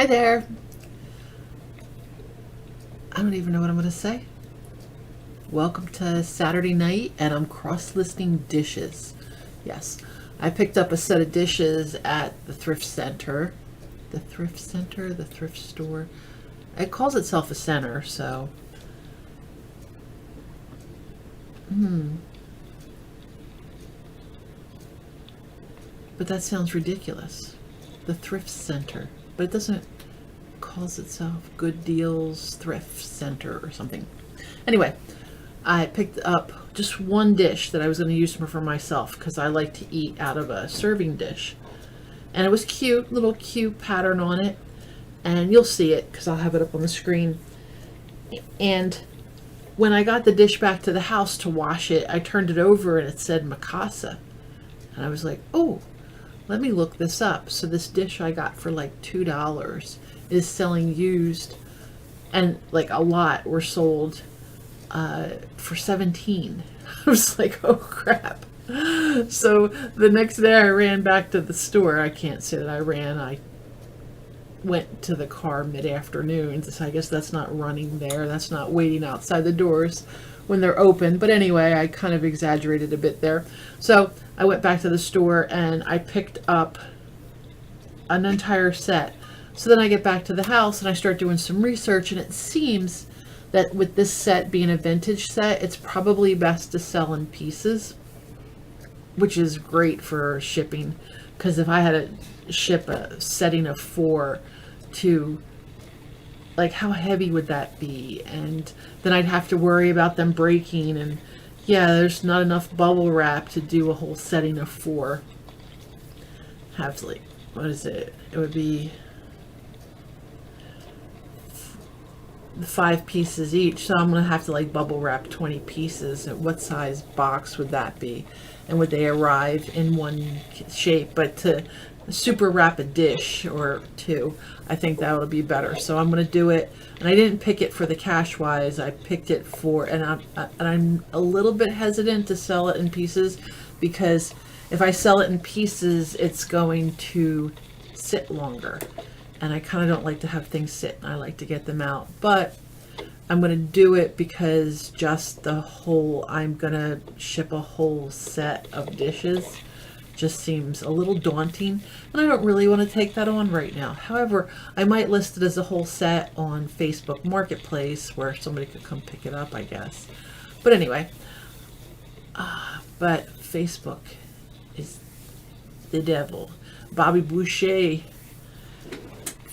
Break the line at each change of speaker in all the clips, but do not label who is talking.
Hi there. I don't even know what I'm going to say. Welcome to Saturday night, and I'm cross-listing dishes. Yes, I picked up a set of dishes at the thrift center. The thrift center? The thrift store? It calls itself a center, so... But that sounds ridiculous. The thrift center. But it doesn't... calls itself Good Deals Thrift Center or something. Anyway, I picked up just one dish that I was going to use for myself because I like to eat out of a serving dish. And it was cute, little cute pattern on it. And you'll see it because I'll have it up on the screen. And when I got the dish back to the house to wash it, I turned it over and it said Mikasa. And I was like, oh, let me look this up. So this dish I got for like $2 is selling used, and like a lot were sold for $17. I was like, oh crap. So the next day I ran back to the store. I can't say that I ran. I went to the car mid-afternoon. So I guess that's not running there. That's not waiting outside the doors when they're open. But anyway, I kind of exaggerated a bit there. So I went back to the store and I picked up an entire set. So then I get back to the house and I start doing some research, and it seems that with this set being a vintage set, it's probably best to sell in pieces, which is great for shipping, because if I had to ship a setting of 4 to, like, how heavy would that be? And then I'd have to worry about them breaking, and yeah, there's not enough bubble wrap to do a whole setting of 4. Have, like, what is it? It would be 5 pieces each, so I'm gonna have to like bubble wrap 20 pieces. And what size box would that be, and would they arrive in one shape? But to super wrap a dish or 2, I think that would be better. So I'm gonna do it, and I didn't pick it for the cash wise. I picked it for, and I'm a little bit hesitant to sell it in pieces, because if I sell it in pieces, it's going to sit longer. And I kind of don't like to have things sit, and I like to get them out. But I'm going to do it because I'm going to ship a whole set of dishes just seems a little daunting. And I don't really want to take that on right now. However, I might list it as a whole set on Facebook Marketplace where somebody could come pick it up, I guess. But anyway, but Facebook is the devil. Bobby Boucher.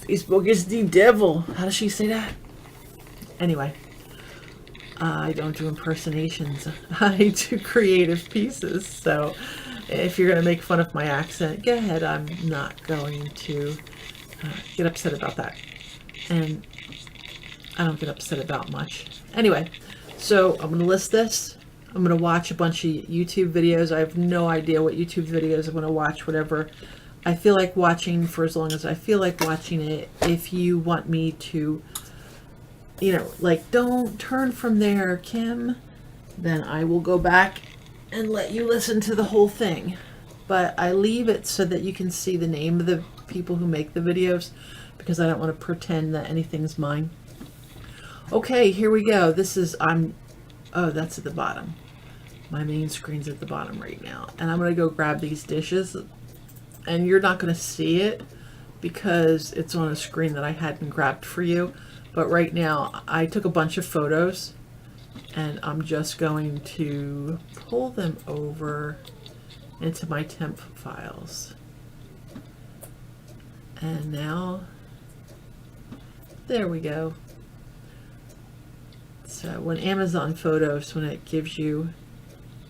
Facebook is the devil. How does she say that? Anyway, I don't do impersonations. I do creative pieces. So if you're going to make fun of my accent, go ahead. I'm not going to get upset about that. And I don't get upset about much. Anyway, so I'm going to list this. I'm going to watch a bunch of YouTube videos. I have no idea what YouTube videos I'm going to watch, whatever I feel like watching, for as long as I feel like watching it. If you want me to, like, don't turn from there, Kim, then I will go back and let you listen to the whole thing. But I leave it so that you can see the name of the people who make the videos, because I don't want to pretend that anything's mine. Okay, here we go. Oh, that's at the bottom. My main screen's at the bottom right now. And I'm going to go grab these dishes. And you're not going to see it because it's on a screen that I hadn't grabbed for you. But right now, I took a bunch of photos, and I'm just going to pull them over into my temp files. And now, there we go. So when Amazon Photos, when it gives you,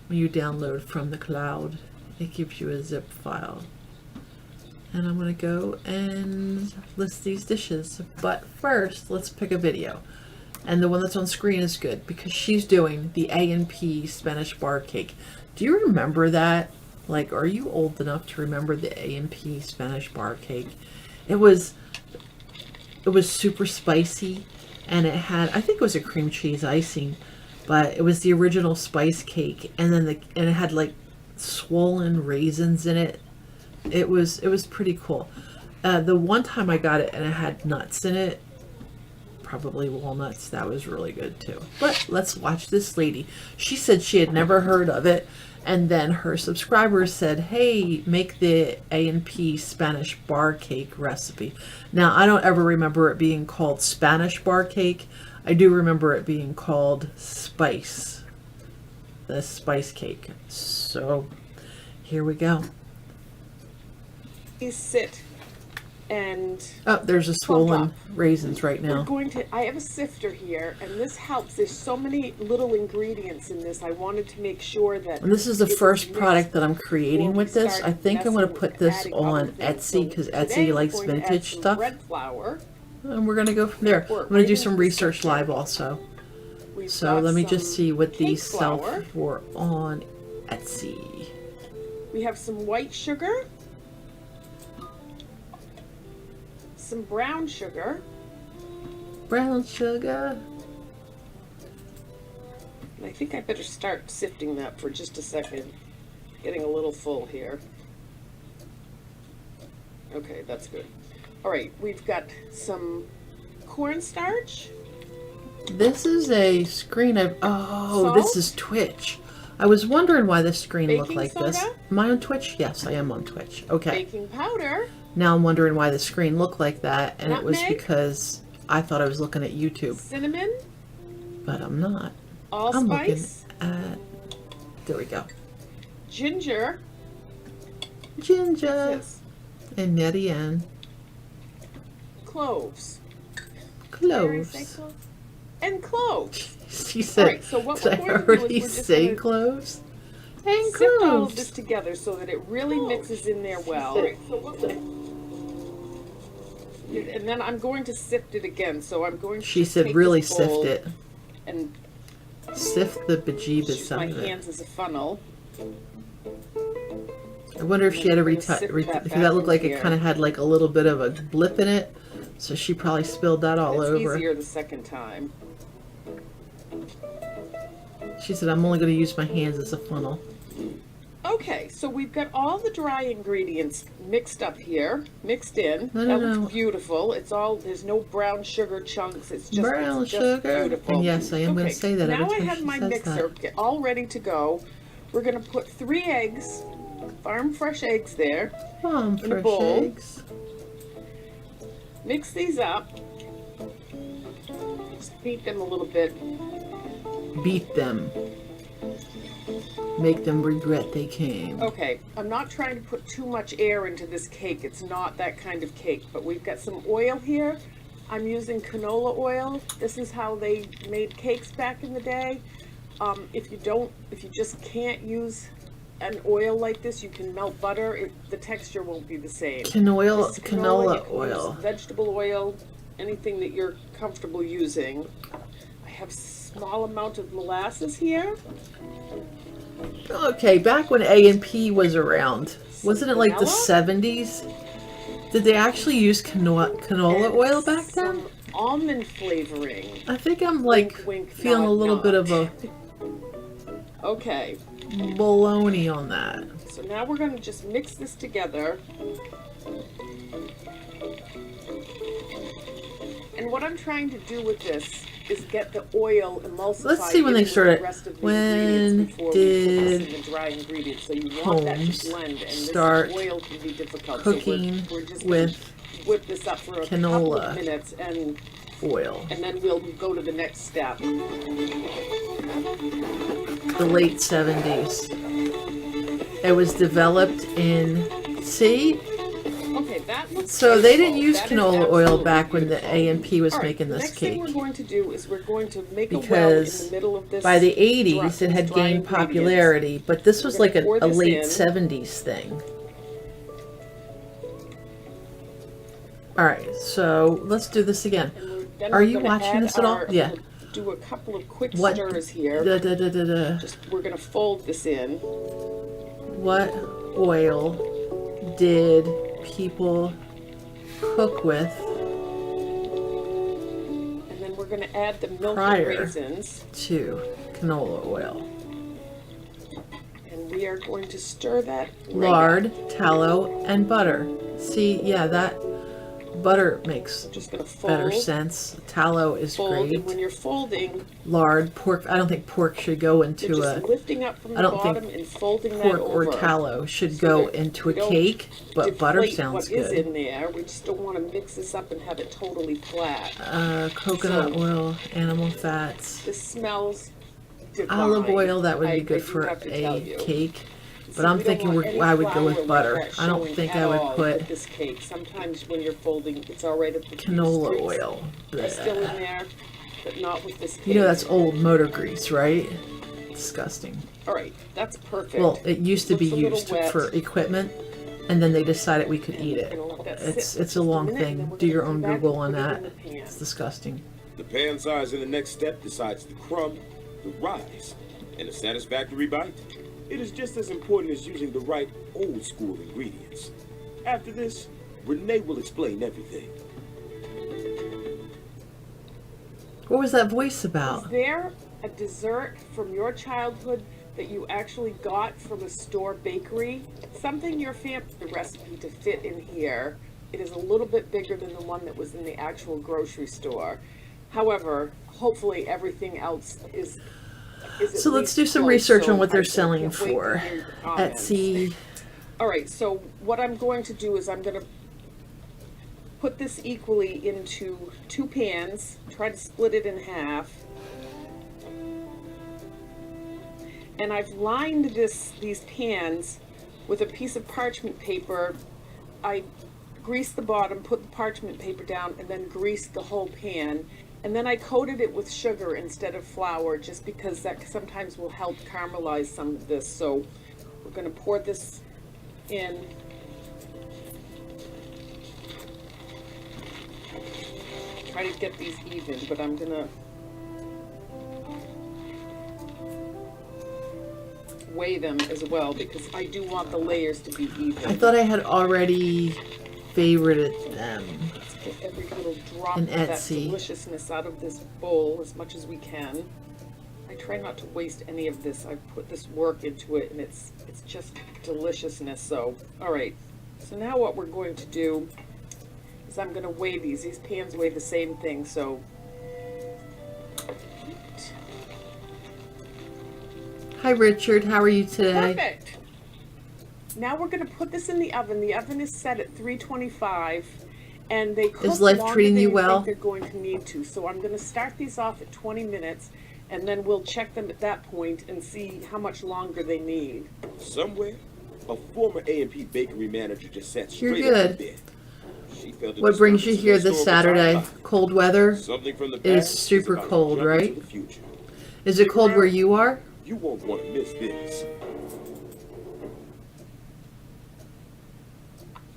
when you download from the cloud, it gives you a zip file. And I'm going to go and list these dishes. But first, let's pick a video. And the one that's on screen is good because she's doing the A&P Spanish bar cake. Do you remember that? Like, are you old enough to remember the A&P Spanish bar cake? It was super spicy, and it had, I think it was a cream cheese icing, but it was the original spice cake, and then it had like swollen raisins in it. It was pretty cool. The one time I got it and it had nuts in it, probably walnuts, that was really good too. But let's watch this lady. She said she had never heard of it, and then her subscribers said, hey, make the A&P Spanish bar cake recipe. Now, I don't ever remember it being called Spanish bar cake. I do remember it being called spice, the spice cake. So here we go.
Please sit and
Oh, there's a swollen raisins right now.
I have a sifter here, and this helps. There's so many little ingredients in this. I wanted to make sure that.
And this is the first product that I'm creating with this. I think I'm going to put this on Etsy because Etsy likes vintage stuff.
Red flour.
And we're going to go from there. I'm going to do some research live also. So let me just see what these sell for on Etsy.
We have some white sugar. Some brown sugar.
Brown sugar.
And I think I better start sifting that for just a second. Getting a little full here. Okay, that's good. All right, we've got some cornstarch.
This is a screen of,
Salt?
This is Twitch. I was wondering why this screen looked
Baking
like this.
soda?
Am I on Twitch? Yes, I am on Twitch. Okay.
Baking powder.
Now I'm wondering why the screen looked like that, and it was
Nutmeg?
because I thought I was looking at YouTube,
Cinnamon.
but I'm not. I'm
Allspice.
looking at, there we go.
Ginger.
Ginger.
This.
And Nettie
Cloves.
cloves.
Did I say cloves? And cloves.
She said,
Alright, so what
did
we're
I
going to do is
already
we're just
say
gonna
cloves? And
Sift all of this
cloves.
together so that it really mixes in there well. And then I'm going to sift it again. So I'm going to
She
just
said
take
really
this
sift
bowl
it.
and
Sift the bejeebus
use my
out of it.
hands as a funnel.
I wonder if she had a because that looked like it kind of had like a little bit of a blip in it. So she probably spilled that all
It's
over.
easier the second time.
She said, I'm only going to use my hands as a funnel.
Okay, so we've got all the dry ingredients mixed up here, mixed in.
No,
that
no.
looks beautiful. It's all, there's no brown sugar chunks. It's just,
Brown
it's just
sugar.
beautiful.
And yes, I am going to say that every
now I
time
have
she
my
says
mixer
that.
all ready to go. We're going to put 3 eggs, farm fresh eggs there.
Farm
in a
fresh
bowl.
eggs.
Mix these up. Just beat them a little bit.
Beat them. Make them regret they came.
Okay, I'm not trying to put too much air into this cake. It's not that kind of cake, but we've got some oil here. I'm using canola oil. This is how they made cakes back in the day. If you just can't use an oil like this, you can melt butter. The texture won't be the same.
Canola
You can use
oil.
vegetable oil, anything that you're comfortable using. I have a small amount of molasses here.
Okay, back when A&P was around, wasn't it like the
vanilla?
70s? Did they actually use canola
And
oil back then?
some almond flavoring.
I think I'm like
Wink, wink,
feeling a
nod,
little bit
nod.
of a
Okay,
baloney on that.
so now we're going to just mix this together. And what I'm trying to do with this is get the oil emulsified.
Let's see when they
in with
started.
the rest of the
When
ingredients before we put this
did
in the dry ingredients. So you want that
Holmes
to blend, and
start
this oil can be difficult.
cooking
so we're just
with
whip this up for a couple
canola
of minutes, and
oil?
then we'll go to the next step.
The late 70s. It was developed in, see?
Okay, that looks
So they didn't
wonderful.
use
That is
canola oil
absolutely
back when the
beautiful.
A&P was
All right,
making this
next thing
cake.
we're going to do is we're going to make a well in
Because
the middle of this.
by the 80s it had
dry
gained
ingredients.
popularity, but this was
We're
like
gonna pour
a
this
late
in.
70s thing. Alright, so let's do this again.
Then
Are
we're
you
gonna
watching
add
this at all?
our-
Yeah.
we'll do a couple of quick
What?
stirs here.
Da.
Just we're going to fold this in.
What oil did people cook with
And then we're going to add the milk
Prior.
and raisins.
to canola oil?
And we are going to stir that right
Lard,
up.
tallow, and butter. See, yeah, that Butter makes
I'm just going to
better
fold.
sense. Tallow is
Fold,
great.
and when you're folding,
Lard, pork. I don't think pork should go
you're
into
just lifting up from
I
the
don't think
bottom and folding that
pork
over.
or tallow should
so
go
that
into a
we don't
cake, but butter
deflate
sounds
what is
good.
in there. We just don't want to mix this up and have it totally flat.
Coconut
So-
oil, animal fats,
This smells divine.
olive oil. That would be good
do
for
have to
a
tell you.
cake.
See,
But I'm
we don't
thinking
want any
I would go
flour
with
like
butter.
that
I don't
showing
think
at
I would
all
put
with this cake. Sometimes when you're folding, it's all right if the
canola
streaks
oil.
are still in
Bleh.
there, but not with this cake.
You know that's old motor grease, right? Disgusting.
All right, that's perfect.
Well, it used to be
Looks a little
used
wet.
for equipment, and then they decided we could eat
We're
it.
gonna let that sit
It's
for
a
just a
long
minute, and then
thing.
we're
Do
gonna
your
come
own
back and
Google on
put it
that.
in the pan.
It's disgusting.
The pan size in the next step decides the crumb, the rise, and a satisfactory bite. It is just as important as using the right old school ingredients. After this, Renee will explain everything.
What was that voice
Is
about?
there a dessert from your childhood that you actually got from a store bakery? Something your family recipe to fit in here. It is a little bit bigger than the one that was in the actual grocery store. However, hopefully everything else is at
So let's
least
do some
close,
research
so
on what
I
they're
can't
selling
wait to
for.
hear your comments.
Etsy.
All right, so what I'm going to do is I'm going to put this equally into 2 pans, try to split it in half. And I've lined these pans with a piece of parchment paper. I greased the bottom, put the parchment paper down, and then greased the whole pan. And then I coated it with sugar instead of flour, just because that sometimes will help caramelize some of this. So we're going to pour this in. Try to get these even, but I'm going to weigh them as well, because I do want the layers to be even.
I thought I had already favorited them.
Let's get every little drop
In
of that
Etsy.
deliciousness out of this bowl as much as we can. I try not to waste any of this. I put this work into it, and it's just deliciousness. So, all right. So now what we're going to do is I'm going to weigh these. These pans weigh the same thing, so.
Hi Richard, how are you today?
Perfect. Now we're going to put this in the oven. The oven is set at 325, and they cook
Is life
longer
treating
than
you
think
well?
they're going to need to. So I'm going to start these off at 20 minutes, and then we'll check them at that point and see how much longer they need.
Somewhere, a former A&P bakery manager just sat
You're
straight up in
good.
bed. She felt a
What brings you
disturbance in
here
her
this
historical
Saturday?
timeline.
Cold weather?
Something from the
It is
past
super
about to
cold,
jump
right?
into the future.
Is it cold where you are?
You won't want to miss this.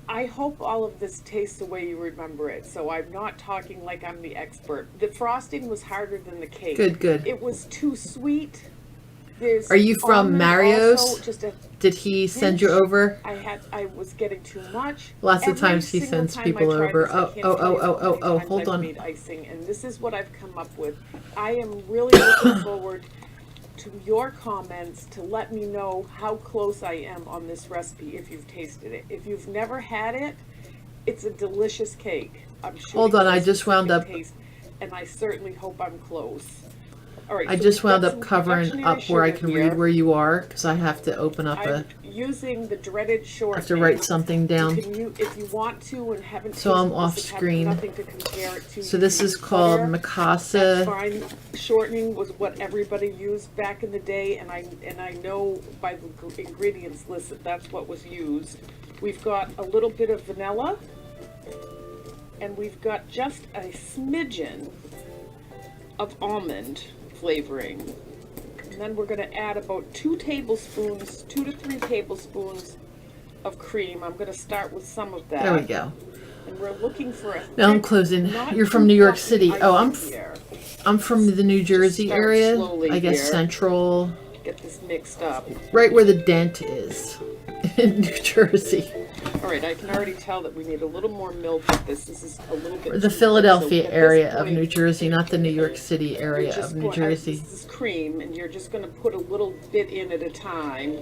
I hope all of this tastes the way you remember it. So I'm not talking like I'm the expert. The frosting was harder than the cake.
Good, good.
It was too sweet. There's
Are you from
almond
Mario's?
also, just a
Did he send you
pinch.
over?
I was getting too much.
Lots of
Every
times he
single
sends
time
people
I tried
over.
this, I
Oh,
can't
oh,
tell
oh,
you how
oh,
many
oh,
times
hold
I've
on.
made icing, and this is what I've come up with. I am really looking forward to your comments to let me know how close I am on this recipe if you've tasted it. If you've never had it, it's a delicious cake. I'm sure.
Hold on, I just wound up-
Taste, and I certainly hope I'm close. All right,
I
so
just
we've got
wound up
some
covering
confectionery
up where I
sugar
can
here.
read where you are because I have to open up
I'm using the dreaded
I
short.
have to write something down.
If you want to and haven't
So I'm
tasted
off
this and have
screen.
nothing to compare it to,
So
you
this
can
is
use
called
butter. That's
Mikasa.
fine. Shortening was what everybody used back in the day, and I know by the ingredients list that that's what was used. We've got a little bit of vanilla, and we've got just a smidgen of almond flavoring. And then we're going to add about 2 to 3 tablespoons of cream. I'm going to start with some of that.
There we go.
And we're looking for a
Now I'm
thick,
closing.
not
You're from
too
New York
fluffy
City. Oh,
icing here.
I'm from the New Jersey
start
area.
slowly
I guess
here.
central,
Get this mixed up.
right where the dent is in New Jersey.
All right, I can already tell that we need a little more milk with this. This is a little bit
The
too thick,
Philadelphia
so at this
area of
point,
New Jersey, not the New York City
you're
area
just
of New
going-
Jersey.
This is cream, and you're just going to put a little bit in at a time.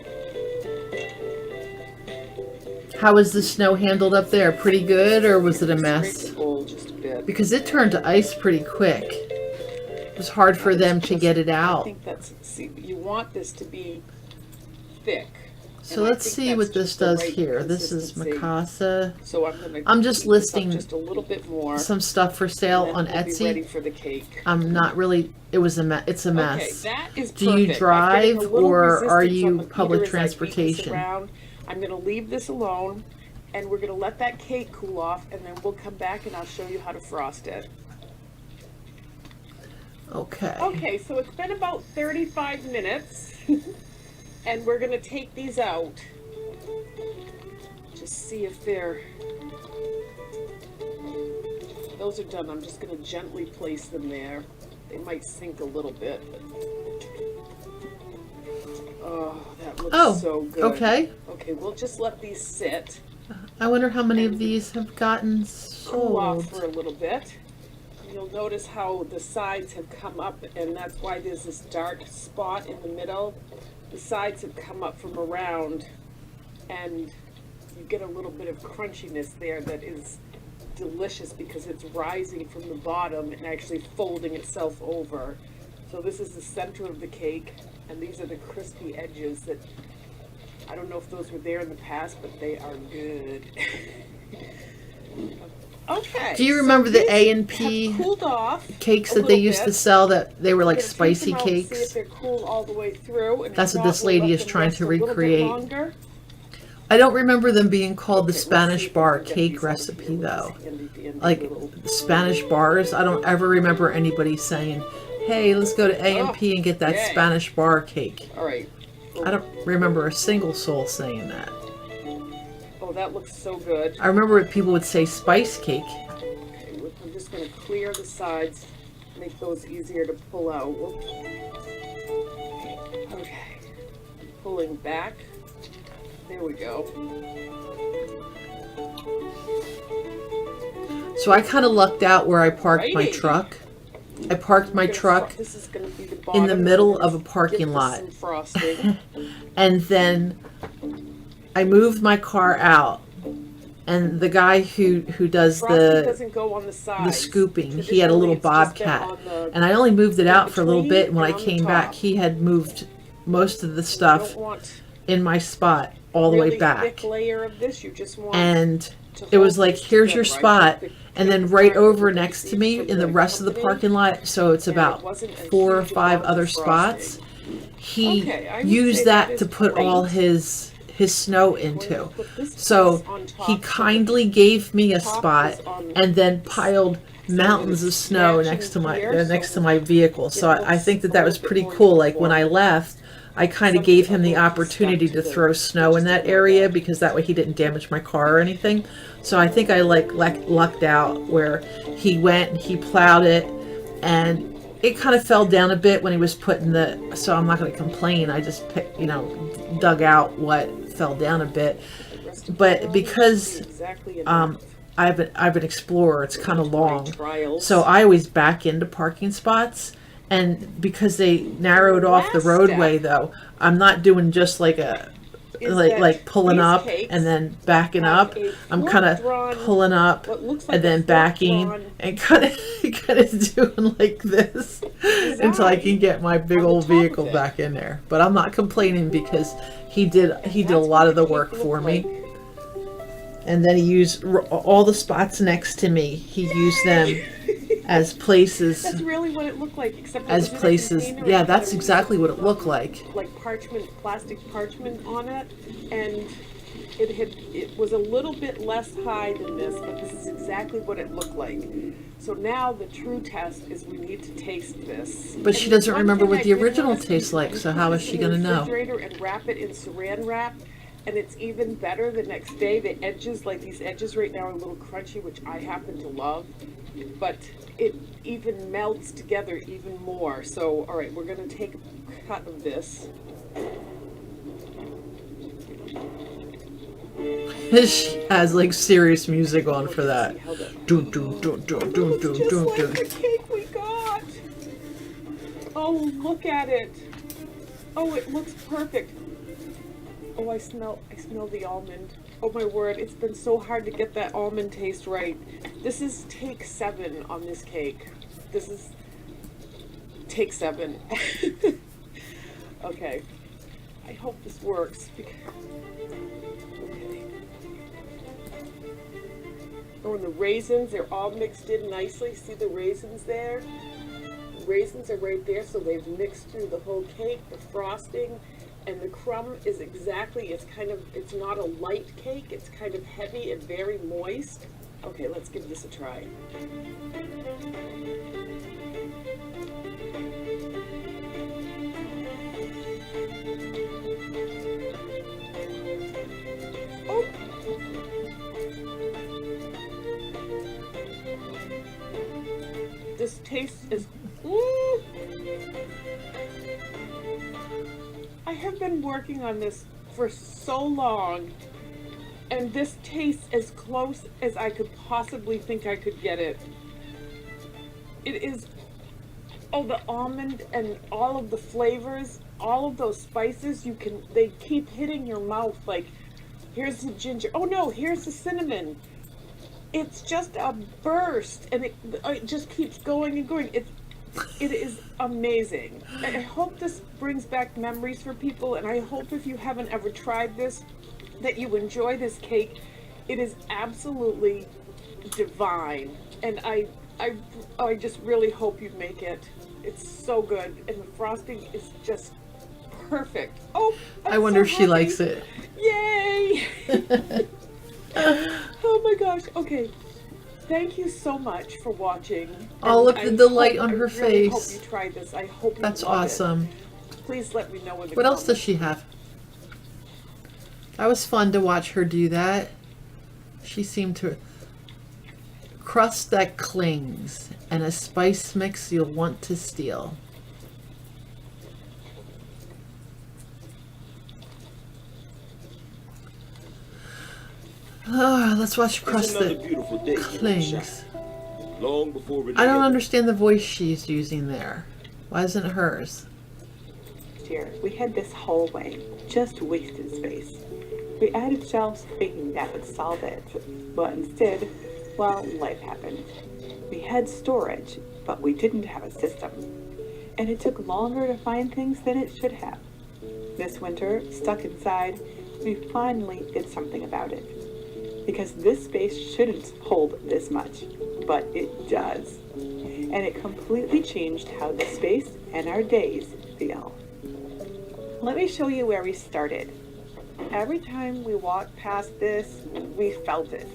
How was the snow handled up there? Pretty good, or was it a mess?
Scrape the bowl just a bit.
Because it turned to ice pretty quick. It was hard for them to get it
I
out.
think that's, see, you want this to be thick.
So
and I
let's
think
see
that's
what this
just the
does
right
here. This is
consistency.
Mikasa.
So
I'm just listing
just a little bit more.
some stuff for sale
and
on
then we'll be ready
Etsy.
for the cake.
I'm not really, it's a mess.
Okay, that is
Do you
perfect.
drive,
I'm getting a little
or are
resistance
you
on the heater
public
as I beat this
transportation?
around. I'm going to leave this alone, and we're going to let that cake cool off, and then we'll come back and I'll show you how to frost it.
Okay.
Okay, so it's been about 35 minutes, and we're going to take these out. Just see if those are done. I'm just going to gently place them there. They might sink a little bit, but oh, that looks so good.
Okay.
Okay, we'll just let these sit,
I wonder how many of these have gotten
cool off
sold.
for a little bit. You'll notice how the sides have come up, and that's why there's this dark spot in the middle. The sides have come up from around, and you get a little bit of crunchiness there that is delicious because it's rising from the bottom and actually folding itself over. So this is the center of the cake, and these are the crispy edges that, I don't know if those were there in the past, but they are good. Okay.
Do you remember the
these
A&P
have cooled off
cakes
a
that they
little
used to
bit.
sell that they were like
We're gonna take
spicy
them out and see
cakes?
if they're cool all the way through, and
That's
if
what
not,
this
we'll
lady
let
is
them
trying
rest
to
a little bit
recreate.
longer.
I don't remember them being called the
Okay, let's see
Spanish
if we
bar
can get
cake
these out of
recipe
here with
though.
this handy
Like
little-
Spanish bars, I don't ever remember anybody saying, "Hey, let's go to A&P and get that
yay.
Spanish bar cake."
All right.
I don't remember a single soul saying that.
Oh, that looks so good.
I remember people would say spice cake.
Okay, I'm just going to clear the sides, make those easier to pull out. Okay, pulling back. There we go.
So I kind of lucked out where I parked my
Righty.
truck. I parked my truck
This is going to be the
in the
bottom,
middle
so
of a
let's
parking
give this
lot.
some frosting.
And then I moved my car out. And the guy who does
Frosting
the
doesn't go on the sides.
scooping, he had a little
Traditionally, it's just been
bobcat.
on the-
And I only moved it out for a little bit, and when I
and on the
came back,
top.
he had moved most of the
You
stuff
don't want
in my spot all the
really
way back.
thick layer of this. You just want
And
to
it was
hold
like,
this
here's your
together. I
spot.
think the
And then
cake
right
part
over
that you
next to
see
me
from
in the rest of the
company,
parking lot, so it's
and
about
it wasn't a
4 or
huge
5
amount of
other
frosting.
spots. He
Okay, I would
used
say
that
that
to
is
put all
great.
his snow into.
put this
So
piece on top
he
so that
kindly gave me a
top
spot
is on
and then piled mountains of
it's
snow
matching
next to my
here,
next
so
to my vehicle. So I
looks
think that
a
that was
little bit
pretty
more
cool. Like when I
uniform.
left, I kind of
Something
gave him
a
the
little
opportunity
stuck
to
to the-
throw snow in that
just a little
area
bit.
because that way he didn't damage my car or anything. So I think I lucked out where he went, he plowed it, and it kind of fell down a bit when he was putting so I'm not going to complain. I just dug out what fell down a bit. But because
exactly
I'm an explorer, it's kind of long.
trials.
So I always back into parking spots, and because they narrowed off the
Last
roadway
step
though, I'm not doing just like
is that
like pulling
these
up
cakes
and then backing
have
up.
a
I'm kind of
fork-drawn-
pulling up
what looks like
and then
a
backing
fork-drawn
and kind of doing like this until I can get my big
on the
old
top of
vehicle
it.
back in there. But I'm not complaining because he did a
That's
lot
what
of the
cake
work
looked
for me.
like.
And then he used all the spots next to me. He used them as places.
That's really what it looked like, except it
As
was in a
places.
container
Yeah,
and
that's
there
exactly
was,
what it looked like.
Like plastic parchment on it, and it was a little bit less high than this, but this is exactly what it looked like. So now the true test is we need to taste this.
But she
And
doesn't
one
remember
thing
what
I
the
did
original
notice
tastes
is
like,
you
so
put
how
this
is she
in the
gonna know?
refrigerator and wrap it in saran wrap, and it's even better the next day. The edges, like these edges right now, are a little crunchy, which I happen to love, but it even melts together even more. So, all right, we're gonna take a cut of this.
She has like serious music on for that.
See how that
Dun, dun, dun, dun, dun,
looks
dun,
just
dun,
like
dun.
the cake we got. Oh, look at it. Oh, it looks perfect. Oh, I smell the almond. Oh my word, it's been so hard to get that almond taste right. This is take 7 on this cake. This is take 7. Okay. I hope this works. Okay. Oh, and the raisins, they're all mixed in nicely. See the raisins there? Raisins are right there, so they've mixed through the whole cake, the frosting, and the crumb is exactly, it's not a light cake, it's kind of heavy and very moist. Okay, let's give this a try. Oh! This taste is... I have been working on this for so long, and this tastes as close as I could possibly think I could get it. It is, oh, the almond and all of the flavors, all of those spices, they keep hitting your mouth. Like, here's the ginger, oh no, here's the cinnamon. It's just a burst, and it just keeps going and going. It is amazing. I hope this brings back memories for people, and I hope if you haven't ever tried this, that you enjoy this cake. It is absolutely divine, and I just really hope you make it. It's so good, and the frosting is just perfect. Oh,
I wonder if she likes it.
Yay! Oh my gosh. Okay. Thank you so much for watching.
Oh, look, the delight on her face.
I really hope you tried this. I hope you
That's
love
awesome.
it. Please let me know in the comments.
What else does she have? That was fun to watch her do that. She seemed to... Crust that clings, and a spice mix you'll want to steal. Oh, let's watch crust that clings.
Long before
I don't understand the voice she's using there. Why isn't it hers?
Here, we had this hallway, just wasted space. We added shelves thinking that would solve it, but instead, well, life happened. We had storage, but we didn't have a system. And it took longer to find things than it should have. This winter, stuck inside, we finally did something about it. Because this space shouldn't hold this much, but it does. And it completely changed how the space and our days feel. Let me show you where we started. Every time we walked past this, we felt it.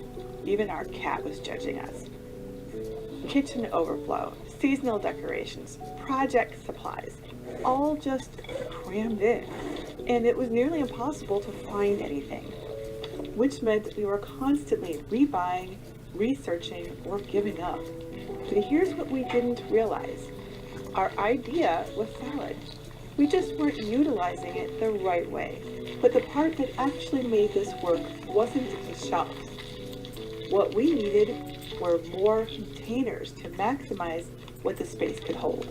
Even our cat was judging us. Kitchen overflow, seasonal decorations, project supplies, all just crammed in. And it was nearly impossible to find anything, which meant we were constantly rebuying, researching, or giving up. But here's what we didn't realize. Our idea was solid. We just weren't utilizing it the right way. But the part that actually made this work wasn't the shelves. What we needed were more containers to maximize what the space could hold.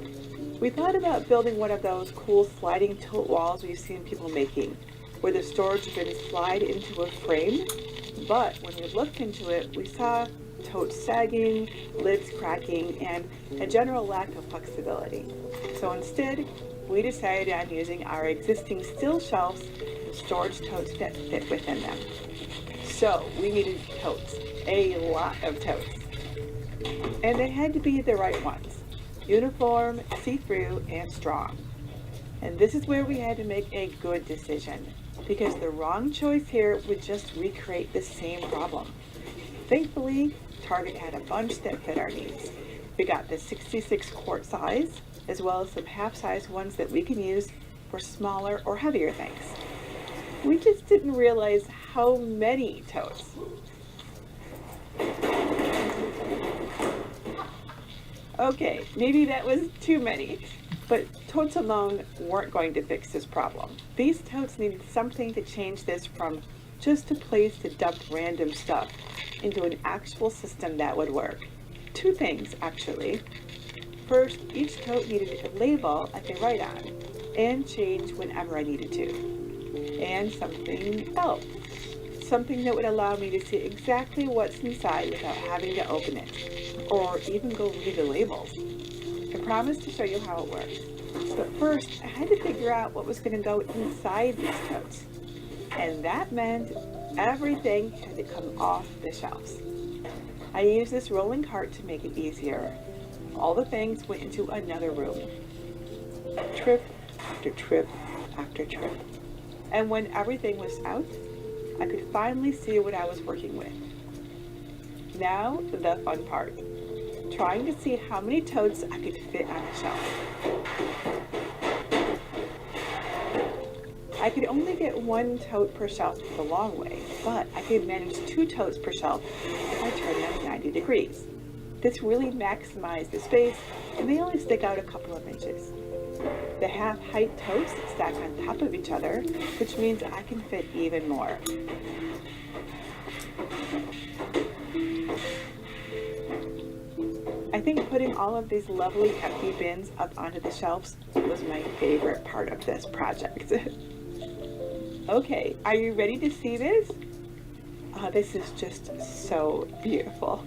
We thought about building one of those cool sliding tilt walls we've seen people making, where the storage bins slide into a frame, but when we looked into it, we saw totes sagging, lids cracking, and a general lack of flexibility. So instead, we decided on using our existing steel shelves and storage totes that fit within them. So we needed totes, a lot of totes. And they had to be the right ones, uniform, see-through, and strong. And this is where we had to make a good decision, because the wrong choice here would just recreate the same problem. Thankfully, Target had a bunch that fit our needs. We got the 66 quart size, as well as some half-size ones that we can use for smaller or heavier things. We just didn't realize how many totes. Okay, maybe that was too many, but totes alone weren't going to fix this problem. These totes needed something to change this from just a place to dump random stuff into an actual system that would work. Two things, actually. First, each tote needed a label I could write on and change whenever I needed to. and something else. Something that would allow me to see exactly what's inside without having to open it, or even go read the labels. I promised to show you how it works. But first, I had to figure out what was going to go inside these totes. And that meant everything had to come off the shelves. I used this rolling cart to make it easier. All the things went into another room. Trip after trip after trip. And when everything was out, I could finally see what I was working with. Now, the fun part. Trying to see how many totes I could fit on a shelf. I could only get 1 tote per shelf the long way, but I could manage 2 totes per shelf if I turned them 90 degrees. This really maximized the space, and they only stick out a couple of inches. The half-height totes stack on top of each other, which means I can fit even more. I think putting all of these lovely empty bins up onto the shelves was my favorite part of this project. Okay, are you ready to see this? This is just so beautiful.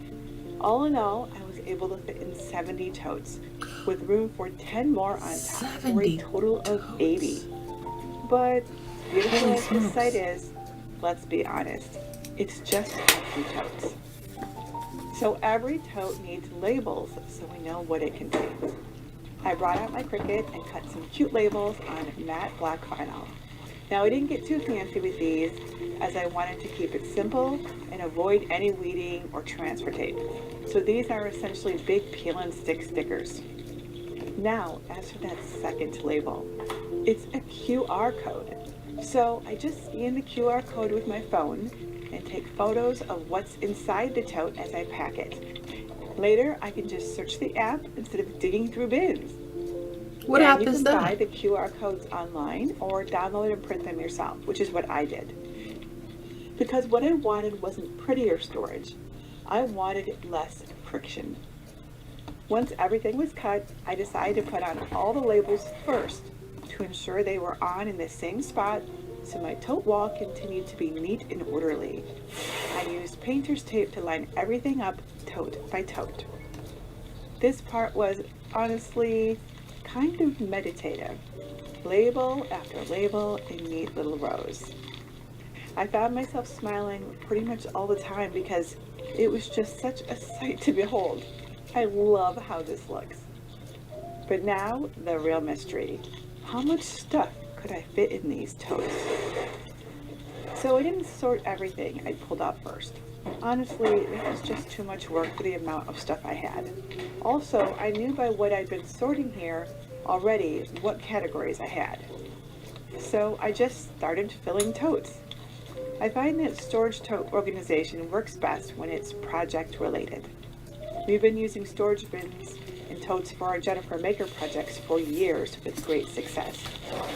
All in all, I was able to fit in 70 totes, with room for 10 more on top, for a total of 80. But beautiful as this site is, let's be honest, it's just empty totes. So every tote needs labels so we know what it contains. I brought out my Cricut and cut some cute labels on matte black vinyl. Now I didn't get too fancy with these, as I wanted to keep it simple and avoid any weeding or transfer tape. So these are essentially big peel and stick stickers. Now, as for that second label, it's a QR code. So I just scan the QR code with my phone and take photos of what's inside the tote as I pack it. Later, I can just search the app instead of digging through bins.
What app is
You
that?
can buy the QR codes online or download and print them yourself, which is what I did. Because what I wanted wasn't prettier storage. I wanted less friction. Once everything was cut, I decided to put on all the labels first to ensure they were on in the same spot so my tote wall continued to be neat and orderly. I used painter's tape to line everything up tote by tote. This part was honestly kind of meditative. Label after label in neat little rows. I found myself smiling pretty much all the time because it was just such a sight to behold. I love how this looks. But now, the real mystery. How much stuff could I fit in these totes? So I didn't sort everything I pulled out first. Honestly, it was just too much work for the amount of stuff I had. Also, I knew by what I'd been sorting here already what categories I had. So I just started filling totes. I find that storage tote organization works best when it's project related. We've been using storage bins and totes for our Jennifer Maker projects for years with great success,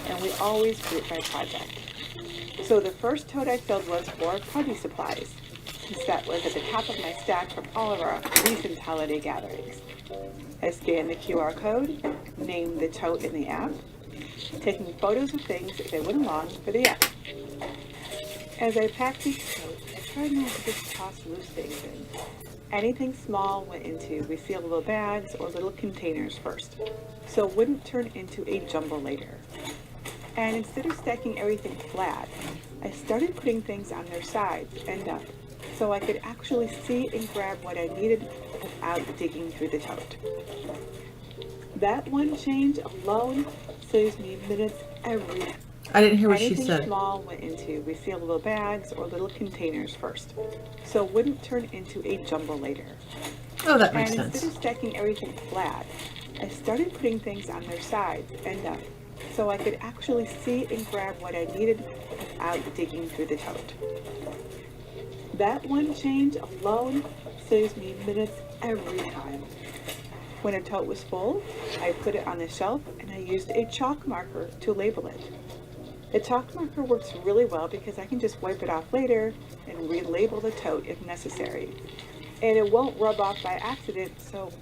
and we always group by project. So the first tote I filled was for party supplies, since that was at the top of my stack from all of our recent holiday gatherings. I scanned the QR code, named the tote in the app, taking photos of things as they went along for the app. As I packed these totes, I tried not to just toss loose things in. Anything small went into resealable bags or little containers first, so it wouldn't turn into a jumble later. And instead of stacking everything flat, I started putting things on their sides and up, so I could actually see and grab what I needed without digging through the tote. That one change alone saves me minutes every time.
I didn't hear what she
Anything
said.
small went into resealable bags or little containers first, so it wouldn't turn into a jumble later.
Oh, that makes
And
sense.
instead of stacking everything flat, I started putting things on their sides and up, so I could actually see and grab what I needed without digging through the tote. That one change alone saves me minutes every time. When a tote was full, I put it on the shelf and I used a chalk marker to label it. The chalk marker works really well because I can just wipe it off later and relabel the tote if necessary. And it won't rub off by accident, so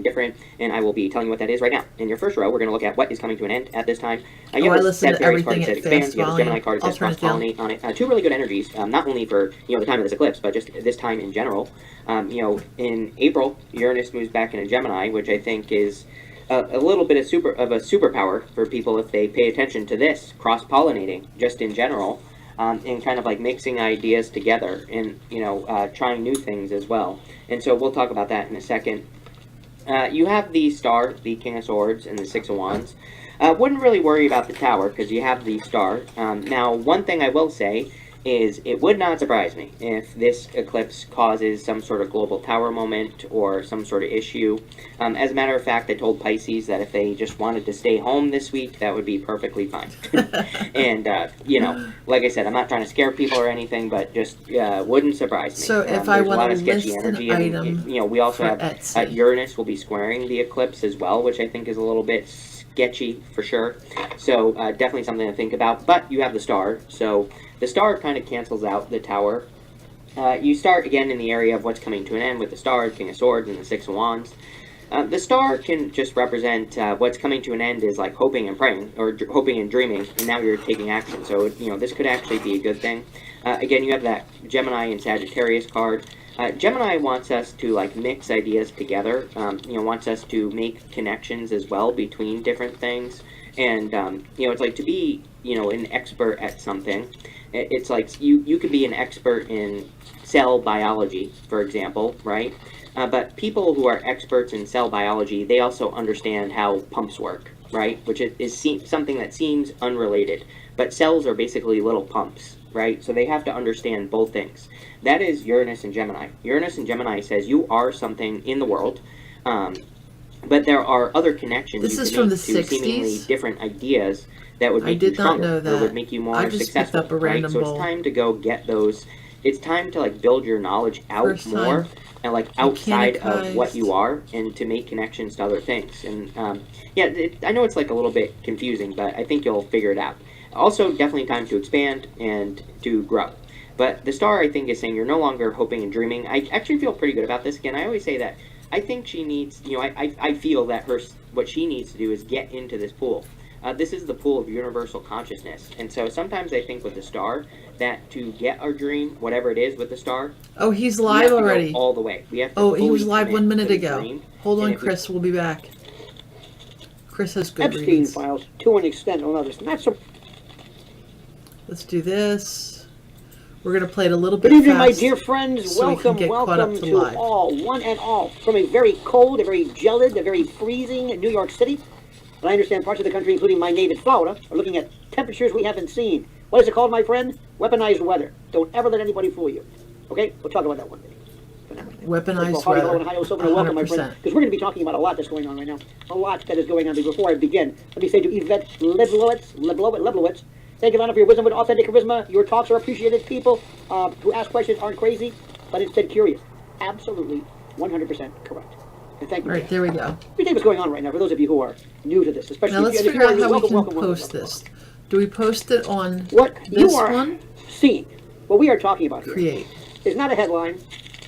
different, and I will be telling you what that is right now. In your first row, we're going to look at what is coming to an end at this time.
Oh,
You
I
have a
listen to
Sagittarius card
everything
that
at
says expand.
fast
You have a Gemini
volume.
card that
I'll
says
turn it down.
cross-pollinate on it. Two really good energies, not only for the time of this eclipse, but just this time in general. In April, Uranus moves back into Gemini, which I think is a little bit of a superpower for people if they pay attention to this cross-pollinating just in general. And kind of like mixing ideas together and, trying new things as well. And so we'll talk about that in a second. You have the Star, the King of Swords, and the Six of Wands. Wouldn't really worry about the Tower because you have the Star. Now, one thing I will say is it would not surprise me if this eclipse causes some sort of global tower moment or some sort of issue. As a matter of fact, I told Pisces that if they just wanted to stay home this week, that would be perfectly fine. And, like I said, I'm not trying to scare people or anything, but just wouldn't surprise me.
So if I
there's a lot
want
of
to
sketchy
list an
energy,
item
we also
for
have
Etsy.
Uranus will be squaring the eclipse as well, which I think is a little bit sketchy for sure. So definitely something to think about. But you have the Star, so the Star kind of cancels out the Tower. You start again in the area of what's coming to an end with the Star, King of Swords, and the Six of Wands. The Star can just represent what's coming to an end is like hoping and praying, or hoping and dreaming, and now you're taking action. So, this could actually be a good thing. Again, you have that Gemini and Sagittarius card. Gemini wants us to like mix ideas together, wants us to make connections as well between different things. And, it's like to be, an expert at something. It's like you could be an expert in cell biology, for example, right? But people who are experts in cell biology, they also understand how pumps work, right? Which is something that seems unrelated. But cells are basically little pumps, right? So they have to understand both things. That is Uranus and Gemini. Uranus and Gemini says you are something in the world, but there are other connections
This
you
is
can
from
make
the
to seemingly
60s?
different ideas that would
I
make
did
you
not
stronger
know
or
that.
would make you more
I just picked
successful,
up a
right?
random
So it's
bowl.
time to go get those. It's time to like build your knowledge out
First
more
time
and like outside of what
mechanized.
you are, and to make connections to other things. And I know it's like a little bit confusing, but I think you'll figure it out. Also, definitely time to expand and to grow. But the Star, I think, is saying you're no longer hoping and dreaming. I actually feel pretty good about this. Again, I always say that I think she needs, I feel that what she needs to do is get into this pool. This is the pool of universal consciousness. And so sometimes I think with the Star that to get our dream, whatever it is with the Star,
Oh, he's
we have
live
to go
already.
all the way. We have to
Oh, he
fully
was live
commit
1 minute
to the
ago.
dream.
Hold
And
on,
if we-
Chris. We'll be back. Chris has good
Epstein
readings.
files to an extent or others. Not so.
Let's do this. We're going to play it a little
Good
bit
evening, my
fast.
dear friends.
so we can
Welcome,
get caught up
welcome
to
to
live.
all, one and all, from a very cold, a very gelid, a very freezing New York City. But I understand parts of the country, including my native Florida, are looking at temperatures we haven't seen. What is it called, my friend? Weaponized weather. Don't ever let anybody fool you. Okay? We'll talk about that one day. For now.
Weaponized
Well,
weather.
in Ohio, so welcome, my friend,
100%.
because we're going to be talking about a lot that's going on right now. A lot that is going on. Before I begin, let me say to Yvette Leblowitz, thank you, Lana, for your wisdom with authentic charisma. Your talks are appreciated. People who ask questions aren't crazy, but instead curious. Absolutely, 100% correct. And thank you.
All right, there we go.
Let me tell you what's going on right now for those of you who are new to this, especially
Now let's
if you
figure out
are
how we
welcome,
can
welcome, welcome,
post
welcome,
this. Do we post it on
What
this
you are
one?
seeing, what we are talking about here,
Create.
is not a headline,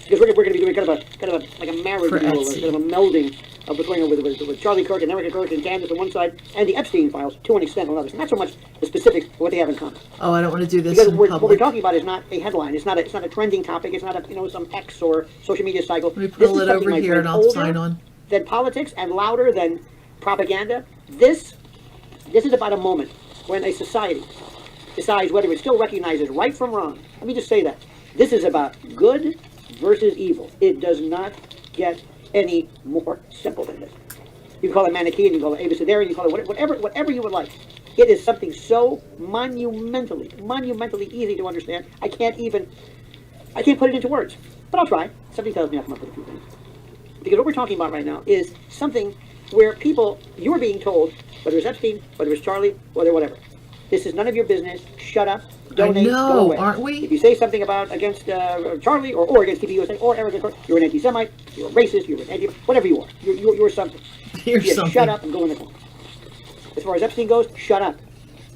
because we're going to be doing kind of a like a marriage,
For
if you will,
Etsy.
kind of a melding of what's going on with Charlie Kirk and Erica Kirk and Candace on one side, and the Epstein files to an extent on others. Not so much the specifics, but what they have in common.
Oh, I don't want to do this
Because
in
what we're
public.
talking about is not a headline. It's not a trending topic. It's not a some X or social media cycle.
Let me
This
pull
is
it
something,
over
my
here
friend,
and I'll
older
sign on.
than politics and louder than propaganda. This is about a moment when a society decides whether it still recognizes right from wrong. Let me just say that. This is about good versus evil. It does not get any more simple than this. You can call it Manichaean, you can call it Abecedarian, you can call it whatever you would like. It is something so monumentally easy to understand. I can't put it into words. But I'll try. Something tells me I'll come up with a few things. Because what we're talking about right now is something where people, you're being told, whether it's Epstein, whether it's Charlie, whether whatever. This is none of your business. Shut up. Donate.
know,
Go away.
aren't we?
If you say something against Charlie or against TPUSA or Erica Kirk, you're an anti-Semite, you're a racist, you're an anti, whatever you are. You're something.
Here's
Yeah,
something.
shut up and go in the corner. As far as Epstein goes, shut up.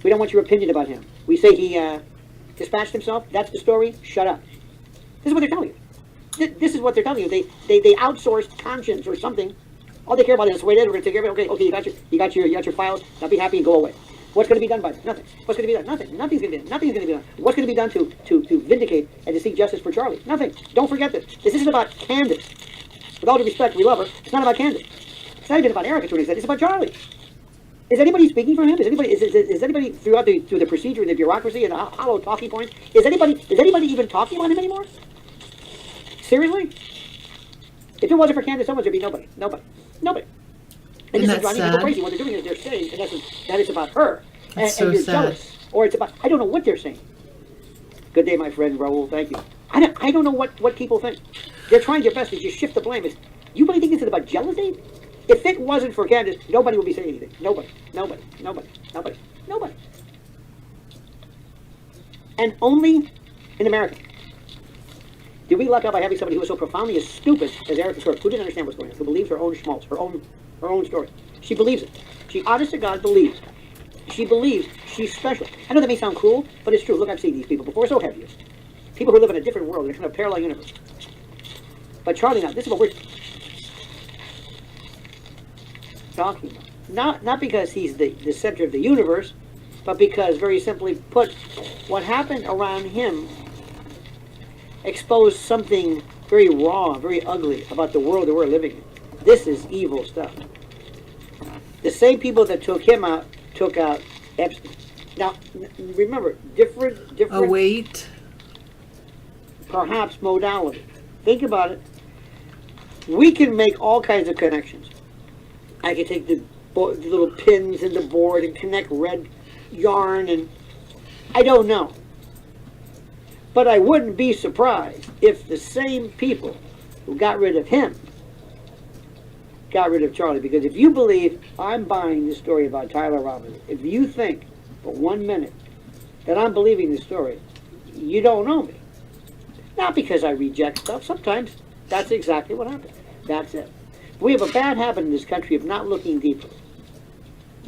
We don't want your opinion about him. We say he dispatched himself. That's the story. Shut up. This is what they're telling you. This is what they're telling you. They outsourced conscience or something All they care about is this way it is. We're going to take care of it. Okay, you got your files. Now be happy and go away. What's going to be done by it? Nothing. What's going to be done? Nothing. Nothing's going to be done. Nothing's going to be done. What's going to be done to vindicate and to seek justice for Charlie? Nothing. Don't forget this. This isn't about Candace. With all due respect, we love her. It's not about Candace. It's not even about Erica to an extent. It's about Charlie. Is anybody speaking for him? Is anybody through the procedure and the bureaucracy and the hollow talking points? Is anybody even talking about him anymore? Seriously? If it wasn't for Candace Owens, there'd be nobody. And this is driving people crazy. What they're doing is they're saying, in essence, that it's about her. And
so
you're
sad.
jealous. Or it's about, I don't know what they're saying. Good day, my friend Raul. Thank you. I don't know what people think. They're trying their best to just shift the blame. You really think this is about jealousy? If it wasn't for Candace, nobody would be saying anything. Nobody. And only in America did we luck out by having somebody who was so profoundly as stupid as Erica Kirk, who didn't understand what's going on, who believes her own schmaltz, her own story. She believes it. She, honest to God, believes. She believes she's special. I know that may sound cruel, but it's true. Look, I've seen these people before. So have you. People who live in a different world, in a kind of parallel universe. But Charlie, now, this is what we're talking about. Not because he's the center of the universe, but because, very simply put, what happened around him exposed something very raw, very ugly about the world that we're living in. This is evil stuff. The same people that took him out took out Epstein. Now, remember, different.
Oh, wait.
Perhaps modality. Think about it. We can make all kinds of connections. I can take the little pins in the board and connect red yarn, and I don't know. But I wouldn't be surprised if the same people who got rid of him got rid of Charlie. Because if you believe I'm buying this story about Tyler Robinson, if you think for 1 minute that I'm believing this story, you don't know me. Not because I reject stuff. Sometimes that's exactly what happens. That's it. We have a bad habit in this country of not looking deeper.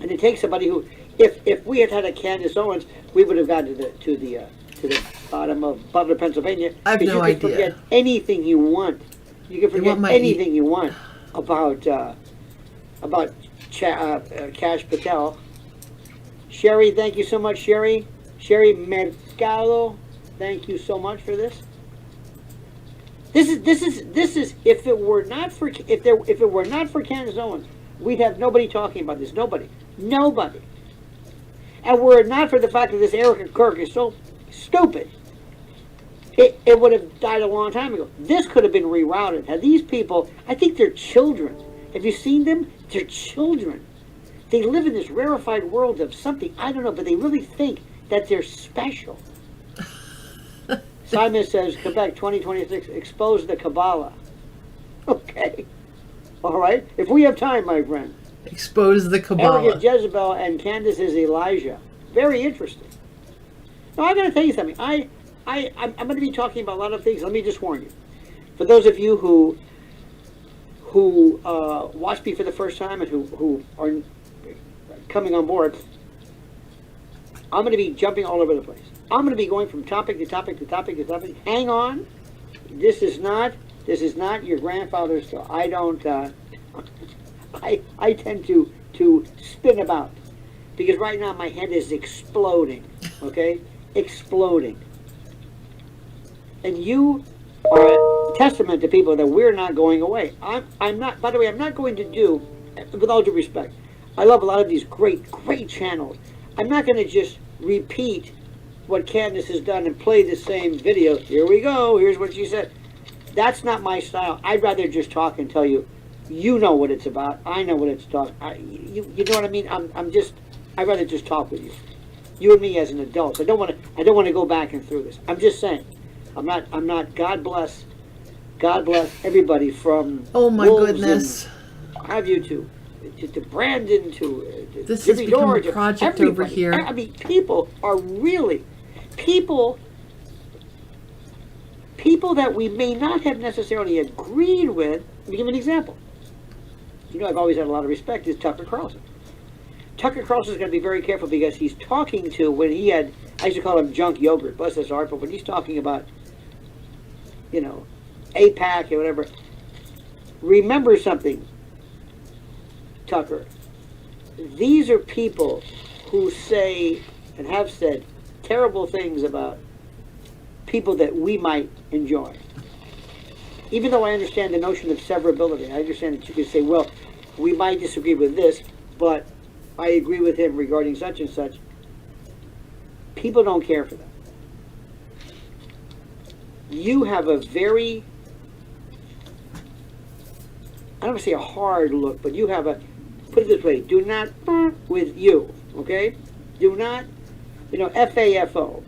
And it takes somebody who, if we had had a Candace Owens, we would have gotten to the bottom of Butler, Pennsylvania.
I have no idea.
You can forget anything you want. You can forget anything you want about Cash Patel. Sherry, thank you so much, Sherry. Sherry Mercado, thank you so much for this. This is if it were not for Candace Owens, we'd have nobody talking about this. Nobody. And were it not for the fact that this Erica Kirk is so stupid, it would have died a long time ago. This could have been rerouted. Now these people, I think they're children. Have you seen them? They're children. They live in this rarefied world of something, I don't know, but they really think that they're special. Simon says, Quebec 2026, expose the Kabbalah. Okay. All right. If we have time, my friend.
Expose the Kabbalah.
Eric is Jezebel and Candace is Elijah. Very interesting. Now, I got to tell you something. I'm going to be talking about a lot of things. Let me just warn you. For those of you who watch me for the first time and who are coming on board, I'm going to be jumping all over the place. I'm going to be going from topic to topic to topic to topic. Hang on. This is not your grandfather's story. I don't. I tend to spin about because right now my head is exploding. Okay, exploding. And you are a testament to people that we're not going away. I'm not. By the way, I'm not going to do. With all due respect, I love a lot of these great channels. I'm not going to just repeat what Candace has done and play the same video. Here we go. Here's what she said. That's not my style. I'd rather just talk and tell you, you know what it's about. I know what it's talking. You know what I mean? I'd rather just talk with you. You and me as an adult. I don't want to go back and through this. I'm just saying. I'm not. God bless everybody from.
Oh my goodness.
Have you to Brandon to
this has become
George,
a project
everybody.
over here.
I mean, people are really people that we may not have necessarily agreed with. Let me give you an example. You know, I've always had a lot of respect is Tucker Carlson. Tucker Carlson is going to be very careful because he's talking to, when he had, I used to call him junk yogurt, bless his heart, but when he's talking about, you know, APAC or whatever, remember something. Tucker, these are people who say and have said terrible things about people that we might enjoy. Even though I understand the notion of severability, I understand that you can say, well, we might disagree with this, but I agree with him regarding such and such. People don't care for that. You have a very, I don't want to say a hard look, but you have a, put it this way, do not with you, okay? Do not, FAFO.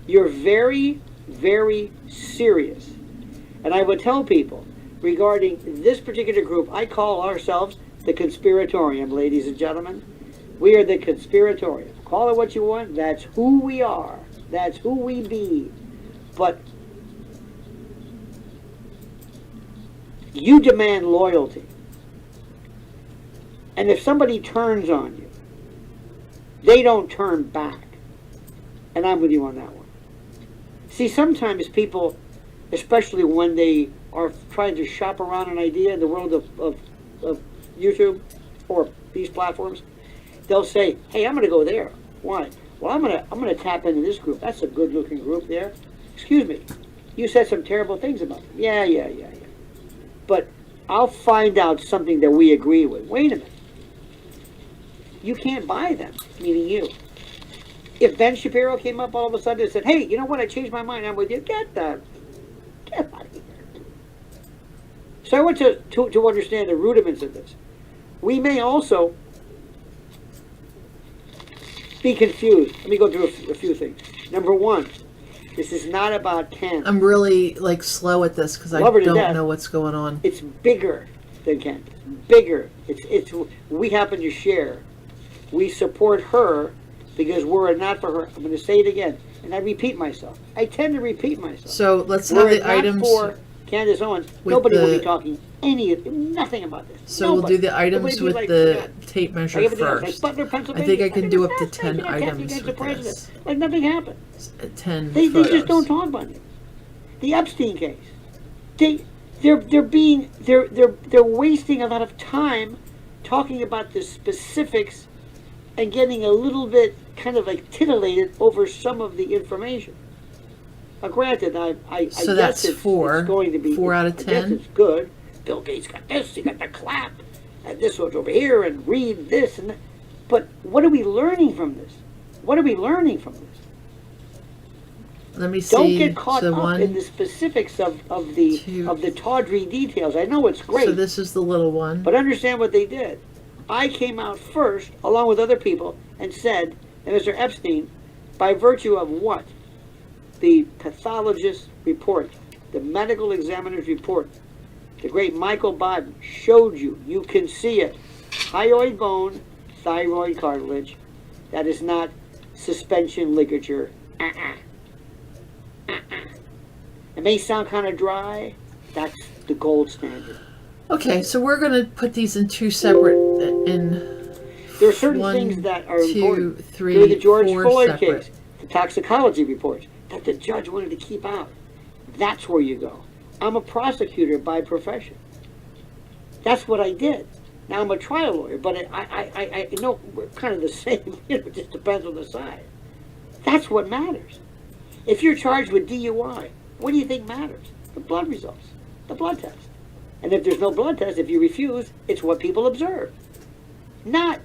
You're very, very serious. And I would tell people regarding this particular group, I call ourselves the Conspiratorium, ladies and gentlemen. We are the Conspiratorium. Call it what you want. That's who we are. That's who we be. But you demand loyalty. And if somebody turns on you, they don't turn back. And I'm with you on that one. See, sometimes people, especially when they are trying to shop around an idea in the world of YouTube or these platforms, they'll say, hey, I'm going to go there. Why? Well, I'm going to tap into this group. That's a good-looking group there. Excuse me. You said some terrible things about them. Yeah. But I'll find out something that we agree with. Wait a minute. You can't buy them, meaning you. If Ben Shapiro came up all of a sudden and said, hey, you know what, I changed my mind, I'm with you, get out of here. So I want to understand the rudiments of this. We may also be confused. Let me go through a few things. Number one, this is not about Ken.
I'm really slow at this because I
Love her to
don't
death.
know what's going on.
It's bigger than Ken. Bigger. It's we happen to share. We support her because we're a not for her. I'm going to say it again, and I repeat myself. I tend to repeat myself.
So let's
Were
have
it
the
not
items.
for Candace Owens,
with
nobody will
the-
be talking nothing about this.
So we'll do the items
Nobody
with
will be
the
like,
tape
like
measure
everything else. Like
first.
Butler,
I
Pennsylvania.
think I can do up to
assassination
10
attempt
items
against
with
the president.
this.
Like nothing happened.
10
They
photos.
just don't talk about it. The Epstein case. They're wasting a lot of time talking about the specifics and getting a little bit kind of like titillated over some of the information. Now, granted, I
So
guess
that's
it's
4.
going to be
4 out of
I guess
10.
it's good. Bill Gates got this. He got the clap, and this one's over here, and read this and that. But what are we learning from this? What are we learning from this?
Let me see.
Don't get caught
so
up
one,
in the specifics of the
two-
tawdry details. I know it's great,
So this is the little one.
but understand what they did. I came out first, along with other people, and said that Mr. Epstein, by virtue of what? The pathologist's report, the medical examiner's report, the great Michael Bodden showed you. You can see it. Hyoid bone, thyroid cartilage. That is not suspension ligature. It may sound kind of dry. That's the gold standard.
Okay, so we're going to put these in 2 separate.
There are certain
1,
things that are
2,
important.
3,
Through the George
4
Floyd
separate.
case, the toxicology reports that the judge wanted to keep out. That's where you go. I'm a prosecutor by profession. That's what I did. Now I'm a trial lawyer, but I know we're kind of the same. It just depends on the side. That's what matters. If you're charged with DUI, what do you think matters? The blood results, the blood test. And if there's no blood test, if you refuse, it's what people observe, not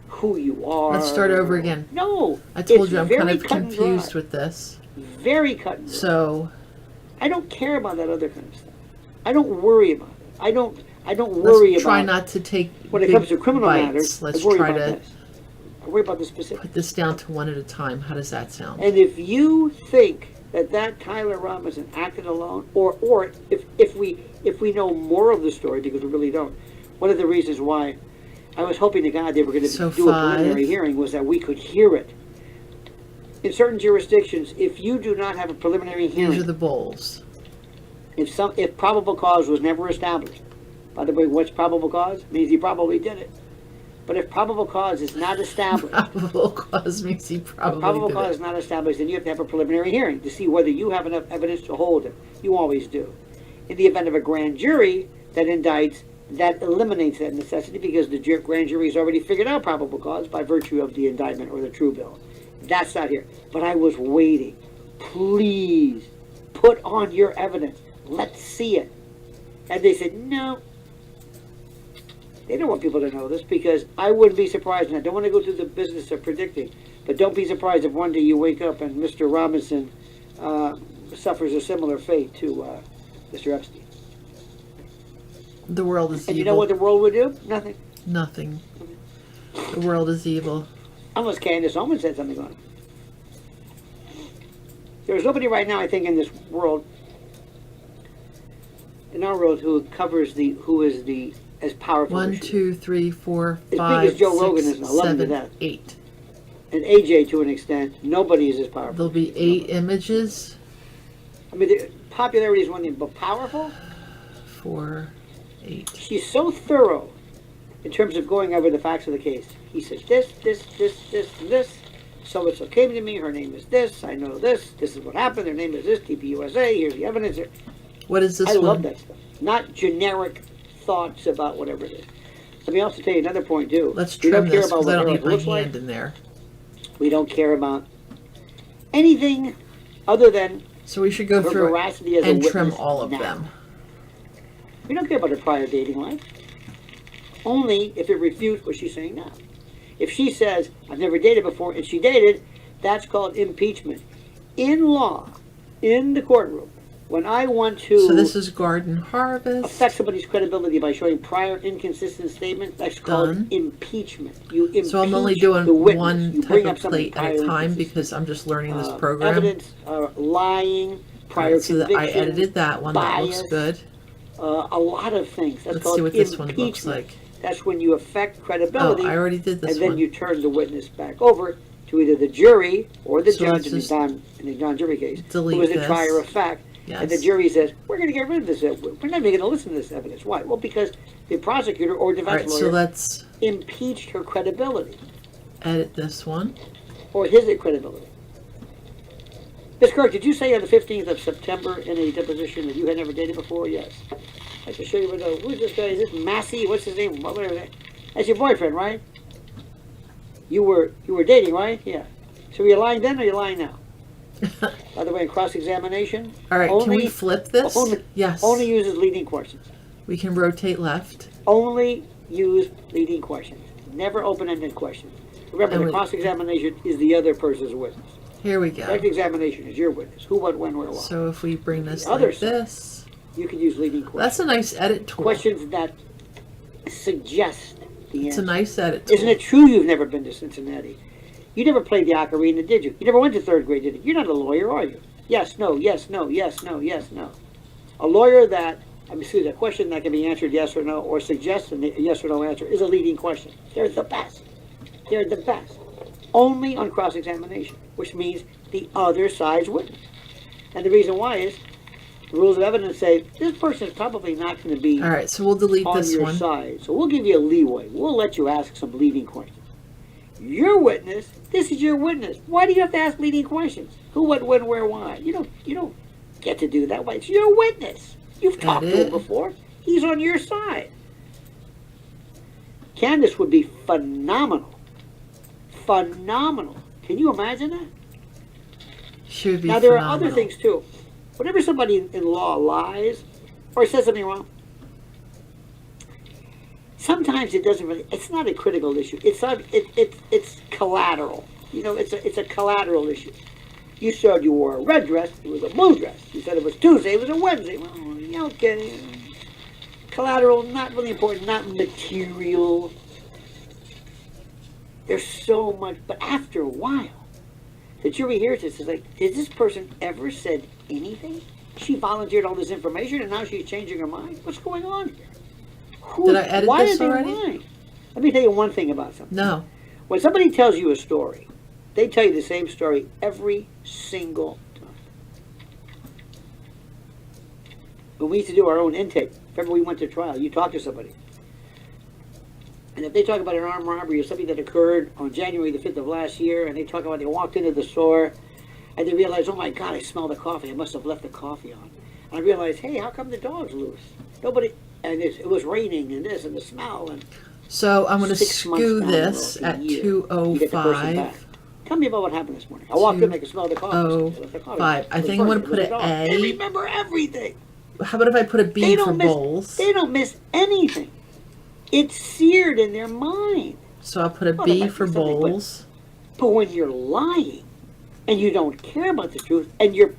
who you are.
Let's start over again.
No,
I told
it's
you I'm
very
kind of
cut and
confused
dry.
with this.
Very cut and dry.
So
I don't care about that other kind of stuff. I don't worry about it. I don't worry
let's
about
try not to take
when it
big
comes to criminal
bites.
matters.
Let's
I worry
try
about
to
this. I worry about the specifics.
put this down to 1 at a time. How does that sound?
And if you think that Tyler Robinson acted alone, or if we know more of the story, because we really don't, one of the reasons why I was hoping to God they were going to
So
do a
5.
preliminary hearing was that we could hear it. In certain jurisdictions, if you do not have a preliminary
These
hearing,
are the bowls.
if probable cause was never established, by the way, what's probable cause? Means he probably did it. But if probable cause is not established,
Probable cause means he
if
probably
probable
did
cause
it.
is not established, then you have to have a preliminary hearing to see whether you have enough evidence to hold him. You always do. In the event of a grand jury that indicts, that eliminates that necessity because the grand jury has already figured out probable cause by virtue of the indictment or the true bill. That's not here. But I was waiting. Please put on your evidence. Let's see it. And they said, no. They don't want people to know this because I wouldn't be surprised, and I don't want to go through the business of predicting, but don't be surprised if one day you wake up and Mr. Robinson suffers a similar fate to Mr. Epstein.
The world is evil.
And you know what the world would do? Nothing.
Nothing. The world is evil.
Unless Candace Owens said something on it. There's nobody right now, I think, in this world, in our world, who is as powerful.
1, 2, 3, 4,
as
5,
big as Joe
6,
Rogan is, and I love him to
7,
death.
8.
And AJ to an extent, nobody is as powerful.
There'll be 8 images.
I mean, the popularity is one thing, but powerful?
4, 8.
She's so thorough in terms of going over the facts of the case. He says this, and this. So-and-so came to me, her name is this, I know this is what happened, their name is this, TPUSA, here's the evidence.
What is this
I
one?
love that stuff. Not generic thoughts about whatever it is. Let me also tell you another point, too.
Let's
We don't
trim
care
this
about
because I
what
don't
Eric
need my
looks
hand
like.
in there.
We don't care about anything other than
So we should go
her
through
veracity as a
and trim
witness
all of
now.
them.
We don't care about her prior dating life. Only if it refutes what she's saying now. If she says, I've never dated before, and she dated, that's called impeachment. In law, in the courtroom, when I want to
So this is Garden Harvest.
affect somebody's credibility by showing prior inconsistent statements, that's called
Done.
impeachment. You impeach
So I'm only
the
doing
witness.
one
You
type
bring
of
up something
plate at
prior
a time
inconsistent.
because I'm just learning this program.
Evidence, lying, prior
Alright, so that
conviction,
I edited that one. That looks
bias,
good.
a lot of things. That's
Let's
called
see what this
impeachment.
one looks like.
That's when you affect
Oh,
credibility,
I already did this
and then
one.
you turn the witness back over to either the jury or the
So
judge
let's
in the
just
non jury case,
delete
who is the
this.
trier of fact. And the
Yes.
jury says, we're going to get rid of this. We're not even going to listen to this evidence. Why? Well, because the prosecutor or
All
defense
right, so
lawyer
let's
impeached her credibility
edit this one.
or his credibility. Ms. Kirk, did you say on the 15th of September in a deposition that you had never dated before? Yes. I can show you what who's this guy? Is this Massey? What's his name? Whatever that. That's your boyfriend, right? You were dating, right? Yeah. So are you lying then or are you lying now? By the way, in cross-examination,
All right, can we flip this? Yes.
Only uses leading questions.
We can rotate left.
Only use leading questions. Never open-ended questions. Remember,
And
the
we-
cross-examination is the other person's witness.
Here we
Direct
go.
examination is your witness. Who, what, when, where, why.
So if we bring this
The other
like
side.
this,
You can use leading questions.
that's a nice edit tool.
Questions that suggest the
It's a
answer.
nice edit tool.
Isn't it true you've never been to Cincinnati? You never played the ocarina, did you? You never went to third grade, did you? You're not a lawyer, are you? Yes, no, yes, no, yes, no, yes, no. A lawyer that, a question that can be answered yes or no, or suggests a yes or no answer is a leading question. They're the best. They're the best. Only on cross-examination, which means the other side's witness. And the reason why is the rules of evidence say this person is probably not going to be
All right, so we'll delete
on
this
your
one.
side. So we'll give you a leeway. We'll let you ask some leading questions. Your witness, this is your witness. Why do you have to ask leading questions? Who, what, when, where, why? You don't get to do that. Why? It's your witness. You've talked to him
Edit.
before. He's on your side. Candace would be phenomenal. Phenomenal. Can you imagine that?
Should be
Now, there
phenomenal.
are other things, too. Whenever somebody in law lies or says something wrong, sometimes it doesn't really, it's not a critical issue. It's collateral. You know, it's a collateral issue. You said you wore a red dress, it was a blue dress. You said it was Tuesday, it was a Wednesday. Well, yeah, okay. Collateral, not really important, not material. There's so much, but after a while, the jury hears this, is like, has this person ever said anything? She volunteered all this information and now she's changing her mind? What's going on here?
Did I edit
why
this
are they
already?
lying? Let me tell you one thing about something.
No.
When somebody tells you a story, they tell you the same story every single time. When we used to do our own intake, remember we went to trial, you talk to somebody. And if they talk about an armed robbery or something that occurred on January the 5th of last year, and they talk about they walked into the store, and they realized, oh my God, I smell the coffee, I must have left the coffee on. And I realized, hey, how come the dog's loose? Nobody, and it was raining and this and the smell and
So I'm going to
6 months
skew
down the
this
road, a
at
year, you get the person back.
2:05.
Tell me about what happened this morning. I walked in, I could smell the coffee. The coffee.
5. I
It was
think I'm going
burnt.
to put
It
an
was gone. They
A.
remember everything.
How about if I put a B
They
for
don't miss.
bowls?
They don't miss anything. It's seared in their mind.
So I'll put a
Well,
B
there might
for
be something, but-
bowls.
But when you're lying and you don't care about the truth and you're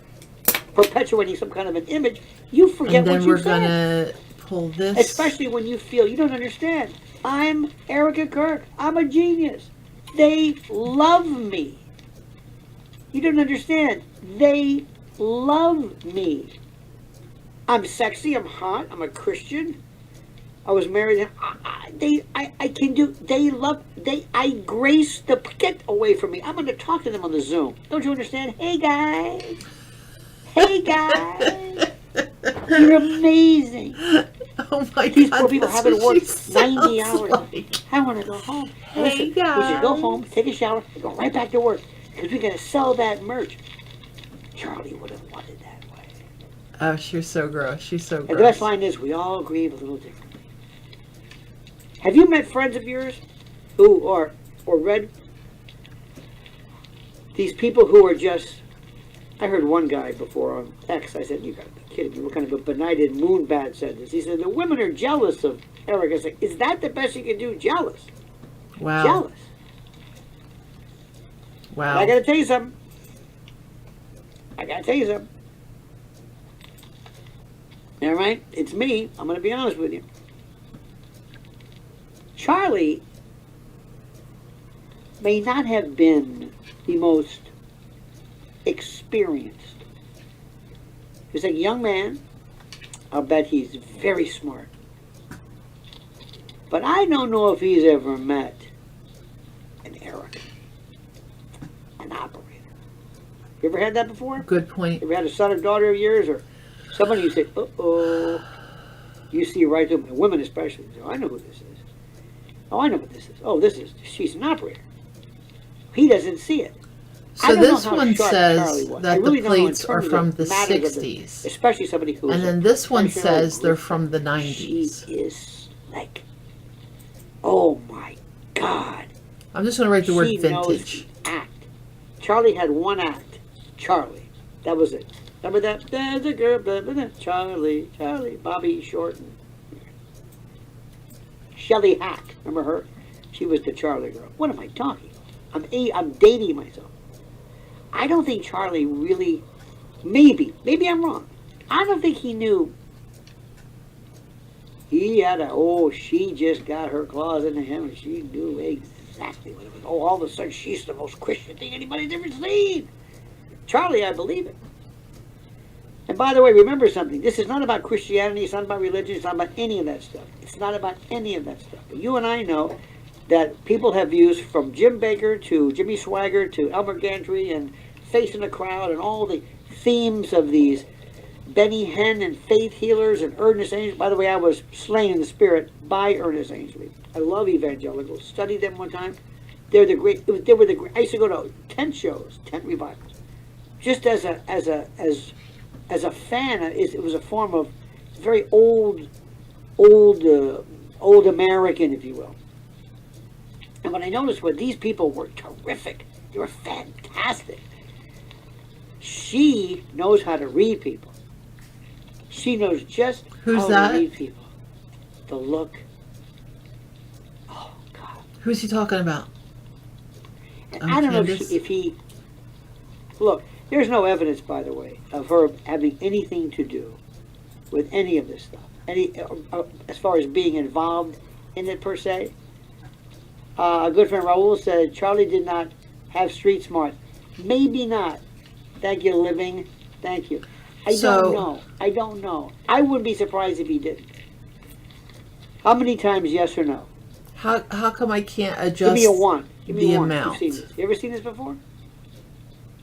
perpetuating some kind of an image, you forget
And then
what you
we're
said.
going to pull this.
Especially when you feel you don't understand. I'm Erica Kirk. I'm a genius. They love me. You don't understand. They love me. I'm sexy. I'm hot. I'm a Christian. I was married. I can do. They love. I grace the. Get away from me. I'm going to talk to them on the Zoom. Don't you understand? Hey guys. Hey guys. You're amazing.
Oh my
These
God.
poor people
that's
haven't
what
worked
she
90
sounds
hours.
like.
I want to go home.
Hey,
Listen, we should go
guys.
home, take a shower, and go right back to work. Because we're going to sell that merch. Charlie would have wanted that way.
Oh, she's so gross. She's so
And the
gross.
best line is, we all grieve a little differently. Have you met friends of yours who are, or read these people who are just, I heard one guy before on X, I said, you gotta be kidding me, what kind of a benighted moonbat said this? He said, the women are jealous of Eric. I said, is that the best you can do? Jealous.
Wow.
Jealous.
Wow.
But I gotta tell you something. All right? It's me. I'm gonna be honest with you. Charlie may not have been the most experienced. He's a young man. I'll bet he's very smart. But I don't know if he's ever met an Eric, an operator. You ever had that before?
Good point.
Ever had a son or daughter of yours, or somebody you say, uh-oh, you see right through them, women especially. Say, oh, I know who this is. Oh, I know what this is. Oh, she's an operator. He doesn't see it. I
So
don't know
this
how
one
sharp Charlie
says
was. I
that
really
the
don't know in
plates are
terms
from
of
the
matters of
60s.
especially somebody who
And
is
then this one
professional
says they're
group.
from the
She
90s.
is like, oh my God.
I'm just going to write the word
She knows
vintage.
the act. Charlie had one act. Charlie. That was it. Remember that? There's a girl, blah, blah, blah. Charlie, Bobby Shorten. Shelley Hack. Remember her? She was the Charlie girl. What am I talking about? I'm dating myself. I don't think Charlie really, maybe I'm wrong. I don't think he knew. He had she just got her claws into him and she knew exactly what it was. Oh, all of a sudden she's the most Christian thing anybody's ever seen. Charlie, I believe it. And by the way, remember something. This is not about Christianity. It's not about religion. It's not about any of that stuff. It's not about any of that stuff. But you and I know that people have views from Jim Baker to Jimmy Swaggart to Elmer Gantry and Facing the Crowd and all the themes of these Benny Hinn and faith healers and Ernest Angley. By the way, I was slain in the spirit by Ernest Angley. I love evangelicals. Studied them one time. They're the great. They were the great. I used to go to tent shows, tent revivals, just as a fan. It was a form of very old American, if you will. And what I noticed was these people were terrific. They were fantastic. She knows how to read people. She knows just
Who's
how
that?
to read people. The look. Oh, God.
Who's he talking about?
And I don't know
Candace?
if he... Look, there's no evidence, by the way, of her having anything to do with any of this stuff. As far as being involved in it, per se. A good friend, Raul, said Charlie did not have street smart. Maybe not. Thank you, Living. Thank you. I don't know. I wouldn't be surprised if he didn't. How many times, yes or no?
How come I can't
Give
adjust
me a one. Give me
the
a one.
amount?
You've seen this. You ever seen this before?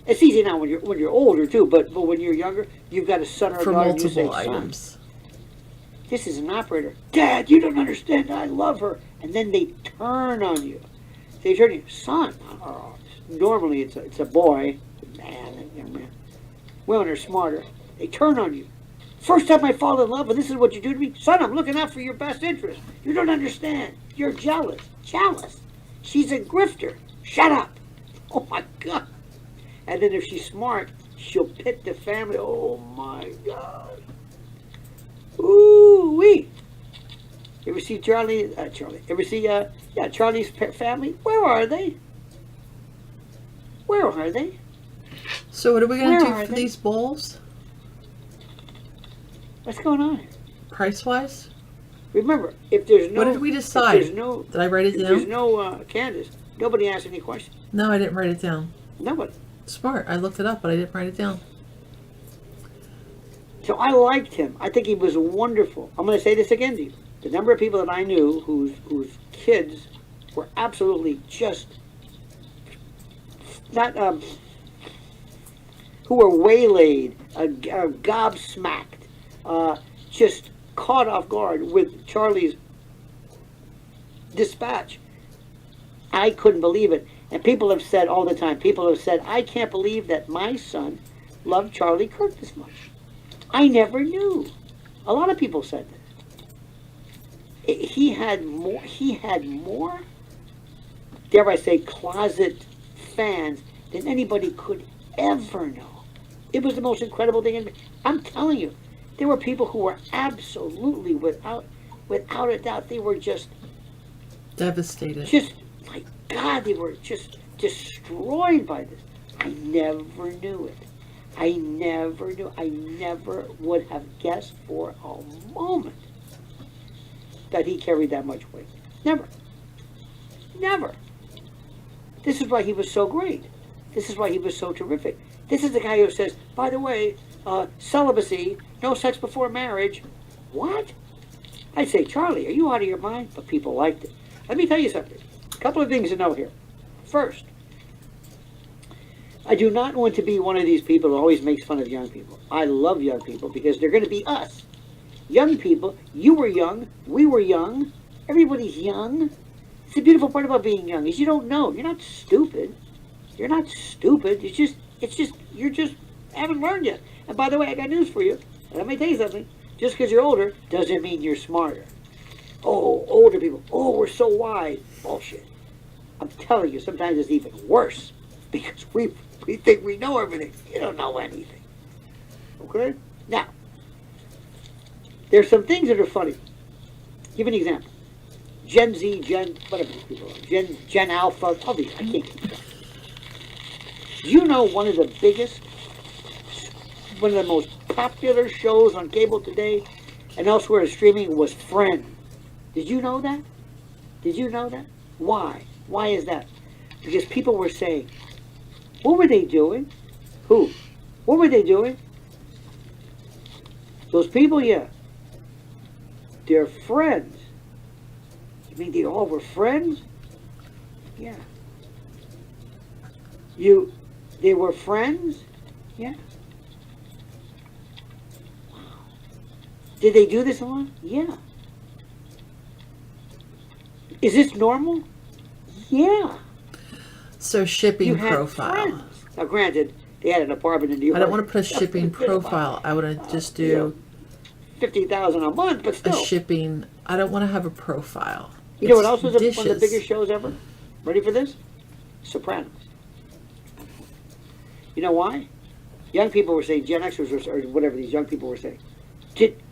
It's easy now when you're older too, but when you're younger, you've got a son or a
for
daughter. And you
multiple
say, "Son,
items?
this is an operator. Dad, you don't understand. I love her. And then they turn on you. They turn on you, son. Normally it's a boy, man, young man. Women are smarter. They turn on you. First time I fall in love and this is what you do to me? Son, I'm looking out for your best interest. You don't understand. You're jealous. Jealous. She's a grifter. Shut up. Oh my God. And then if she's smart, she'll pit the family. Oh my God. Ooh wee. Ever see Charlie? Ever see Charlie's family? Where are they? Where are they?
So what are we going
Where
to do
are
for
they?
these bowls?
What's going on?
Price-wise?
Remember, if there's no,
What did we
if
decide?
there's no,
Did I write it
if there's
down?
no Candace, nobody asks any questions.
No, I didn't write it down.
Nobody.
Smart. I looked it up, but I didn't write it down.
So I liked him. I think he was wonderful. I'm going to say this again to you. The number of people that I knew whose kids were absolutely just not who were waylaid, gobsmacked, just caught off guard with Charlie's dispatch. I couldn't believe it. And people have said all the time, people have said, I can't believe that my son loved Charlie Kirk this much. I never knew. A lot of people said this. He had more, dare I say, closet fans than anybody could ever know. It was the most incredible thing. I'm telling you, there were people who were absolutely, without a doubt, they were just
Devastated.
my God, they were just destroyed by this. I never knew it. I never knew. I never would have guessed for a moment that he carried that much weight. Never. Never. This is why he was so great. This is why he was so terrific. This is the guy who says, by the way, celibacy, no sex before marriage. What? I'd say, Charlie, are you out of your mind? But people liked it. Let me tell you something. A couple of things to know here. First, I do not want to be one of these people who always makes fun of young people. I love young people because they're going to be us. Young people, you were young, we were young, everybody's young. It's the beautiful part about being young is you don't know. You're not stupid. You're not stupid. You just haven't learned yet. And by the way, I got news for you. Let me tell you something. Just because you're older doesn't mean you're smarter. Oh, older people. Oh, we're so wise. Bullshit. I'm telling you, sometimes it's even worse because we think we know everything. You don't know anything. Okay? Now, there's some things that are funny. Give an example. Gen Z, whatever these people are. Gen Alpha, all these. I can't keep track. You know one of the biggest, one of the most popular shows on cable today and elsewhere streaming was Friends. Did you know that? Did you know that? Why? Why is that? Because people were saying, what were they doing? Who? What were they doing? Those people, yeah. They're friends. You mean they all were friends? Yeah. They were friends? Yeah. Wow. Did they do this a lot? Yeah. Is this normal? Yeah.
So shipping
You had
profile.
friends. Now, granted, they had an apartment in New York.
I don't want to put a shipping profile. I want to just do
$50,000 a month, but
a
still.
shipping. I don't want to have a profile.
You know what
It's
else was one of the
dishes.
biggest shows ever? Ready for this? Sopranos. You know why? Young people were saying, Gen Xers or whatever these young people were saying. Did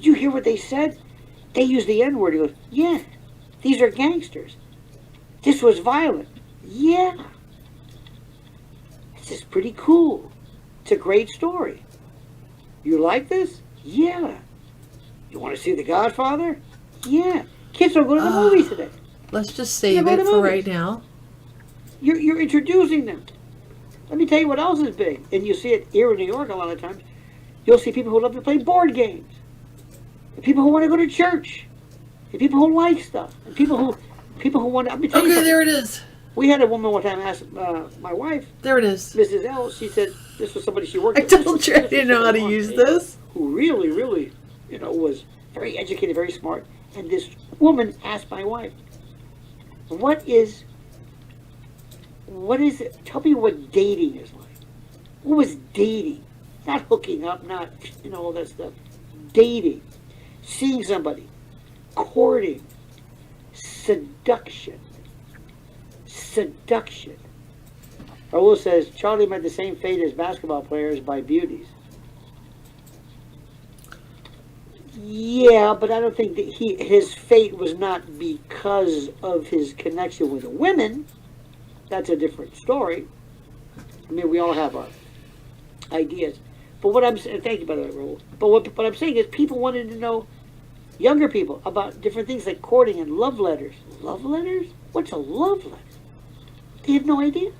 you hear what they said? They used the N-word. He goes, yeah, these are gangsters. This was violent. Yeah. This is pretty cool. It's a great story. You like this? Yeah. You want to see The Godfather? Yeah. Kids don't go to the movies today.
Let's just save
go
it
to
for
movies.
right now.
You're introducing them. Let me tell you what else is big, and you see it here in New York a lot of times. You'll see people who love to play board games, and people who want to go to church, and people who like stuff, and people who want to. Let me tell you
Okay,
something.
there it is.
We had a woman one time ask my wife,
There it is.
Mrs. L. She said this was somebody she worked
I
with.
told you I didn't know how to use this.
Who really, really, was very educated, very smart. And this woman asked my wife, what is it? Tell me what dating is like. What was dating Not hooking up, not, all that stuff. Dating, seeing somebody, courting, seduction. Seduction. Raul says, Charlie met the same fate as basketball players by beauties. Yeah, but I don't think that his fate was not because of his connection with the women. That's a different story. I mean, we all have our ideas. But what I'm saying, thank you by the way, Raul. But what I'm saying is people wanted to know, younger people, about different things like courting and love letters. Love letters? What's a love letter? They have no idea.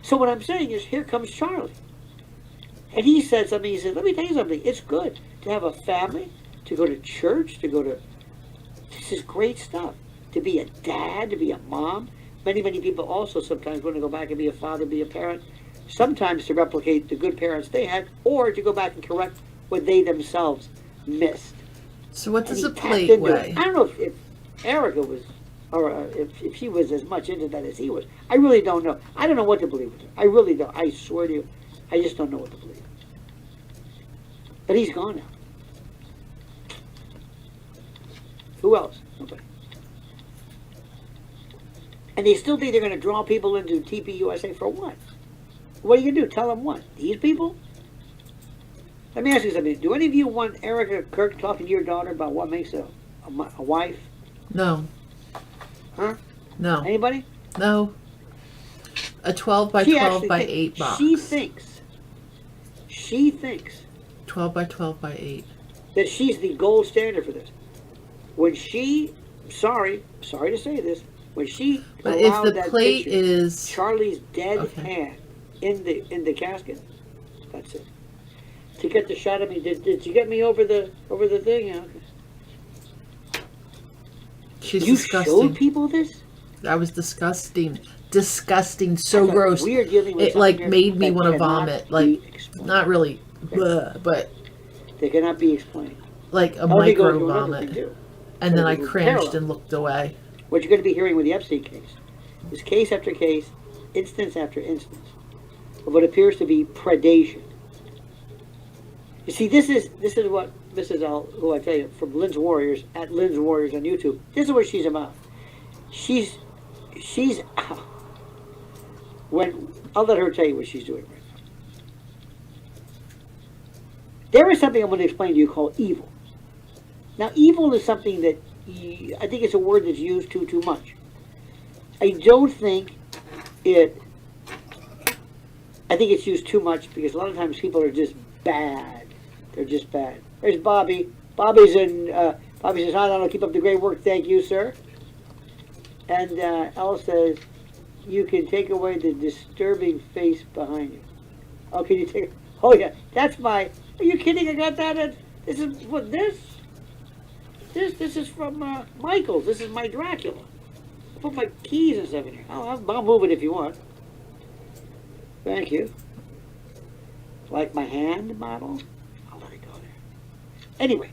So what I'm saying is, here comes Charlie. And he said something, he said, let me tell you something, it's good to have a family, to go to church, this is great stuff. To be a dad, to be a mom. Many, many people also sometimes want to go back and be a father, be a parent. Sometimes to replicate the good parents they had, or to go back and correct what they themselves missed.
So what does
And
a
he tapped
plate
into it.
weigh?
I don't know if Erica was, or if she was as much into that as he was. I really don't know. I don't know what to believe with her. I really don't. I swear to you, I just don't know what to believe. But he's gone now. Who else? Nobody. And they still think they're going to draw people into TPUSA for what? What are you going to do? Tell them what? These people? Let me ask you something. Do any of you want Erica Kirk talking to your daughter about what makes a wife?
No.
Huh?
No.
Anybody?
No. A 12 by
She
12
actually
by
thinks-
8 box.
She thinks
12 by 12 by 8.
that she's the gold standard for this. When she, sorry to say this, when she
But if
allowed
the
that
plate
picture,
is
Charlie's dead
Okay.
hand in the casket, that's it. To get the shot of me, did you get me over the thing? Yeah, okay.
she's
You
disgusting.
showed people this?
That was disgusting. Disgusting. So
That's
gross.
we're dealing with
It like
something
made me
that
want to
cannot
vomit.
be
Like
explained.
not really, bleh, but
They cannot be explained.
like a
Let me go
micro
through another thing
vomit.
too.
And then I
Parallel.
cringed and looked away.
What you're going to be hearing with the Epstein case is case after case, instance after instance of what appears to be predation. You see, this is what Mrs. L, who I tell you, from Lynn's Warriors, at Lynn's Warriors on YouTube, this is what she's about. She's when I'll let her tell you what she's doing right now. There is something I'm going to explain to you called evil. Now, evil is something that I think it's a word that's used too much. I don't think it. I think it's used too much because a lot of times people are just bad. They're just bad. There's Bobby. Bobby's in. Bobby says, "Hi, Donald. Keep up the great work. Thank you, sir." And Elle says, "You can take away the disturbing face behind you." Oh, can you take? Oh yeah, that's my. Are you kidding? I got that at. This is what this. This is from Michael's. This is my Dracula. I put my keys and stuff in here. I'll move it if you want. Thank you. Like my hand model? I'll let it go there. Anyway.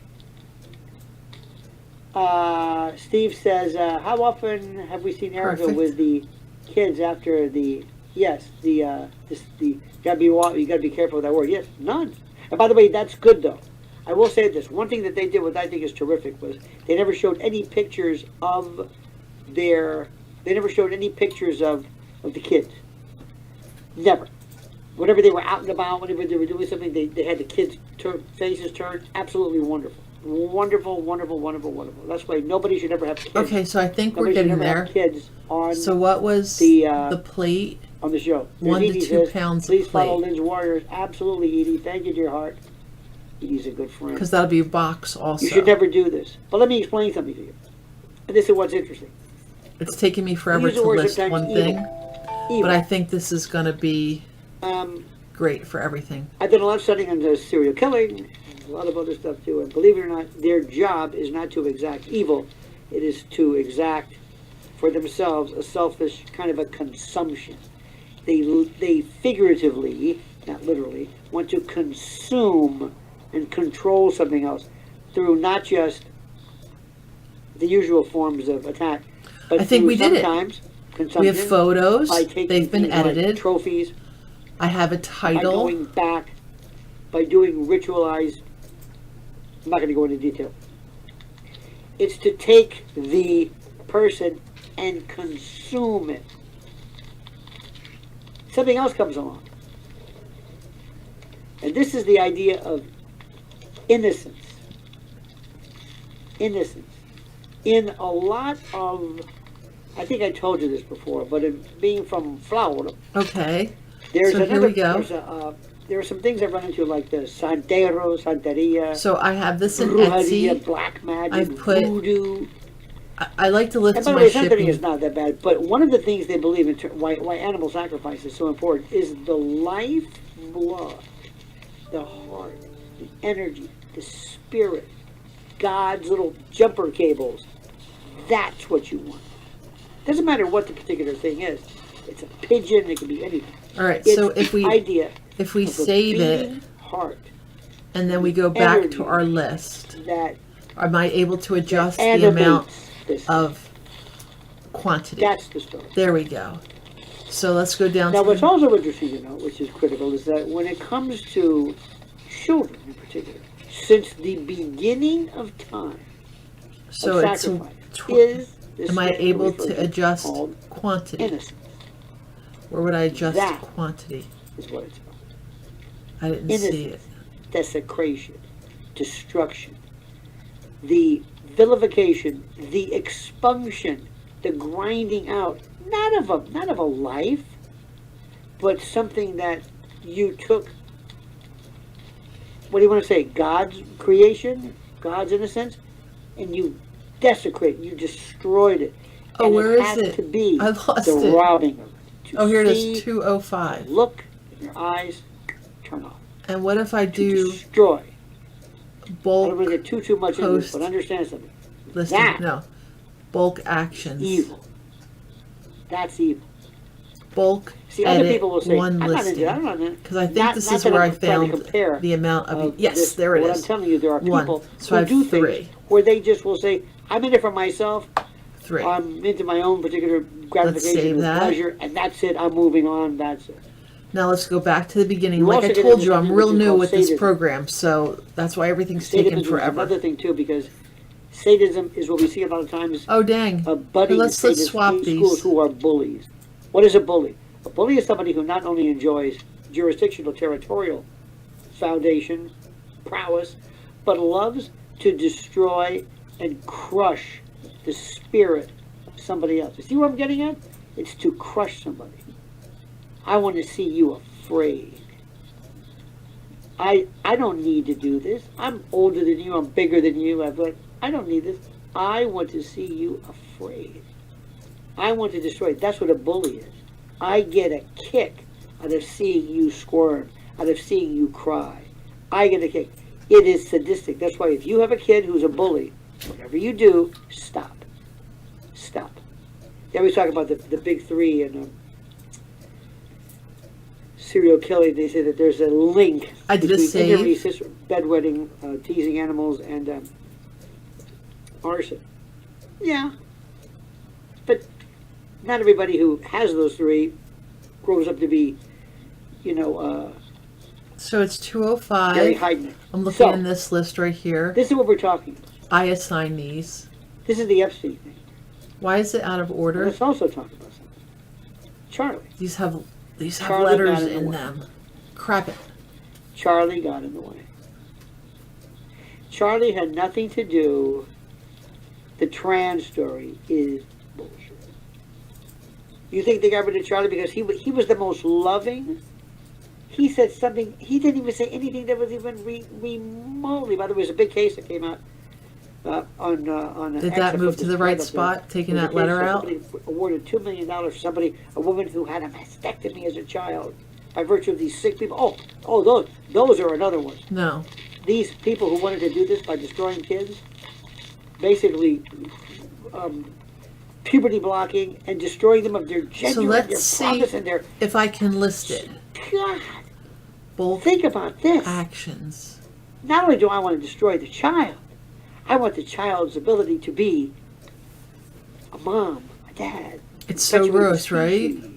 Steve says, how often have we seen Erica
Perfect.
with the kids after the, yes, you gotta be careful with that word. Yes, none. And by the way, that's good though. I will say this, one thing that they did, what I think is terrific, was they never showed any pictures of the kids. Never. Whenever they were out and about, whenever they were doing something, they had the kids' faces turned. Absolutely wonderful. Wonderful, wonderful, wonderful, wonderful. That's why nobody should ever have kids.
Okay, so I think we're
Nobody should
getting
never
there.
have kids on
So what was
the
plate?
on the show.
1 to
Edie
2
says,
pounds of
Please follow
plate.
Lynn's Warriors. Absolutely, Edie. Thank you, dear heart. Edie's a good friend.
Because that'll be a box also.
You should never do this. But let me explain something to you. And this is what's interesting.
It's taking me forever
Use the
to
word
list
sometimes
one
evil.
thing,
Evil.
but I think this is going to be
Um,
great for everything.
I've done a lot of studying on serial killing, and a lot of other stuff too. And believe it or not, their job is not to exact evil; it is to exact for themselves a selfish kind of a consumption. They figuratively, not literally, want to consume and control something else through not just the usual forms of attack, but
I think
through
we did it.
sometimes consumption.
We have photos.
By taking
They've been
things like
edited.
trophies.
I have a
By
title.
going back by doing ritualized, I'm not going to go into detail. It's to take the person and consume it. Something else comes along. And this is the idea of innocence. Innocence. In a lot of, I think I told you this before, but in being from Florida,
Okay.
there's
So here we go.
There are some things I've run into, like the Santero, Santeria,
So I have this in
Brujeria,
Etsy.
black magic,
I've put-
voodoo.
I like to
And
list
by the
my
way, Santeria
shipping.
is not that bad, but one of the things they believe in, why animal sacrifice is so important, is the life blood, the heart, the energy, the spirit, God's little jumper cables. That's what you want. Doesn't matter what the particular thing is. It's a pigeon, it can be anything.
All right.
It's
So
the
if we
idea
if we
of a
save it
beating heart
and then we go back
energy
to our list,
that
am I able to adjust the amount
animates this.
of quantity?
That's the story.
There we go. So let's go down
Now,
to
what's also interesting to note, which is critical, is that when it comes to children in particular, since the beginning of time,
so
of
it's
sacrifice,
tw-
is this
am I
thing
able
referred
to adjust
called
quantity?
innocence,
Or would I adjust
That-
quantity?
is what it's about.
I didn't see it.
Innocence, desecration, destruction, the vilification, the expunction, the grinding out, not of a life, but something that you took, what do you want to say, God's creation, God's innocence, and you desecrated, you destroyed it.
Oh,
And
where
it
is
had
it?
to be
I lost
the
it.
robbing of it. To
Oh, here it
see,
is, 205.
look in your eyes, turn off.
And what if I
To
do
destroy. I don't
bulk
want to get too much into this,
post-
but understand something.
listing?
that-
No. Bulk actions.
Evil. That's evil.
Bulk
See, other
edit
people will say,
one
I'm not into
listing.
that, I'm not into that.
Because I think
Not-
this
not
is
that
where
I'm
I
trying to
found
compare
the amount of.
of
Yes,
this,
there it
what
is.
I'm telling you, there are
One.
people
So I
who
have
do
3.
things where they just will say, I'm in it for myself,
3.
I'm into my own particular gratification
save
and
that.
pleasure, and that's it, I'm moving on, that's it.
Now let's go back to the beginning.
You
Like
also
I
get
told
into
you, I'm
something
real
which is
new
called
with this
sadism.
program, so that's why everything's
Sadism
taken
is
forever.
another thing too, because sadism is what we see a lot of times.
Oh dang!
Budding
let's
sadist
swap
schools
these.
who are bullies. What is a bully? A bully is somebody who not only enjoys jurisdictional, territorial foundation, prowess, but loves to destroy and crush the spirit of somebody else. You see what I'm getting at? It's to crush somebody. I want to see you afraid. I don't need to do this. I'm older than you. I'm bigger than you. I don't need this. I want to see you afraid. I want to destroy. That's what a bully is. I get a kick out of seeing you squirm, out of seeing you cry. I get a kick. It is sadistic. That's why if you have a kid who's a bully, whatever you do, stop. Stop. They always talk about the big 3 and serial killing. They say that there's a link
I did a
between
save.
inter-racist, bedwetting, teasing animals, and arson. Yeah. But not everybody who has those 3 grows up to be,
So it's
Gary
205.
Heidnik.
I'm looking
So,
in this list right here.
this is what we're talking about.
I assign these.
This is the Epstein thing.
Why is it out of order?
Let's also talk about something. Charlie.
These have
Charlie
letters
got in the
in
way.
them. Crap it.
Charlie got in the way. Charlie had nothing to do. The trans story is bullshit. You think they got rid of Charlie because he was the most loving? He said something. He didn't even say anything that was even remotely. By the way, there's a big case that came out on.
Did that move to the right spot, taking that letter out?
Somebody awarded $2 million for somebody, a woman who had a mastectomy as a child, by virtue of these sick people. Oh, those are another one.
No.
These people who wanted to do this by destroying kids, basically puberty blocking and destroying them of their genuine,
let's
their
see
promise and their
If I can list it.
God.
Bulk
Think about this.
actions.
Not only do I want to destroy the child, I want the child's ability to be a mom, a dad.
It's so
perpetuate the
gross, right?
species.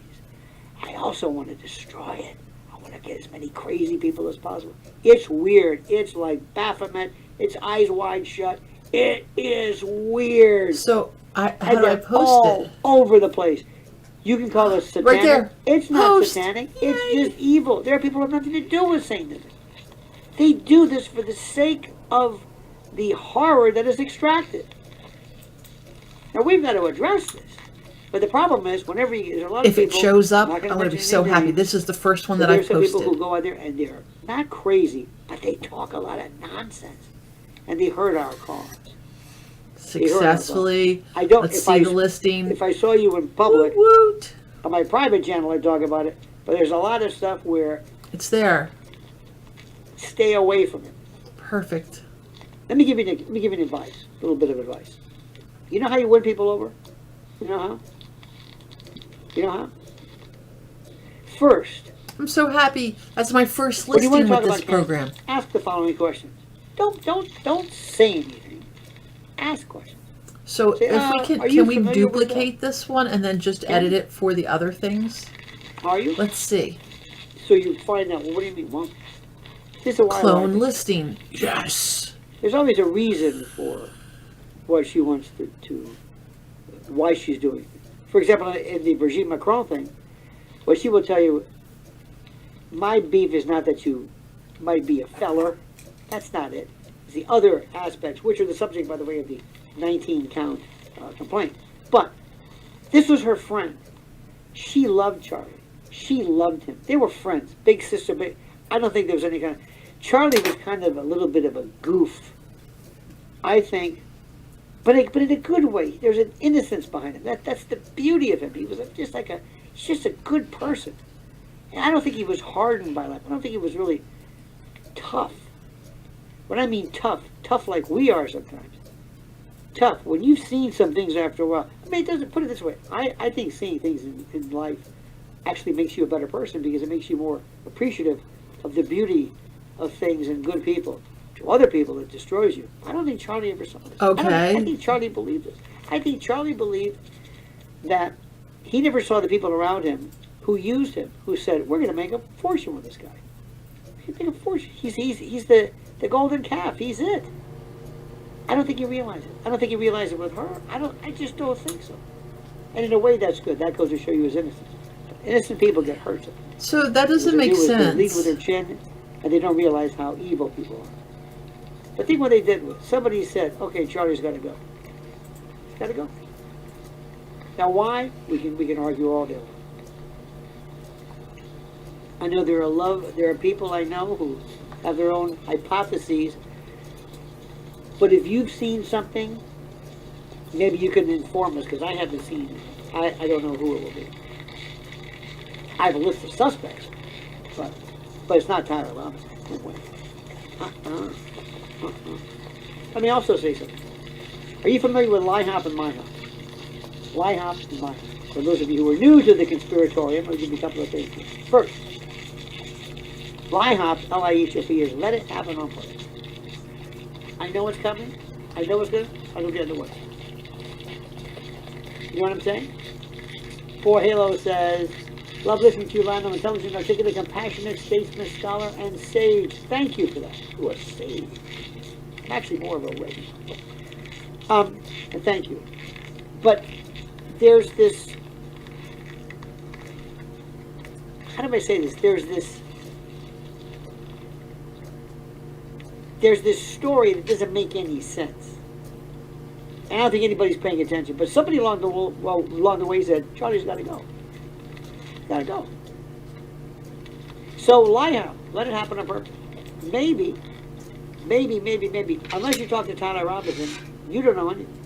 I also want to destroy it. I want to to get as many crazy people as possible. It's weird. It's like Baphomet. It's eyes wide shut. It is weird.
So how
And
do I
they're
post
all
it?
over the place. You can call it satanic.
Right there.
It's not
Post.
satanic. It's just evil. There are people who have nothing to do with Satanism. They do this for the sake of the horror that is extracted. Now we've got to address this. But the problem is, whenever there's a lot of
If it
people,
shows up,
I'm
I'm
not
going to be
mention
so
any
happy.
names,
This is the first one
but
that I
there's some people who
posted.
go out there and they're not crazy, but they talk a lot of nonsense, and they hurt our cause.
Successfully.
I don't.
Let's
if
see
I,
the listing.
If I saw you in public,
Woot, woot.
on my private channel, I talk about it. But there's a lot of stuff where
It's there.
stay away from it.
Perfect.
Let me give you an advice, a little bit of advice. You know how you win people over? You know how? You know how? First,
I'm so happy. That's my first
when you want
listing
to
with
talk
this
about
program.
cancer, ask the following questions. Don't say anything. Ask questions.
So
Say,
if we
are
can
you
we
familiar with
duplicate this one and then just edit it for the other things?
Are you?
Let's see.
So you find out. Well, what do you mean? Well, this is why I
Clone
like it.
listing. Yes.
There's always a reason for what she wants to why she's doing it. For example, in the Brigitte Macron thing, what she will tell you, my beef is not that you might be a feller. That's not it. It's the other aspects, which are the subject, by the way, of the 19-count complaint. But this was her friend. She loved Charlie. She loved him. They were friends. Big sister, big. I don't think there was any kind of... Charlie was kind of a little bit of a goof, I think, but in a good way. There's an innocence behind him. That's the beauty of him. He was he's just a good person. And I don't think he was hardened by life. I don't think he was really tough. When I mean tough like we are sometimes. Tough. When you've seen some things after a while, I mean, it doesn't, put it this way. I think seeing things in life actually makes you a better person because it makes you more appreciative of the beauty of things and good people. To other people, it destroys you. I don't think Charlie ever saw this.
Okay.
I think Charlie believed this. I think Charlie believed that he never saw the people around him who used him, who said, we're going to make a fortune with this guy. We're going to make a fortune. He's the golden calf. He's it. I don't think he realized it. I don't think he realized it with her. I just don't think so. And in a way, that's good. That goes to show you his innocence. But innocent people get hurt.
So that doesn't
What they
make
do is they lead with their
sense.
chin, and they don't realize how evil people are. I think what they did was somebody said, "Okay, Charlie's got to go. He's got to go." Now, why? We can argue all day long. I know there are people I know who have their own hypotheses. But if you've seen something, maybe you can inform us because I haven't seen it. I don't know who it will be. I have a list of suspects, but it's not Tyler Robinson. No way. Let me also say something. Are you familiar with LIHOP and MIHOP? LIHOP and MIHOP. For those of you who are new to the conspiratorium, I'll give you a couple of things. First, LIHOP, L-I-H-O-P, is let it happen on purpose. I know it's coming. I know it's good. I don't get in the way. You know what I'm saying? Poor Halo says, love listening to you, Lando, intelligent, articulate, compassionate, statesman, scholar, and sage. Thank you for that. Ooh, a sage. I'm actually more of a rage. And thank you. But there's this, how do I say this? There's this story that doesn't make any sense. And I don't think anybody's paying attention, but somebody along the way said, Charlie's got to go. Got to go. So LIHOP, let it happen on purpose. Maybe, unless you talk to Tyler Robinson, you don't know anything.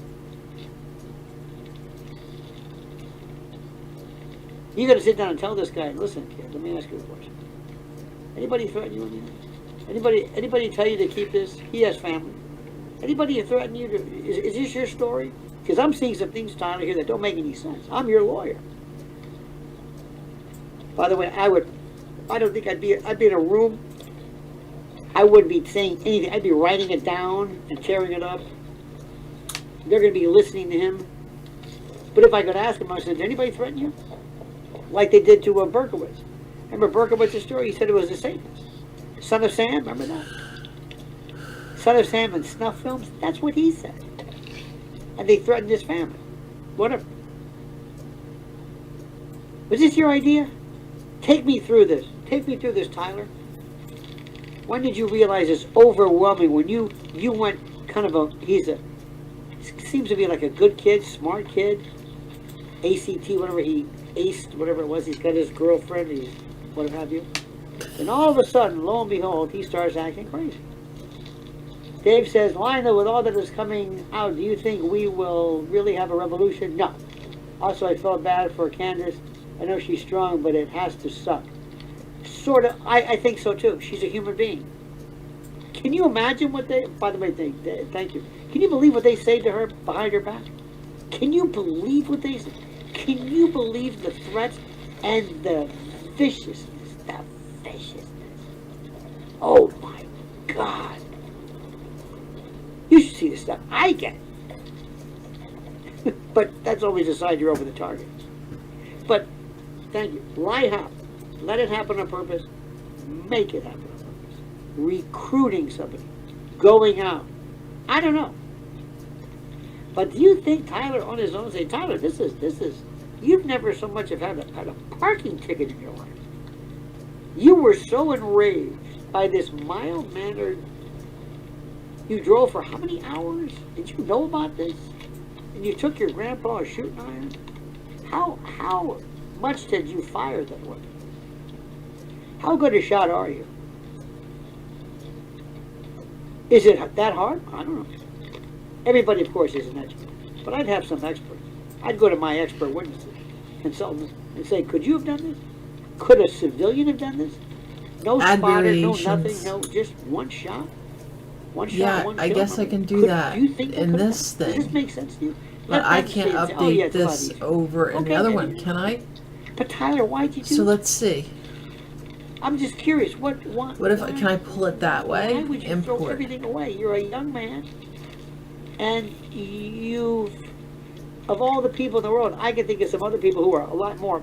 You got to sit down and tell this guy, listen, kid, let me ask you a question. Anybody threaten you anything? Anybody tell you to keep this? He has family. Anybody threaten you to, is this your story? Because I'm seeing some things, Tyler, here that don't make any sense. I'm your lawyer. By the way, I don't think I'd be in a room, I wouldn't be saying anything. I'd be writing it down and tearing it up. They're going to be listening to him. But if I could ask him, I said, did anybody threaten you? Like they did to Berkowitz. Remember Berkowitz's story? He said it was a Satanist. Son of Sam, remember that? Son of Sam and snuff films? That's what he said. And they threatened his family. Whatever. Was this your idea? Take me through this. Take me through this, Tyler. When did you realize it's overwhelming? When you went kind of seems to be like a good kid, smart kid, ACT, whatever he aced, whatever it was, he's got his girlfriend, he's what have you. And all of a sudden, lo and behold, he starts acting crazy. Dave says, Lionel, with all that is coming out, do you think we will really have a revolution? No. Also, I felt bad for Candace. I know she's strong, but it has to suck. Sort of, I think so too. She's a human being. Can you imagine what they, by the way, thank you. Can you believe what they say to her behind her back? Can you believe what they say? Can you believe the threats and the viciousness? The viciousness. Oh my God. You should see the stuff I get. But that's always a sign you're over the target. But thank you. Lie out. Let it happen on purpose. Make it happen on purpose. Recruiting somebody. Going out. I don't know. But do you think Tyler on his own say, Tyler, this is, you've never so much have had a parking ticket in your life. You were so enraged by this mild-mannered, you drove for how many hours? Did you know about this? And you took your grandpa's shooting iron? How much did you fire that way? How good a shot are you? Is it that hard? I don't know. Everybody, of course, is an expert. But I'd have some experts. I'd go to my expert witnesses, consultants, and say, could you have done this? Could a civilian have done this? No spotter, no nothing, no, just one shot? One shot,
Yeah,
one
I
kill?
guess I can do that
Do you think
in
could
this
Does
thing.
this make sense to you?
But
Let
I
them
can't
say,
update
oh, yeah, it's a lot
this
easier.
over in the
Okay,
other
then.
one, can I?
But Tyler, why'd you do
So
that?
let's see.
I'm just curious. What
if can I pull it that way?
Why would you throw
Import.
everything away? You're a young man, and you, of all the people in the world, I can think of some other people who are a lot more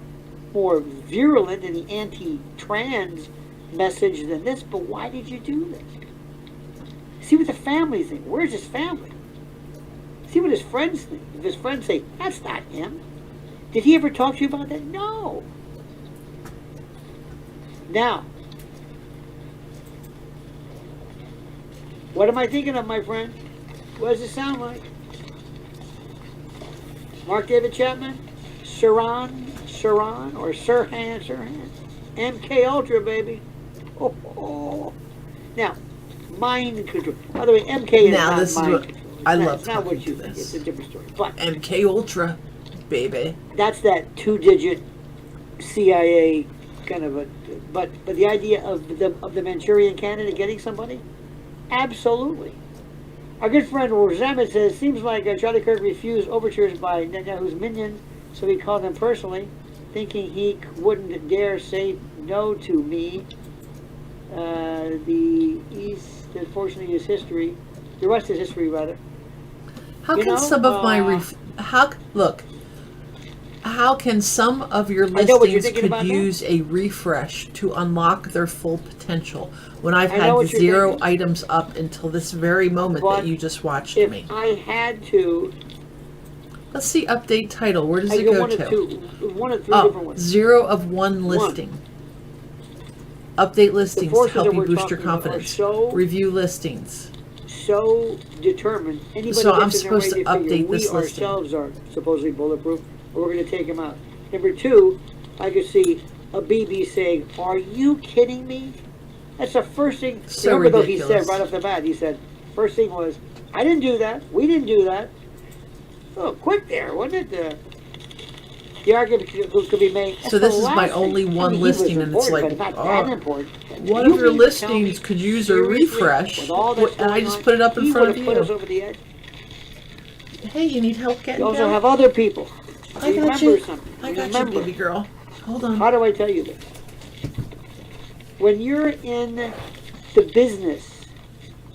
virulent in the anti-trans message than this. But why did you do this? See what the family think. Where's his family? See what his friends think. If his friends say, that's not him. Did he ever talk to you about that? No. Now, what am I thinking of, my friend? What does it sound like? Mark David Chapman? Sirhan, or Sirhan. MK Ultra, baby. Oh. Now, mind control. By the way, MK is
Now,
not
this is
mind
what
control.
I
It's
love
It's not
talking
what you
to
think.
this.
It's a different story. But
MK Ultra, baby.
that's that 2-digit CIA kind of a. But the idea of the Manchurian candidate getting somebody, absolutely. Our good friend Rozamet says, seems like Charlie Kirk refused overtures by Netanyahu's minion, so he called them personally, thinking he wouldn't dare say no to me. The East, unfortunately, is history. The rest is history, rather.
How
You
can
know,
some of my how can some of your
I know what you're
listings
thinking
could
about now.
use a refresh to unlock their full potential when I've
I know
had
what you're
0
thinking.
items up until this very moment
But
that you just watched
If
me?
I had to,
Let's see update title. Where does
I
it
go
go
one
to?
of two, one of three different ones.
0 of 1 listing. Update listings to
forces
help
that
you
we're
boost your
talking about are
confidence.
so-
Review listings.
So determined. Anybody
So I'm
gets in their way,
supposed to
they figure
update
we
this listing.
ourselves are supposedly bulletproof, or we're going to take them out. Number two, I could see a BB saying, "Are you kidding me?" That's the first thing.
So
remember, though,
ridiculous.
he said right off the bat. He said, first thing was, "I didn't do that. We didn't do that." Oh, quick there, wasn't it? The argument could be made.
So
that's
this
the
is my
last thing.
only
I
one
mean, he was
listing, and it's
important,
like,
but not that
oh,
important.
one
You
of your
mean to tell me,
listings could use a
seriously,
refresh,
with all that's
and I
going
just
on,
put it up in
he
front of
would have put us
you.
over the edge.
Hey, you need help getting
You also
down?
have other people.
I got
Remember
you.
something.
I got
Remember.
you, baby girl. Hold on.
How do I tell you this? When you're in the business,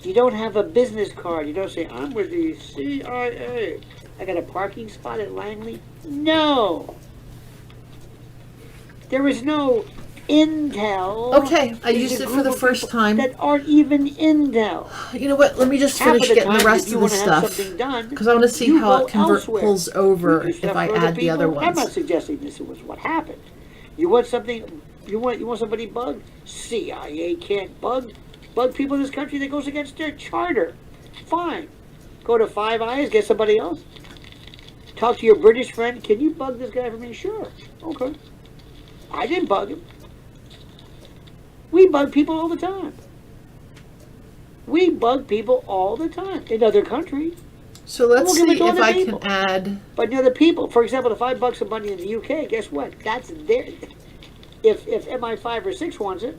you don't have a business card. You don't say, "I'm with the CIA. I got a parking spot at Langley." No. There is no Intel.
Okay, I
is
used
a
it for
group
the
of
first
people
time.
that aren't even Intel.
You know what? Let me just
Half
finish
of the
getting the
time,
rest
if you
of the
want to have
stuff
something done,
because I want to see
you
how
go
it
elsewhere.
pulls
We
over
do
if
stuff
I
for other
add the other
people. I'm not
ones.
suggesting this was what happened. You want something? You want somebody bugged? CIA can't bug people in this country that goes against their charter. Fine. Go to Five Eyes, get somebody else. Talk to your British friend. Can you bug this guy for me? Sure. Okay. I didn't bug him. We bug people all the time. We bug people all the time in other countries.
So let's
we'll give it
see
to
if
other
I
people.
can add.
But the other people, for example, if I bug somebody in the UK, guess what? That's their. If MI5 or 6 wants it,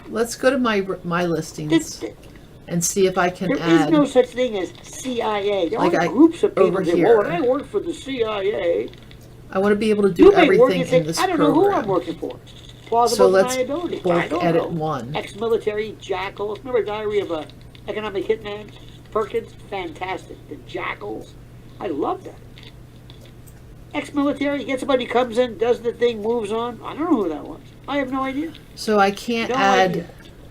Let's go to my listings and see if I can
there
add.
is no such thing as CIA. There
Like
are
I-
groups of people
over
that say,
here.
well, when I work for the CIA,
I want to be able to do
you may work
everything
and say,
in this
I don't know who I'm
program.
working for.
So
Plausible
let's
deniability. I
bulk
don't
edit
know.
one.
Ex-military jackals. Remember Diary of a Economic Hitman? Perkins? Fantastic. The jackals. I love that. Ex-military, get somebody comes in, does the thing, moves on. I don't know who that was. I have no idea.
So I can't
No
add
idea.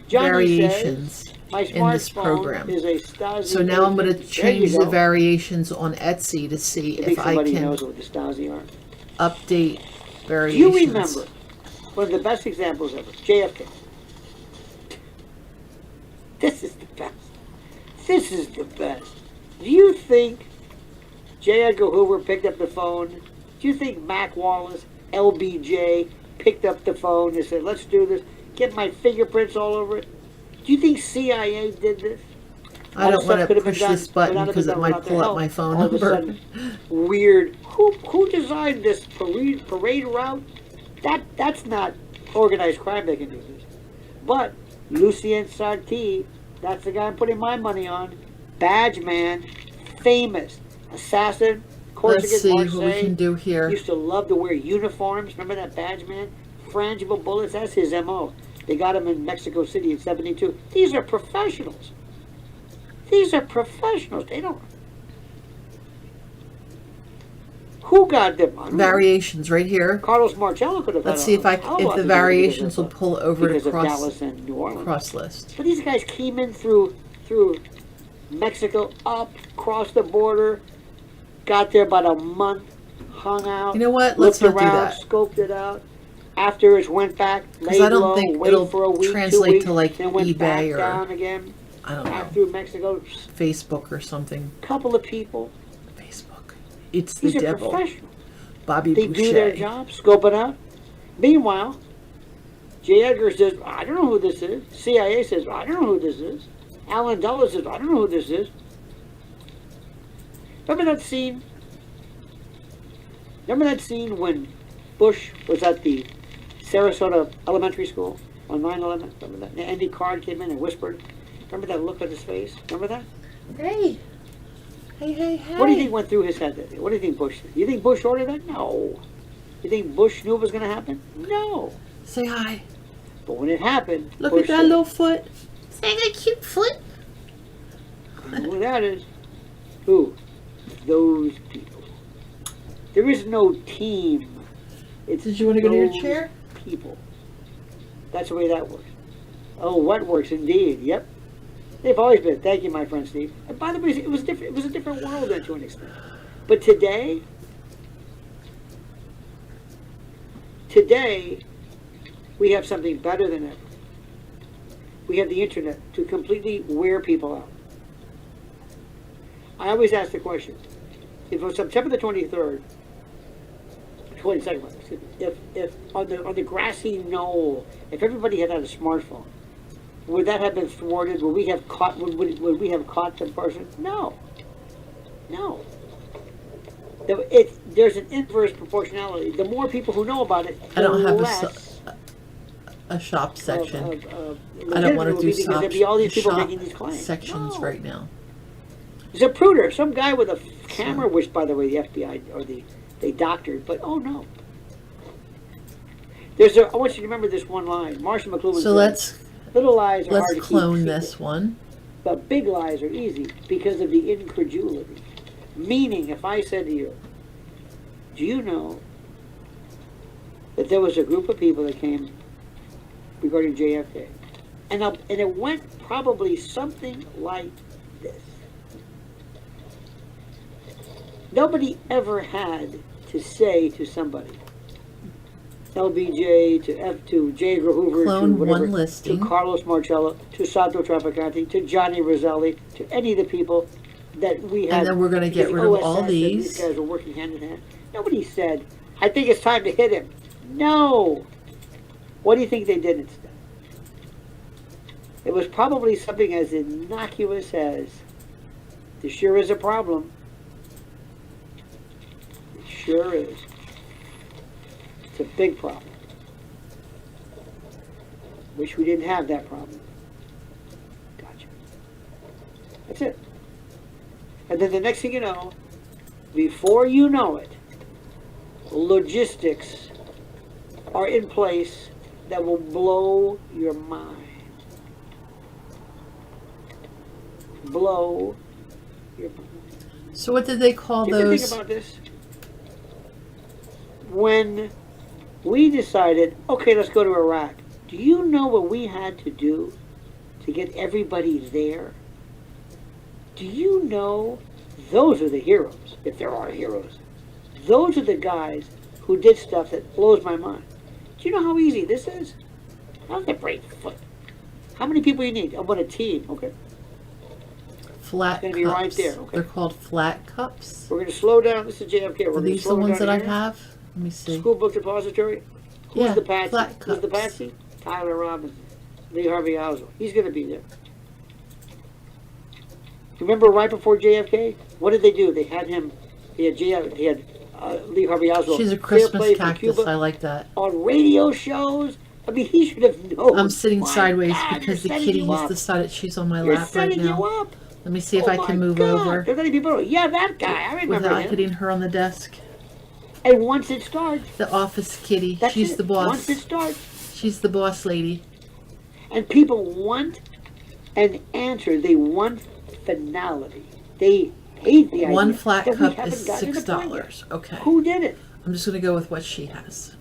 Johnny
variations
says, my
in this
smartphone
program.
is a Stasi.
So now I'm going to
There you
change the
go.
variations on Etsy to see
I think
if I
somebody
can
knows what the Stasi are.
update
Do
variations.
you remember one of the best examples ever? JFK. This is the best. This is the best. Do you think J. Edgar Hoover picked up the phone? Do you think Mac Wallace, LBJ, picked up the phone and said, let's do this, get my fingerprints all over it? Do you think CIA did this?
I don't want to
Could have been
push
done,
this
could
button
not have
because
been
it
done
might
without their
pull up
help.
my phone
All of a
number.
sudden, weird. Who designed this parade route? That's not organized crime that can do this. But Lucien Sarti, that's the guy I'm putting my money on. Badge man, famous assassin.
Let's see
Corsican,
what we
Marseille.
can do here.
Used to love to wear uniforms. Remember that badge man? Frangible bullets. That's his MO. They got him in Mexico City in '72. These are professionals. These are professionals. They don't. Who got them? I don't know.
Variations right here.
Carlos Marcello could have.
Let's
had
see if
a hell of a lot
the
to do
variations will
because of,
pull over to
because of Dallas
cross
and New Orleans.
cross list.
But these guys came in through Mexico, up, crossed the border, got there about a month, hung out.
You know what? Let's
looked
not do
around,
that.
scoped it out. Afterwards, went back, laid
I don't
low,
think
waited
it'll
for a week, 2
translate
weeks,
to, like,
then went
eBay
back
or-
down again,
I don't
back
know.
through Mexico.
Facebook or something.
Couple of people.
Facebook. It's the
These are
devil.
professionals.
Bobby
They do their
Boucher.
job, scope it out. Meanwhile, J. Edgar says, I don't know who this is. CIA says, I don't know who this is. Alan Dulles says, I don't know who this is. Remember that scene? Remember that scene when Bush was at the Sarasota Elementary School on 9/11? Remember that? And Andy Card came in and whispered. Remember that look on his face? Remember that?
Hey. Hey.
What do you think went through his head that day? What do you think Bush did? You think Bush ordered that? No. You think Bush knew it was going to happen? No.
Say hi.
But when it happened,
Look
Bush
at that
said,
little foot. Say a cute foot.
who that is? Who? Those people. There is no team. It's
Did you want to go to your
those
chair?
people. That's the way that works. Oh, what works indeed? Yep. They've always been. Thank you, my friend Steve. And by the way, it was different. It was a different world then, to an extent. But today, we have something better than ever. We have the internet to completely wear people out. I always ask the question: if on September the 22nd, excuse me, if on the grassy knoll, if everybody had a smartphone, would that have been thwarted? Would we have caught? Would we have caught the person? No. There's an inverse proportionality. The more people who know about it,
I don't
the
have
less
a shop section. I
I
don't want to do
because
shop,
there'd be all these people
shop
making these claims.
sections
No.
right now.
Zapruder, some guy with a camera, which, by the way, the FBI or they doctored, but oh no. I want you to remember this one line. Marshall McLuhan
So
said, little lies are hard
let's
to
clone
keep
this
secret,
one.
but big lies are easy because of the incredulity. Meaning, if I said to you, do you know that there was a group of people that came regarding JFK. And it went probably something like this. Nobody ever had to say to somebody, LBJ to J. Edgar Hoover
Clone
to whatever,
one listing.
to Carlos Marcello, to Santo Trafficante, to Johnny Roselli, to any of the people that we had.
And then we're going to get
the
rid of
OSS,
all
and
these.
These guys were working hand in hand. Nobody said, I think it's time to hit him. No. What do you think they did instead? It was probably something as innocuous as, there sure is a problem. It sure is. It's a big problem. Wish we didn't have that problem. Gotcha. That's it. And then the next thing you know, before you know it, logistics are in place that will blow your mind. Blow your mind.
So what did they call
Do you ever
those?
think about this? When we decided, okay, let's go to Iraq, do you know what we had to do to get everybody there? Do you know those are the heroes, if there are heroes? Those are the guys who did stuff that blows my mind. Do you know how easy this is? How's the break foot? How many people you need? I want a team, okay?
Flat
It's
cups.
gonna be right there, okay.
They're called flat cups.
We're going to slow down. This is JFK. We're
Are
going to
these the
slow
ones
down
that I
here.
have? Let me see.
School book depository. Who's
Yeah,
the Patsy?
flat
Who's the
cups.
Patsy? Tyler Robinson. Lee Harvey Oswald. He's going to be there. Remember right before JFK? What did they do? They had him. He had Lee Harvey Oswald.
She's a
fair
Christmas
play for
cactus.
Cuba
I like that.
on radio shows. I mean, he should have known.
I'm sitting
My
sideways
God,
because the
they're setting
kitty
you
has
up.
decided she's on my
They're
lap right
setting
now.
you up.
Let me see if
Oh
I
my
can move
God.
over
They're letting people know. Yeah, that guy. I remember
without
him.
hitting her on the desk.
And once it starts,
The office kitty.
that's
She's
it.
the boss.
Once it starts,
She's the boss lady.
and people want an answer. They want finality. They hate the idea.
One flat
that we
cup
haven't
is
gotten to the point yet.
$6. Okay.
Who did it?
I'm just gonna go with what she has.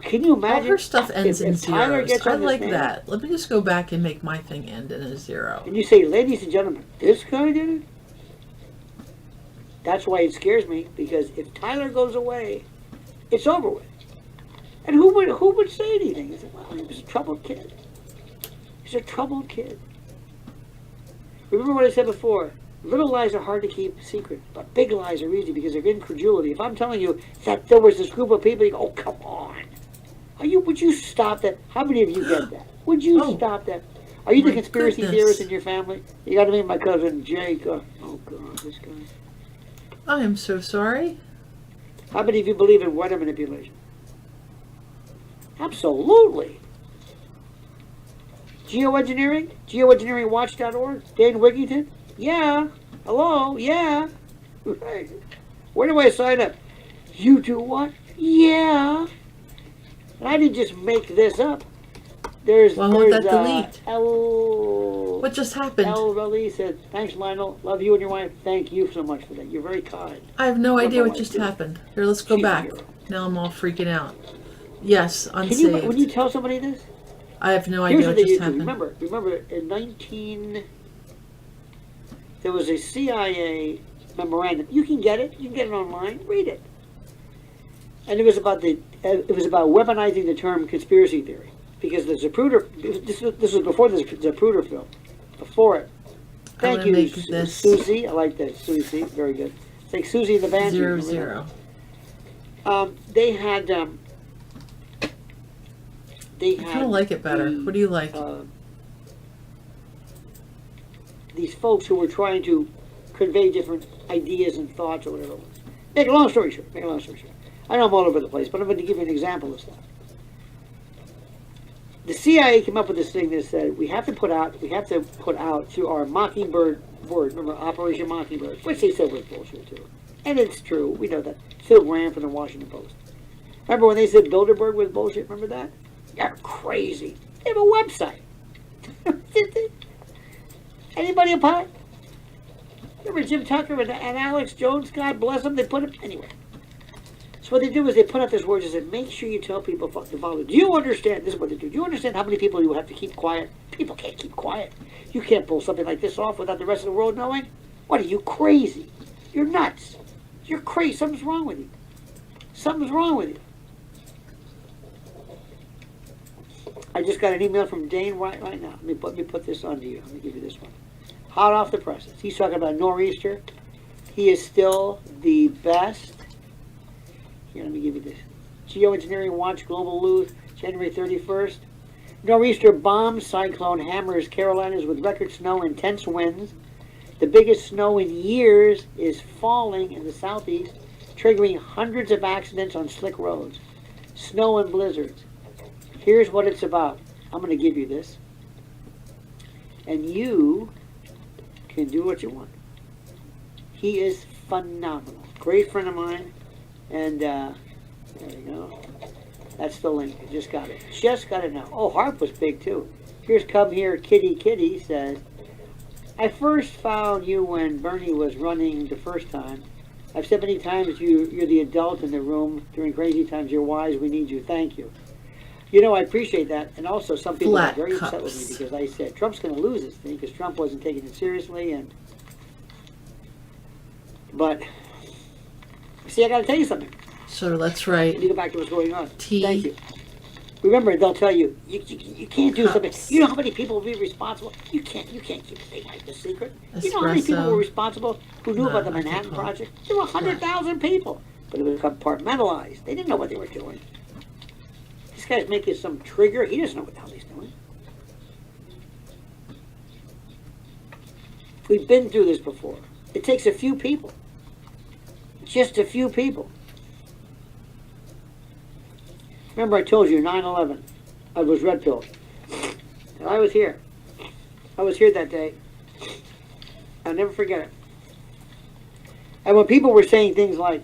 Can you
All
imagine?
her stuff ends in
if Tyler
zeros.
gets
I
on this
like
man,
that. Let me just go back and make my thing end in a zero.
and you say, ladies and gentlemen, this guy did it? That's why it scares me, because if Tyler goes away, it's over with. And who would say anything? He said, well, he was a troubled kid. He's a troubled kid. Remember what I said before? Little lies are hard to keep secret, but big lies are easy because of incredulity. If I'm telling you that there was this group of people, you go, oh, come on. Would you stop that? How many of you get that? Would you
Oh,
stop that? Are you the
my
conspiracy
goodness.
theorist in your family? You got to meet my cousin Jake. Oh, God, this guy.
I am so sorry.
How many of you believe in weather manipulation? Absolutely. Geoengineering? Geoengineeringwatch.org? Dane Wigington? Yeah. Hello? Yeah. Right. Where do I sign up? You do what? Yeah. And I didn't just make this up.
Why won't that delete?
L.
What just happened?
L. Raleigh said, thanks, Lionel. Love you and your wife. Thank you so much for that. You're very kind.
I have no idea
my
what
wife
just
did.
happened. Here, let's go
She's a
back.
hero.
Now I'm all freaking out. Yes,
Can you, when you
unsaved.
tell somebody this?
I have no
Here's
idea
what
what
they
just
used to
happened.
remember there was a CIA memorandum. You can get it online, read it. And it was about weaponizing the term conspiracy theory. Because the Zapruder, this was before the Zapruder film. Before it. Thank
gonna
you,
make this
Susie. I like that, Susie. Very good. It's like Susie and the Banshee.
0,
remember
0.
that? They had
I kind of like it better. What do you like?
These folks who were trying to convey different ideas and thoughts or whatever it was. Make a long story short. I know I'm all over the place, but I'm going to give you an example of stuff. The CIA came up with this thing that said we have to put out through our Mockingbird board, remember Operation Mockingbird, which they said was bullshit too. And it's true, we know that. Phil Graham from the Washington Post. Remember when they said Bilderberg was bullshit, remember that? You're crazy. They have a website. Anybody apply? Remember Jim Tucker and Alex Jones, God bless them, they put him, anyway. So what they do is they put out this word and said, make sure you tell people to follow. Do you understand? This is what they do. Do you understand how many people you have to keep quiet? People can't keep quiet. You can't pull something like this off without the rest of the world knowing. What are you, crazy? You're nuts. You're crazy. Something's wrong with you. Something's wrong with you. I just got an email from Dane right now. Let me put this on to you. Let me give you this one. Hot off the presses. He's talking about Nor'easter. He is still the best. Here, let me give you this. Geoengineering Watch Global News, January 31st. Nor'easter bomb cyclone hammers Carolinas with record snow and intense winds. The biggest snow in years is falling in the southeast, triggering hundreds of accidents on slick roads. Snow and blizzards. Here's what it's about. I'm going to give you this. And you can do what you want. He is phenomenal. Great friend of mine. And there you go. That's the link. I just got it. Just got it now. Oh, Harp was big too. Here's Come Here Kitty Kitty says, I first found you when Bernie was running the first time. I've said many times you're the adult in the room. During crazy times, you're wise. We need you. Thank you. You know, I appreciate that. And also, some people
Flat
got very upset with
cups.
me because I said Trump's going to lose this thing because Trump wasn't taking it seriously. But, see, I got to tell you something.
So let's
Let me
write
go back to what's going on.
Tea.
Thank you. Remember, they'll tell you, you can't do something.
Cups.
You know how many people will be responsible? You can't keep a thing like this secret. You know how many people
Espresso.
were responsible who knew about the
No, I
Manhattan
think
Project? There were 100,000 people, but it was compartmentalized. They didn't know what they were doing. This guy's making some trigger. He doesn't know what the hell he's doing. We've been through this before. It takes a few people. Just a few people. Remember I told you, 9/11, I was red pilled. And I was here. I was here that day. I'll never forget it. And when people were saying things like,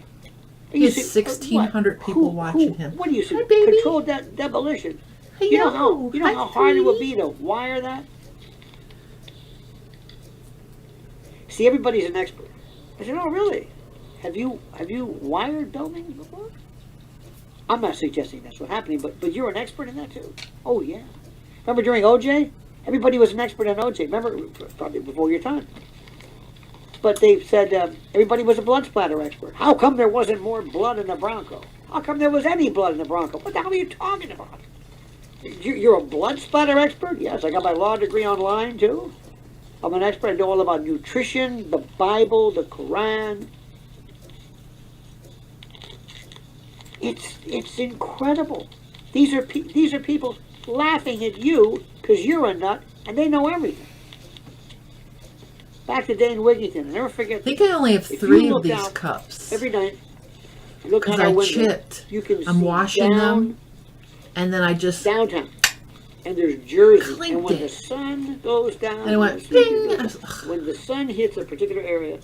He has
see-
1,600
what?
people
Who-
watching him.
What do you say?
Hi, baby.
Controlled demolition. You know how hard it would be to wire that? See, everybody's an expert. I said, oh, really? Have you wired buildings before? I'm not suggesting that's what's happening, but you're an expert in that too. Oh, yeah. Remember during OJ? Everybody was an expert on OJ. Remember, probably before your time. But they said everybody was a blood splatter expert. How come there wasn't more blood in the Bronco? How come there was any blood in the Bronco? What the hell are you talking about? You're a blood splatter expert? Yes, I got my law degree online too. I'm an expert. I know all about nutrition, the Bible, the Quran. It's incredible. These are people laughing at you because you're a nut and they know everything. Back to Dane Wigington. I never forget.
I think I only have
If you
3 of
look
these
out
cups.
every night, you look
Because
out our
I
window.
chipped.
You can
I'm
see
washing them, and then I just
downtown, and there's Jersey.
Clinked
And when
it.
the sun goes down,
And it went
you see
ding.
it
I
goes-
was-
when the sun hits a particular area,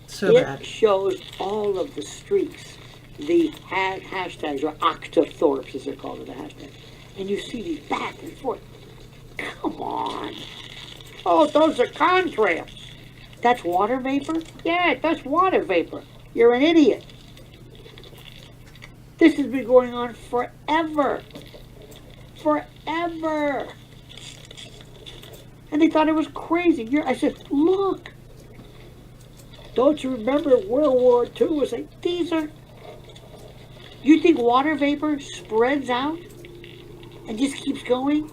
so
it
bad.
shows all of the streaks. The hashtags are octothorpes, as they're called in the hashtag. And you see these back and forth. Come on. Oh, those are contrails. That's water vapor? Yeah, that's water vapor. You're an idiot. This has been going on forever. Forever. And they thought it was crazy. I said, look. Don't you remember World War II was like, these are... You think water vapor spreads out and just keeps going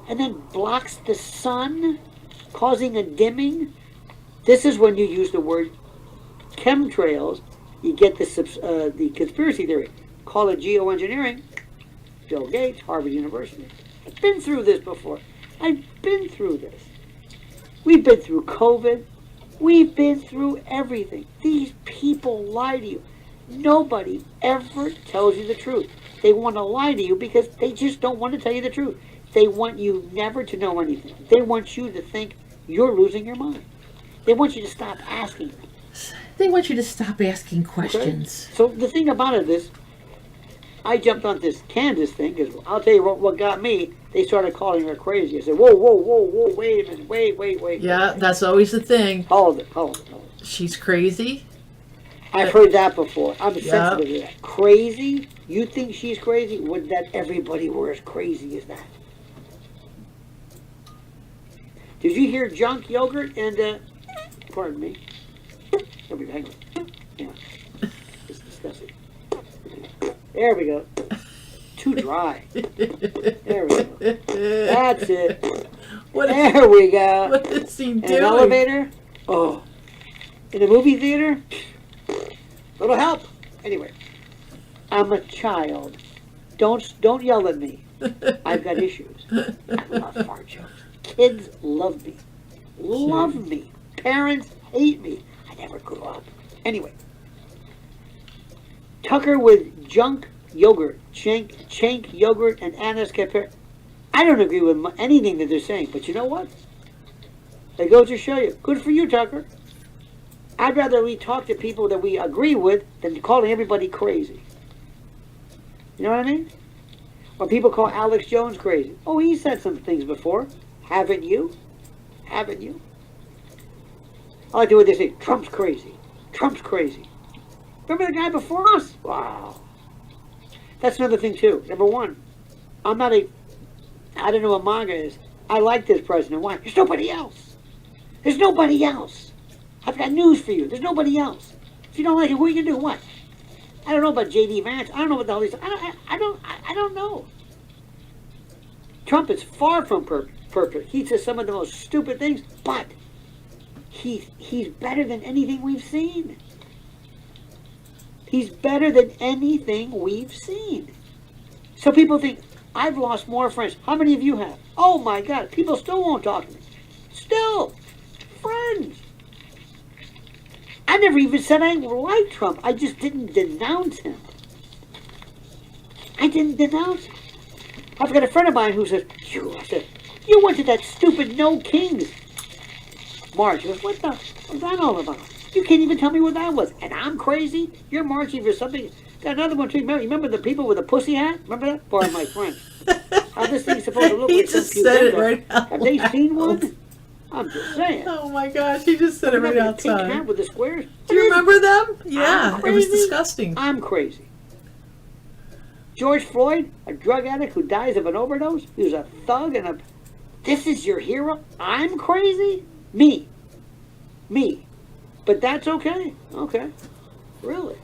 and then blocks the sun, causing a dimming? This is when you use the word chemtrails. You get the conspiracy theory. Call it geoengineering. Bill Gates, Harvard University. I've been through this before. I've been through this. We've been through COVID. We've been through everything. These people lie to you. Nobody ever tells you the truth. They want to lie to you because they just don't want to tell you the truth. They want you never to know anything. They want you to think you're losing your mind. They want you to stop asking them.
They want you to stop asking
Okay?
questions.
So the thing about it is, I jumped on this Candace thing because I'll tell you what got me. They started calling her crazy. I said, whoa, wait a minute, wait.
Yeah, that's always the thing.
Hold it.
She's crazy.
I've heard that before. I'm
Yeah.
sensitive to that. Crazy? You think she's crazy? Would that everybody were as crazy as that? Did you hear junk yogurt and, pardon me. Hang on. Yeah. It's disgusting. There we go. Too dry. There we go. That's it.
What is,
There we go.
what is he
In
doing?
an elevator? Oh. In a movie theater? Little help. Anyway, I'm a child. Don't yell at me. I've got issues. I love fart jokes. Kids love me. Love me. Parents hate me. I never grew up. Anyway. Tucker with junk yogurt, chank yogurt, and Anna's Capri. I don't agree with anything that they're saying, but you know what? They go to show you. Good for you, Tucker. I'd rather we talk to people that we agree with than calling everybody crazy. You know what I mean? Or people call Alex Jones crazy. Oh, he said some things before. Haven't you? Haven't you? I like the way they say, Trump's crazy. Trump's crazy. Remember the guy before us? Wow. That's another thing, too. Number one, I don't know what manga is. I like this president. Why? There's nobody else. There's nobody else. I've got news for you. There's nobody else. If you don't like it, what are you going to do? What? I don't know about J.D. Vance. I don't know what the hell he's... I don't know. Trump is far from perfect. He says some of the most stupid things, but he's better than anything we've seen. He's better than anything we've seen. So people think, I've lost more friends. How many of you have? Oh my God, people still won't talk to me. Still, friends. I never even said I liked Trump. I just didn't denounce him. I didn't denounce him. I've got a friend of mine who says, you went to that stupid No Kings march. He goes, what was that all about? You can't even tell me what that was. And I'm crazy? You're marching for something. Got another one too. Remember the people with the pussy hat? Remember that? Pardon my French. How this thing's supposed to look
He
like some
just
cute
said it
window.
right out
Have they seen
loud.
one? I'm just saying.
Oh my gosh, he just said it right
Remember the pink
outside.
hat with the squares?
Do you remember them? Yeah,
I'm
it was
crazy.
disgusting.
I'm crazy. George Floyd, a drug addict who dies of an overdose, he was a thug and a... This is your hero? I'm crazy? Me. But that's okay. Okay. Really?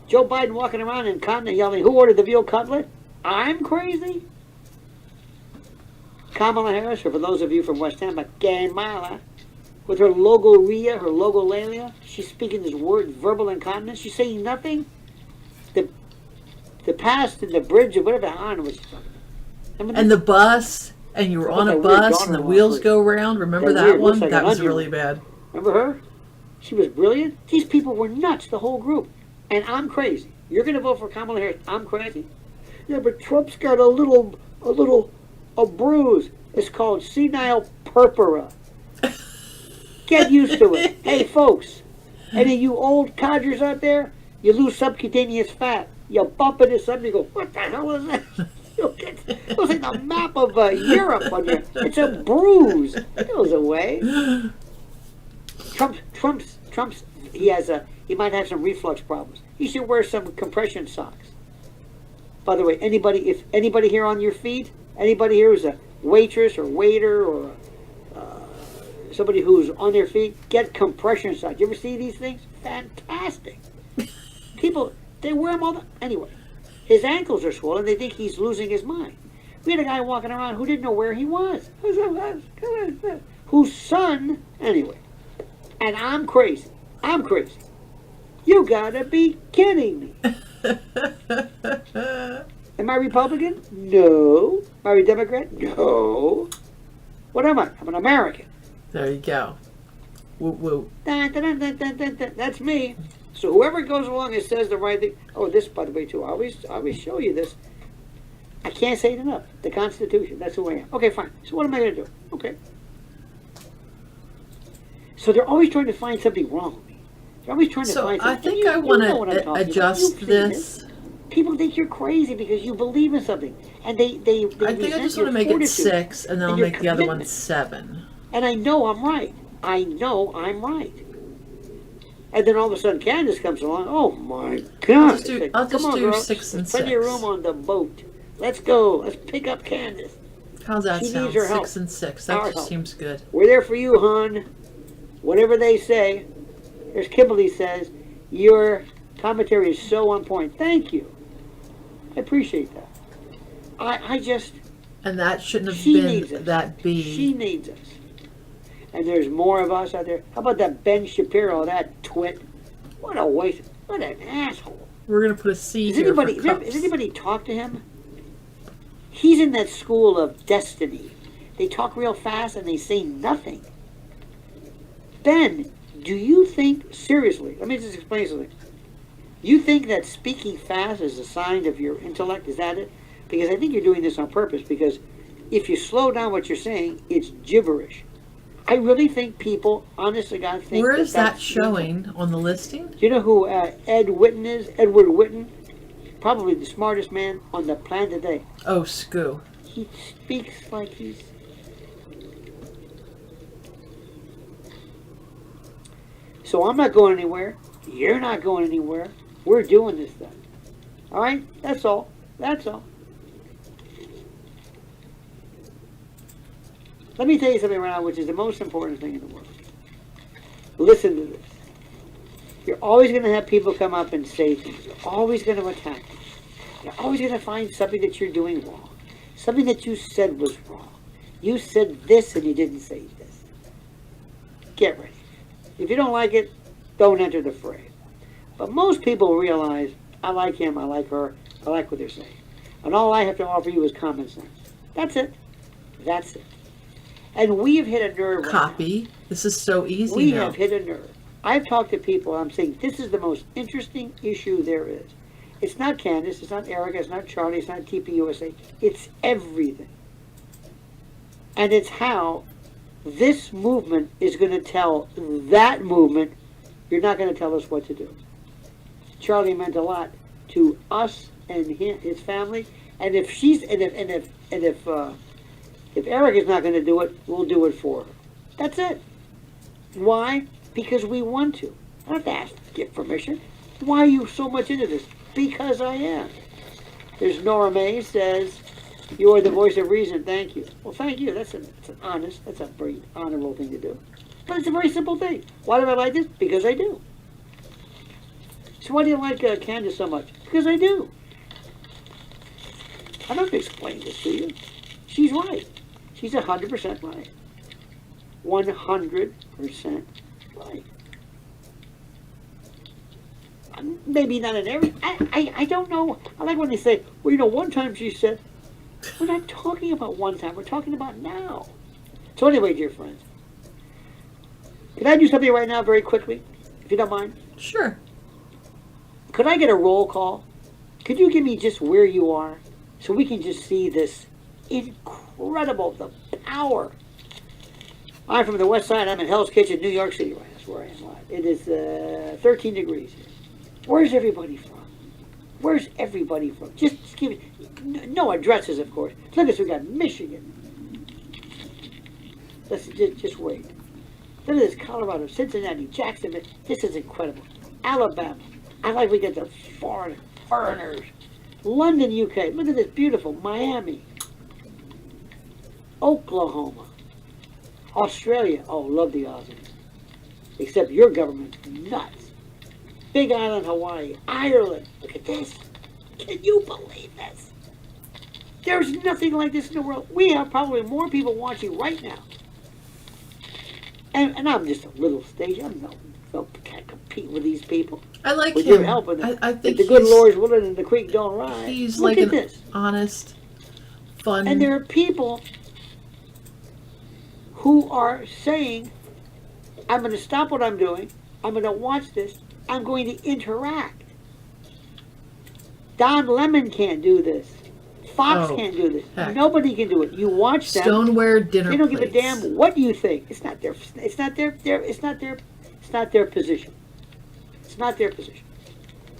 Joe Biden walking around incontinent yelling, who ordered the veal cutlet? I'm crazy? Kamala Harris, or for those of you from West Tampa, Kamala, with her logorrhea, her logolalia, she's speaking this word, verbal incontinence. She's saying nothing. The past and the bridge or whatever, I don't know what she's talking about. Remember
And
that?
the bus, and you were
How
on
about
a
that weird
bus, and the
daughter-in-law
wheels
first?
go round. Remember
That
that
weird,
one?
looks like
That
an
was
onion
really
ring.
bad.
Remember her? She was brilliant. These people were nuts, the whole group. And I'm crazy. You're going to vote for Kamala Harris. I'm crazy. Yeah, but Trump's got a bruise. It's called senile purpura. Get used to it. Hey, folks, any of you old codgers out there, you lose subcutaneous fat. You bump into something, you go, what the hell is that? It was like the map of Europe on there. It's a bruise. It goes away. Trump's, he might have some reflux problems. He should wear some compression socks. By the way, if anybody here on your feed, anybody here who's a waitress or waiter or somebody who's on their feet, get compression socks. You ever see these things? Fantastic. People, they wear them all the... Anyway, his ankles are swollen. They think he's losing his mind. We had a guy walking around who didn't know where he was. Whose son... Anyway. And I'm crazy. I'm crazy. You gotta be kidding me. Am I Republican? No. Am I a Democrat? No. What am I? I'm an American.
There you go. Woo woo.
Dun, dun, dun, dun, dun, dun. That's me. So whoever goes along and says the right thing. Oh, this, by the way, too. I always show you this. I can't say it enough. The Constitution. That's who I am. Okay, fine. So what am I going to do? Okay. So they're always trying to find something wrong with me. They're always trying to
So
find
I
something.
think I want to adjust
You've seen
this.
People think you're crazy because you believe in something, and they
I think I just want to make it 6, and then I'll
your
make the other one
commitment.
7.
And I know I'm right. I know I'm right. And then all of a sudden Candace comes along. Oh my God!
I'll just
Come on,
do
girl.
6 and
Plenty of
6.
room on the boat. Let's go. Let's pick up Candace.
How's that
She
sound?
needs her help.
6 and 6.
Our
That just
help.
seems good.
We're there for you, hon. Whatever they say. As Kimberly says, your commentary is so on point. Thank you. I appreciate that. I just,
And that shouldn't have
she needs
been
us.
that B.
She needs us. And there's more of us out there. How about that Ben Shapiro, that twit? What a waste. What an asshole.
We're gonna put a C
Has
here
anybody,
for cups.
has anybody talked to him? He's in that school of destiny. They talk real fast and they say nothing. Ben, do you think, seriously, let me just explain something. You think that speaking fast is a sign of your intellect? Is that it? Because I think you're doing this on purpose, because if you slow down what you're saying, it's gibberish. I really think people, honest to God, think
Where is that
that's
showing on the listing?
Do you know who Ed Whitten is? Edward Whitten? Probably the smartest man on the planet today.
Oh, Scoo.
He speaks like he's... So I'm not going anywhere. You're not going anywhere. We're doing this thing. All right? That's all. That's all. Let me tell you something right now, which is the most important thing in the world. Listen to this. You're always going to have people come up and say things. You're always going to attack you. You're always going to find something that you're doing wrong. Something that you said was wrong. You said this and you didn't say this. Get ready. If you don't like it, don't enter the fray. But most people realize, I like him, I like her, I like what they're saying. And all I have to offer you is common sense. That's it. That's it. And we have hit a nerve.
Copy. This is so easy
We
now.
have hit a nerve. I've talked to people, I'm saying, this is the most interesting issue there is. It's not Candace, it's not Erica, it's not Charlie, it's not TPUSA. It's everything. And it's how this movement is going to tell that movement, you're not going to tell us what to do. Charlie meant a lot to us and him, his family. And if she's, if Eric is not going to do it, we'll do it for her. That's it. Why? Because we want to. I don't have to ask, get permission. Why are you so much into this? Because I am. There's Nora May says, you are the voice of reason. Thank you. Well, thank you. That's an honest, that's a very honorable thing to do. But it's a very simple thing. Why do I like this? Because I do. So why do you like Candace so much? Because I do. I don't have to explain this to you. She's right. She's 100% right. 100% right. Maybe not in every... I don't know. I like when they say, well, you know, one time she said... We're not talking about one time. We're talking about now. So anyway, dear friends. Can I do something right now very quickly? If you don't mind.
Sure.
Could I get a roll call? Could you give me just where you are? So we can just see this incredible, the power. I'm from the west side. I'm in Hell's Kitchen, New York City, right? That's where I am live. It is 13 degrees here. Where's everybody from? Where's everybody from? Just give it, no addresses, of course. Look at this, we got Michigan. Let's just wait. Look at this, Colorado, Cincinnati, Jacksonville. This is incredible. Alabama. I like we get the foreigners. London, UK. Look at this, beautiful. Miami. Oklahoma. Australia. Oh, love the Aussies. Except your government's nuts. Big Island, Hawaii. Ireland. Look at this. Can you believe this? There's nothing like this in the world. We have probably more people watching right now. And I'm just a little stage. Can't compete with these people.
I like
With
him.
your help, and
I think
if the good
he's,
Lord's willing and the creek don't rise.
he's
Look
like
at
an
this.
honest, fun.
And there are people who are saying, I'm going to stop what I'm doing. I'm going to watch this. I'm going to interact. Don Lemon can't do this. Fox
Oh,
can't do this.
heck.
Nobody can do it. You watch them.
Stoneware dinner
They don't give a
plates.
damn what you think. It's not their position. It's not their position.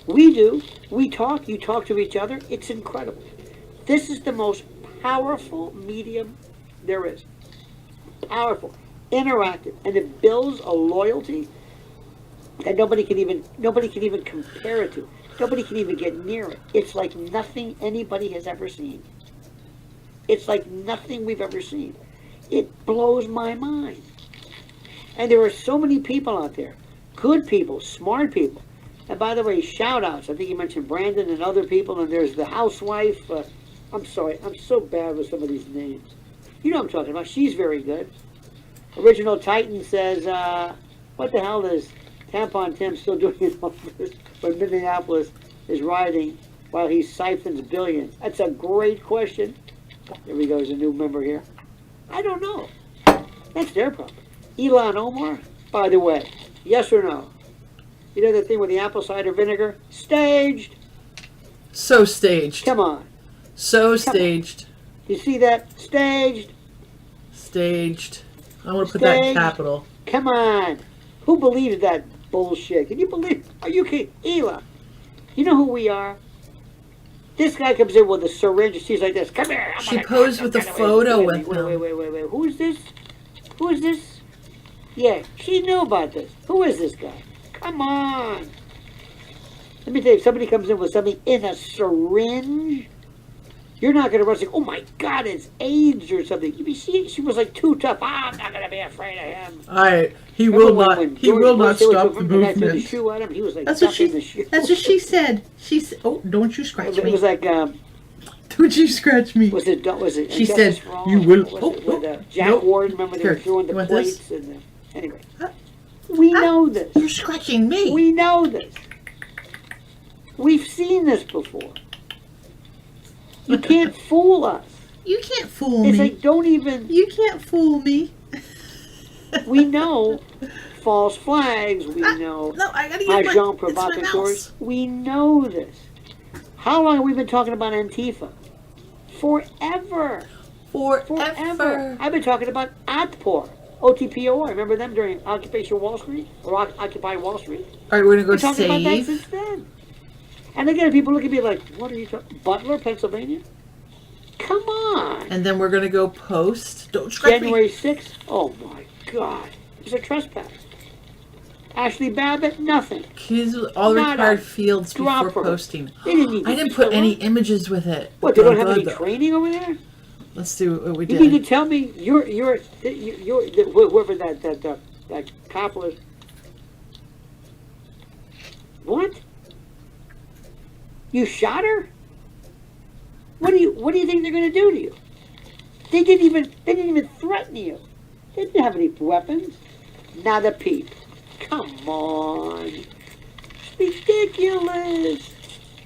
We do. We talk. You talk to each other. It's incredible. This is the most powerful medium there is. Powerful. Interactive. And it builds a loyalty. that nobody can even compare it to. Nobody can even get near it. It's like nothing anybody has ever seen. It's like nothing we've ever seen. It blows my mind. And there are so many people out there, good people, smart people. And by the way, shout outs. I think you mentioned Brandon and other people, and there's the housewife. I'm sorry, I'm so bad with some of these names. You know what I'm talking about. She's very good. Original Titan says, what the hell is Tampon Tim still doing in office when Minneapolis is rioting while he siphons billions? That's a great question. There we go, there's a new member here. I don't know. That's their problem. Elon Omar, by the way, yes or no? You know the thing with the apple cider vinegar? Staged.
So staged.
Come on.
So staged.
You see that? Staged.
Staged. I want to put that in
Staged.
capital.
Come on. Who believes that bullshit? Can you believe? Are you kidding? Elon. You know who we are? This guy comes in with a syringe and she's like this. Come here.
She posed with a photo with him.
Wait. Who is this? Who is this? Yeah, she knew about this. Who is this guy? Come on. Let me tell you, if somebody comes in with something in a syringe, you're not going to rush like, oh my God, it's AIDS or something. You see, she was like too tough. I'm not going to be afraid of him.
All right, he
Remember
will not.
when
He will not
George
stop
Bush
the
guy threw the
movement.
shoe at him? He was like
That's what
stuck in the
she.
shoe.
That's what she said. She said, "Oh, don't you scratch
It
me!
was like,
Don't you scratch me!"
was it?
She
Justice
said,
for All?
"You will."
Was
Oh,
it with,
oh,
Jack
nope.
Ward, remember they were
Here,
throwing
you
the
want
plates
this?
and anyway. We know this.
You're scratching me.
We know this. We've seen this before. You can't fool us.
You can't fool
It's
me.
like, don't even,
You can't fool me.
we know false flags, we know
No, I gotta get
agent
my. It's my
provocateurs.
mouse.
We know this. How long have we been talking about Antifa? Forever.
Forever.
I've been talking about OTPOR. OTPOR. Remember them during Occupation Wall Street? Or Occupy Wall Street?
All right, we're gonna
We're
go
talking about that
save.
since then. And again, people look at me like, what are you talking? Butler, Pennsylvania? Come on.
And then we're gonna go post. Don't scratch
January
me.
6th? Oh my God. It's a trespass. Ashley Babbitt, nothing.
Kids with all the
Not
required
a
fields before
dropper.
posting.
They didn't even
I didn't put
show
any
up.
images with it.
What, they don't have
Go,
any
go.
training over there?
Let's do what we
You mean to
did.
tell me you're whoever that cop was? What? You shot her? What do you think they're going to do to you? They didn't even threaten you. They didn't have any weapons. Not a peep. Come on. It's ridiculous.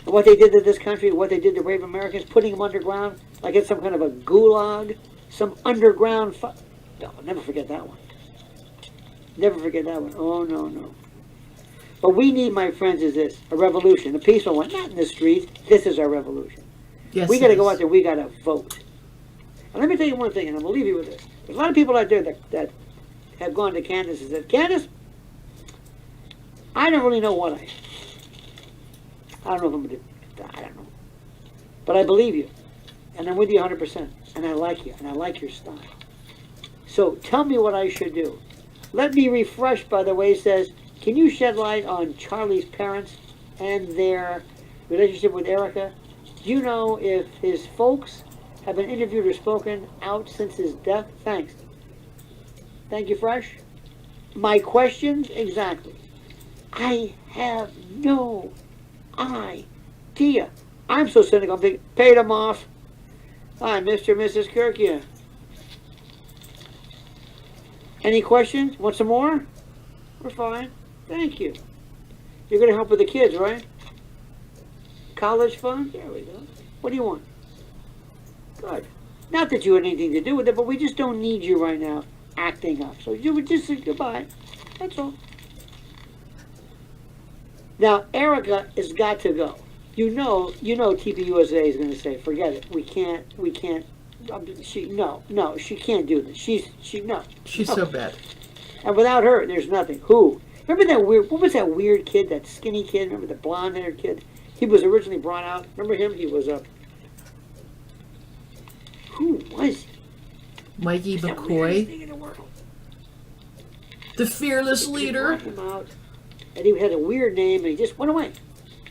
And what they did to this country, what they did to brave Americans, putting them underground, like it's some kind of a gulag, some underground. No, I'll never forget that one. Never forget that one. Oh, no. What we need, my friends, is this, a revolution, a peaceful one, not in the streets. This is our revolution.
Yes,
We got to
it
go
is.
out there, we got to vote. And let me tell you one thing, and I'm going to leave you with this. There's a lot of people out there that have gone to Candace and said, Candace, I don't really know what I am. I don't know if I'm going to, I don't know. But I believe you. And I'm with you 100%. And I like you. And I like your style. So tell me what I should do. Let me refresh, by the way, says, can you shed light on Charlie's parents and their relationship with Erica? Do you know if his folks have been interviewed or spoken out since his death? Thanks. Thank you, Fresh. My questions? Exactly. I have no idea. I'm so cynical. I'm thinking, paid them off. Hi, Mr. and Mrs. Kirkia. Any questions? Want some more? We're fine. Thank you. You're going to help with the kids, right? College fund? There we go. What do you want? Good. Not that you had anything to do with it, but we just don't need you right now acting up. So you would just say goodbye. That's all. Now, Erica has got to go. You know TPUSA is going to say, forget it. We can't, no, she can't do this. She's no.
So bad.
And without her, there's nothing. Who? Remember that what was that weird kid, that skinny kid? Remember the blonde-haired kid? He was originally brought out. Remember him? He was who was he?
Mikey
He's the weirdest
McCoy,
thing in the world.
the fearless
They
leader.
brought him out. and he had a weird name, and he just went away.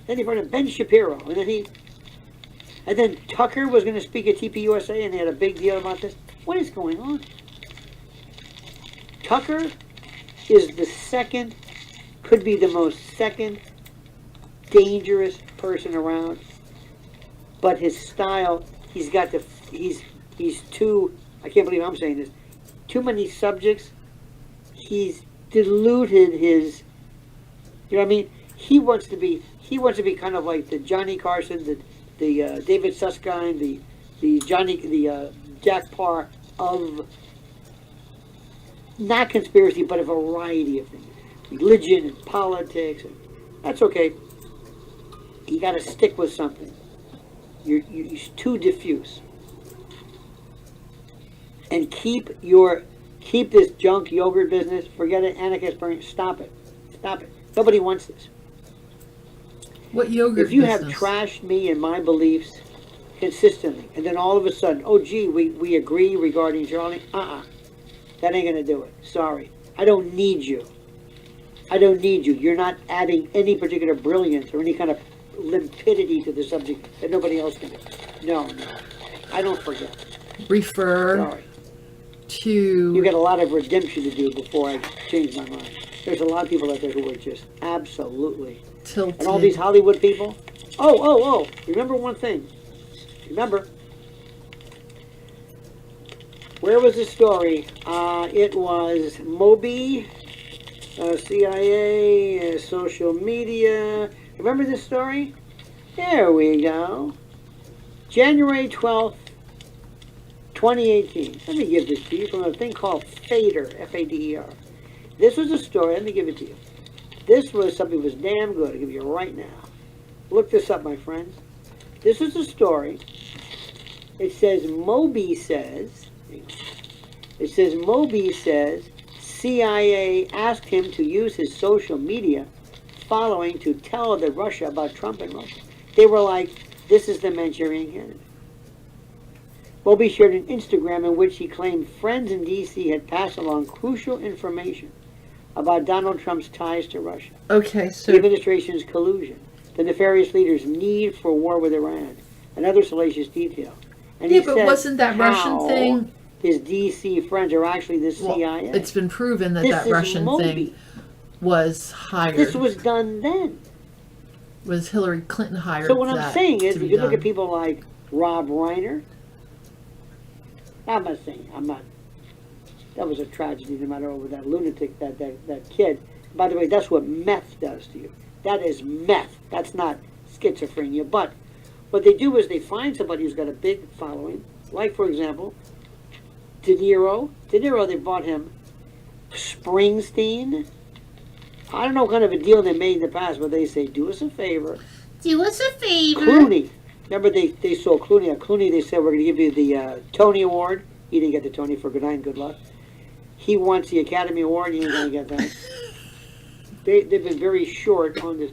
Then he brought in Ben Shapiro, and then Tucker was going to speak at TPUSA, and they had a big deal about this. What is going on? Tucker is the second, could be the most second dangerous person around, but his style, he's too, I can't believe I'm saying this, too many subjects. He's diluted his, you know what I mean? He wants to be kind of like the Johnny Carson, the David Susskind, the Jack Parr of not conspiracy, but a variety of things, religion and politics. And that's okay. You got to stick with something. You're too diffuse. And keep this junk yogurt business. Forget it, anarchist burning. Stop it. Nobody wants this.
What yogurt
If you
business?
have trashed me and my beliefs consistently, and then all of a sudden, oh gee, we agree regarding Charlie, that ain't gonna do it. Sorry. I don't need you. You're not adding any particular brilliance or any kind of limpidity to the subject that nobody else can do. No. I don't forget.
Refer
Sorry.
to.
You got a lot of redemption to do before I change my mind. There's a lot of people out there who are just absolutely
Tilted.
and all these Hollywood people. Oh. Remember one thing. Where was the story? It was Moby, CIA, social media. Remember this story? There we go. January 12th, 2018. Let me give this to you from a thing called Fader, F-A-D-E-R. This was a story. Let me give it to you. This was something that was damn good. I'll give you right now. Look this up, my friends. This is a story. It says Moby says CIA asked him to use his social media following to tell the Russia about Trump and Russia. They were like, this is the Manchurian candidate. Moby shared an Instagram in which he claimed friends in D.C. had passed along crucial information about Donald Trump's ties to Russia,
Okay,
the
so
administration's collusion, the nefarious leader's need for war with Iran, and other salacious details. And
yeah,
he
but
said
wasn't that Russian
how
thing?
his D.C. friends are actually the
Well,
CIA.
it's been proven that
This
that
is
Russian
Moby.
thing was hired.
This was done then.
Was Hillary Clinton hired?
So what I'm
that
saying is,
to
if
be
you look
done.
at people like Rob Reiner, I'm not. That was a tragedy, no matter what that lunatic, that kid. By the way, that's what meth does to you. That is meth. That's not schizophrenia. But what they do is they find somebody who's got a big following, like, for example, De Niro. They bought him. Springsteen. I don't know what kind of a deal they made in the past, but they say, do us a favor.
Do us a favor.
Clooney. Remember they sold Clooney. Clooney, they said, we're going to give you the Tony Award. He didn't get the Tony for good night and good luck. He wants the Academy Award. He ain't going to get that. They've been very short on this.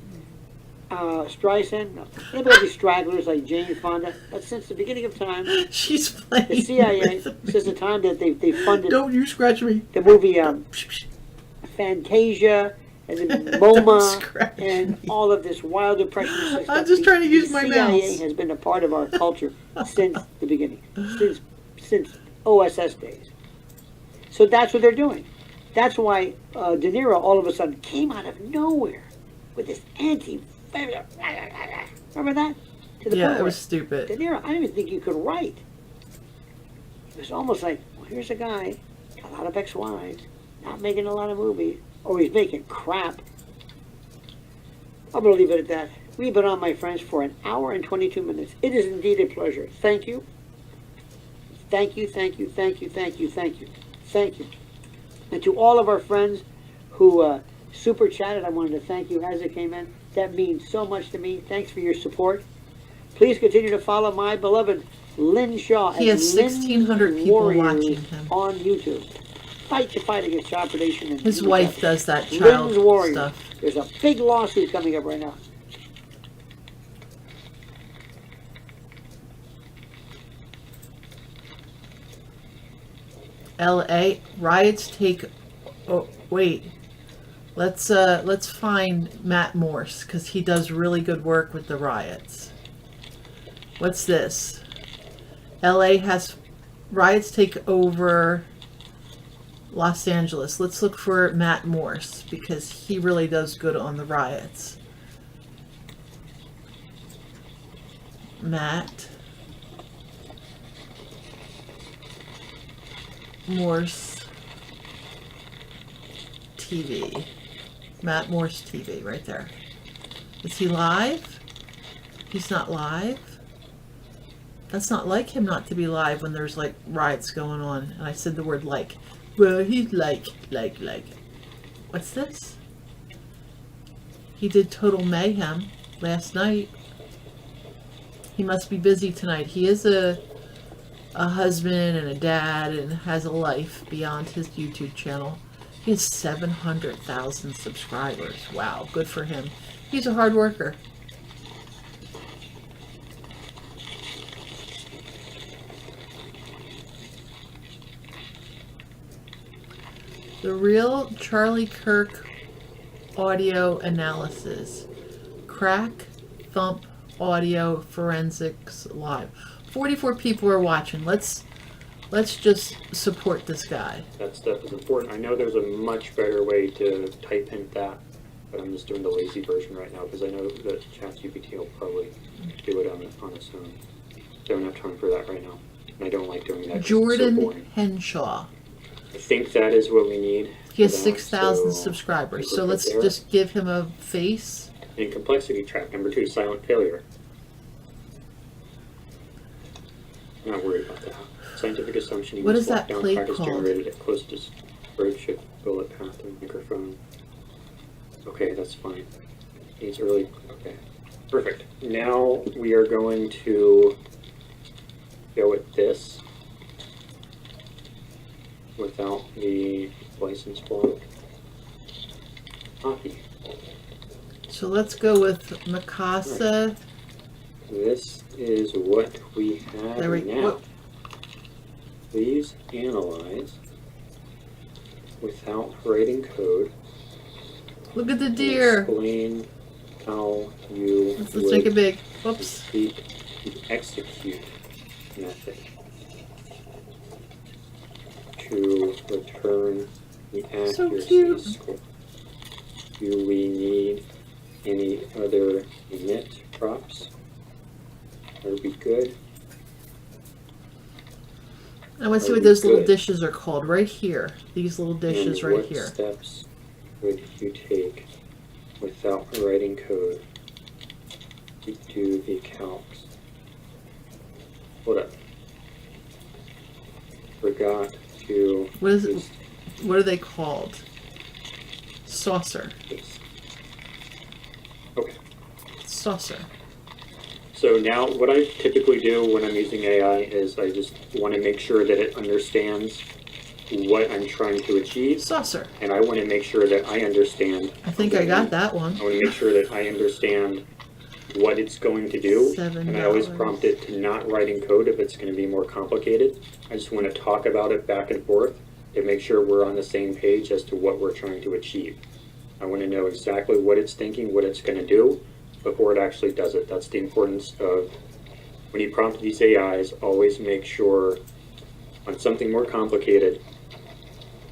Streisand? No. They've got these stragglers like Jane Fonda. But since the beginning of time,
She's playing.
the CIA,
with me.
since the time that they funded
Don't you scratch me.
the movie Fantasia and then
Don't
MoMA
scratch
and
me.
all of this wild depression stuff.
I'm just trying to use my
The CIA
mouse.
has been a part of our culture since the beginning, since OSS days. So that's what they're doing. That's why De Niro all of a sudden came out of nowhere with this remember that? To the
Yeah,
point
it
where
was stupid.
De Niro, I didn't even think you could write. It was almost like, well, here's a guy, a lot of ex-wives, not making a lot of movies, or he's making crap. I'm going to leave it at that. We've been on, my friends, for an hour and 22 minutes. It is indeed a pleasure. Thank you. Thank you, thank you, thank you, thank you, thank you, thank you. And to all of our friends who super chatted, I wanted to thank you as it came in. That means so much to me. Thanks for your support. Please continue to follow my beloved Lynn Shaw.
He
as
has
Lynn's
1,600 people
Warriors
watching him.
on YouTube. Fight the fight against child predation. And
His
human
wife
trafficking.
does that child
Lynn's Warriors.
stuff.
There's a big lawsuit coming up right now.
L.A. riots take. Oh wait, Let's find Matt Morse, because he does really good work with the riots. What's this? LA has riots take over Los Angeles. Let's look for Matt Morse, because he really does good on the riots. Matt Morse TV. Matt Morse TV, right there. Is he live? He's not live? That's not like him not to be live when there's like riots going on. And I said the word like. Well, he's like. What's this? He did Total Mayhem last night. He must be busy tonight. He is a husband and a dad and has a life beyond his YouTube channel. He has 700,000 subscribers. Wow, good for him. He's a hard worker. The Real Charlie Kirk Audio Analysis. Crack Thump Audio Forensics Live. 44 people are watching. Let's just support this guy.
That stuff is important. I know there's a much better way to type in that, but I'm just doing the lazy version right now because I know that ChatGPT will probably do it on its own. Don't have time for that right now. And I don't like doing that. 'Cause it's so
Jordan
boring.
Henshaw.
I think that is what we need.
He has
for that,
6,000
so
subscribers.
I
So
think we're
let's
good there.
just give him a face.
And complexity track number 2, silent failure. I'm not worried about that. Scientific assumption.
What
equals
is that
lockdown
plate
practice
called?
generated at closest redshift bullet path and microphone. Okay, that's fine. Needs early. Okay, perfect. Now we are going to go with this without the license block. Copy.
So let's go with Mikasa.
This is what we have
There we
now.
go.
Please analyze without writing code.
Look at the
and
deer.
Explain how you
Let's
would
make it big. Whoops.
repeat the execute method to return the
So
accuracy
cute.
score. Do we need any other init props? Are we good?
I want to see
Are
what
we
those little
good?
dishes are called. Right here. These little dishes
And
right
what
here.
steps would you take without writing code to do the calcs? Hold up. Forgot to
What is it?
use
What are they called? Saucer.
this. Okay.
Saucer.
So now what I typically do when I'm using AI is I just want to make sure that it understands what I'm trying to achieve,
Saucer.
and I want to make sure that I understand.
I think I got that one.
I want to make sure that I understand what it's going to do,
$7.
and I always prompt it to not write in code if it's going to be more complicated. I just want to talk about it back and forth to make sure we're on the same page as to what we're trying to achieve. I want to know exactly what it's thinking, what it's going to do, before it actually does it. That's the importance of, when you prompt these AIs, always make sure on something more complicated,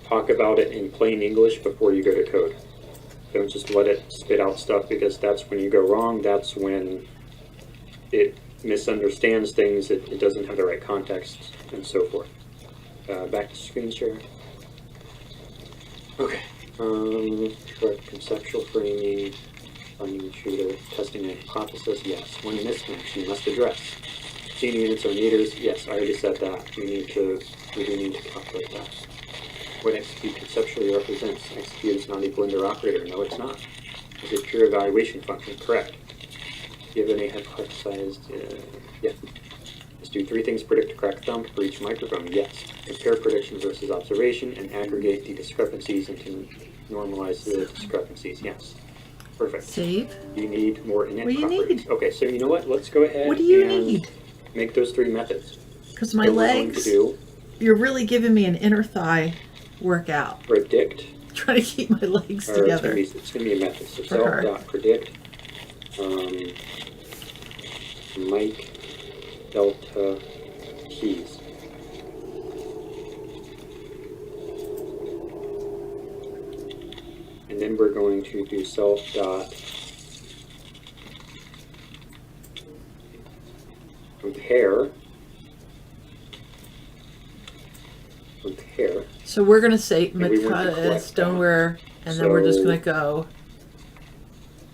talk about it in plain English before you go to code. Don't just let it spit out stuff, because that's when you go wrong. That's when it misunderstands things, it doesn't have the right context, and so forth. Back to screen share. Okay. Correct conceptual framing, finding intruder, testing a hypothesis, yes. When mismatch, you must address. Gene units or meters, yes, I already said that. We do need to calculate that. What execute conceptually represents. Execute is not a blender operator. No, it's not. It's a pure evaluation function. Correct. Given a hypothesized, yeah. Let's do 3 things: predict a cracked thumb for each microphone. Yes. Compare prediction versus observation and aggregate the discrepancies and to normalize the discrepancies. Yes. Perfect.
Save.
You need more init
What do you
properties.
need?
Okay, so you know what? Let's go ahead
What do you
and
need?
make those 3 methods.
Because my
What we're going to
legs,
do,
you're really giving me an inner thigh workout.
predict
trying to keep my legs
or
together.
it's gonna be a method. So
For her.
self.predict Mike Delta keys. And then we're going to do self dot compare.
So we're gonna say
we want to
Matata
collect
stoneware, and then we're just
So-
gonna go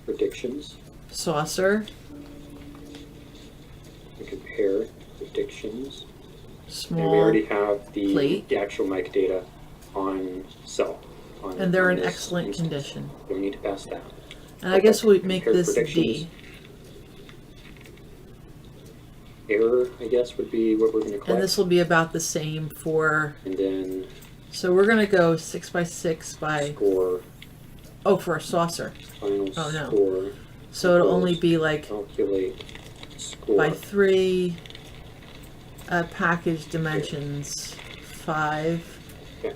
Predictions.
saucer,
And compare predictions. And we
small,
already have
plate.
the actual mic data on cell.
and they're in
this
excellent
instance.
condition.
Don't need to pass that.
And I guess we
Okay,
make
compare
this
predictions.
D.
Error, I guess, would be what we're going to collect.
And this will be about the same for,
And then
so we're gonna go 6 by 6 by,
score,
oh, for a saucer.
final
Oh, no.
score,
So it'll only be like
calculate score.
by 3, package dimensions 5
Okay.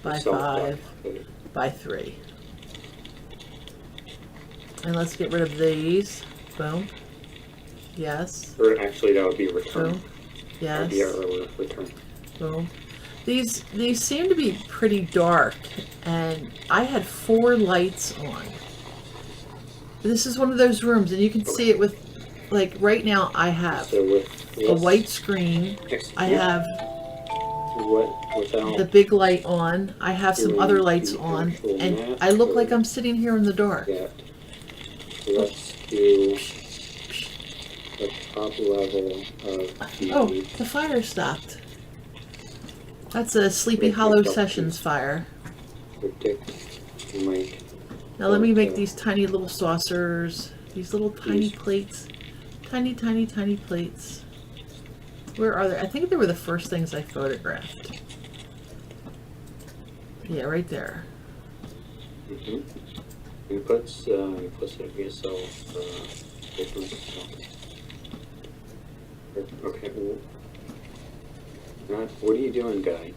by
Self
5
dot.
by 3. And let's get rid of these. Boom. Yes.
Or actually, that would be return.
Boom.
That would
Yes.
be our return.
Boom. These seem to be pretty dark, and I had 4 lights on. This is one of those rooms, and you can see it with, like, right now I have
So with
a white screen. I have
without
the big light on. I have some
doing
other lights
the
on,
actual
and
math
I look like
code.
I'm sitting here in the dark.
that, let's do the top level of the
Oh, the fire stopped. That's a Sleepy
Wait,
Hollow
wait,
Sessions fire.
predict mic.
Now let me make
Okay.
these tiny little saucers, these little tiny
These.
plates, tiny plates. Where are they? I think they were the first things I photographed. Yeah, right there.
Mm-hmm. Inputs, implicit VSL, difference. Okay, what are you doing, guy?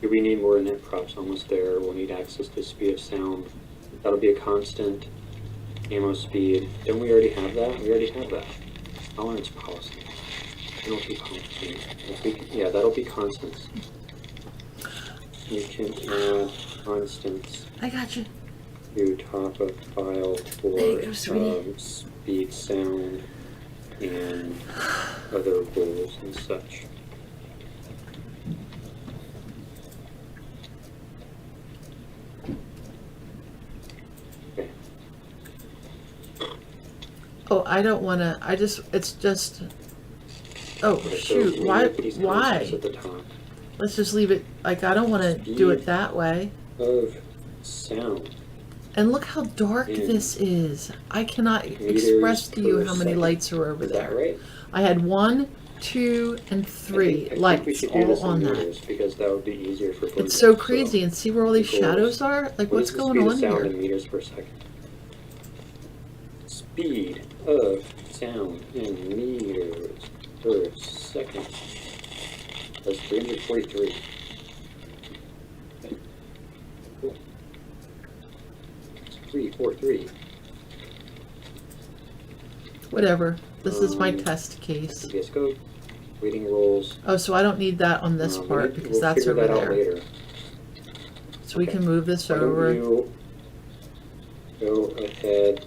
Do we need more net props? Almost there. We'll need access to speed of sound. That'll be a constant. Ammo speed. Don't we already have that? We already have that. Tolerance policy. Penalty policy. Yeah, that'll be constants. You can add constants
I got you.
to top of file for
There you go, sweetie.
speed, sound, and other rules and such. Okay.
Oh, I don't want to. It's just. Oh
Okay, so
shoot!
we
Why?
need these
Why?
constants at the top
Let's just leave it. Like I don't want to do it that way.
of sound.
And look how dark
In
this is. I cannot
meters
express to you
per
how many
second.
lights are over
Is that
there.
right?
I had 1, 2, and 3
I think we
lights
should do this
all on
in
that.
meters because that would be easier for
It's
Bloomberg.
so crazy, and see where all these
equals-
shadows are? Like,
what
what's
is the
going
speed
on
of sound
here?
in meters per second? Speed of sound in meters per second. That's 343. Okay. Cool. 343.
Whatever. This is my
Um,
test case.
VS Code. Waiting rolls.
Oh, so I don't need that on this part because
we'll
that's
figure
over
that out
there.
later.
So we
Okay.
can move this
Why don't
over.
you go ahead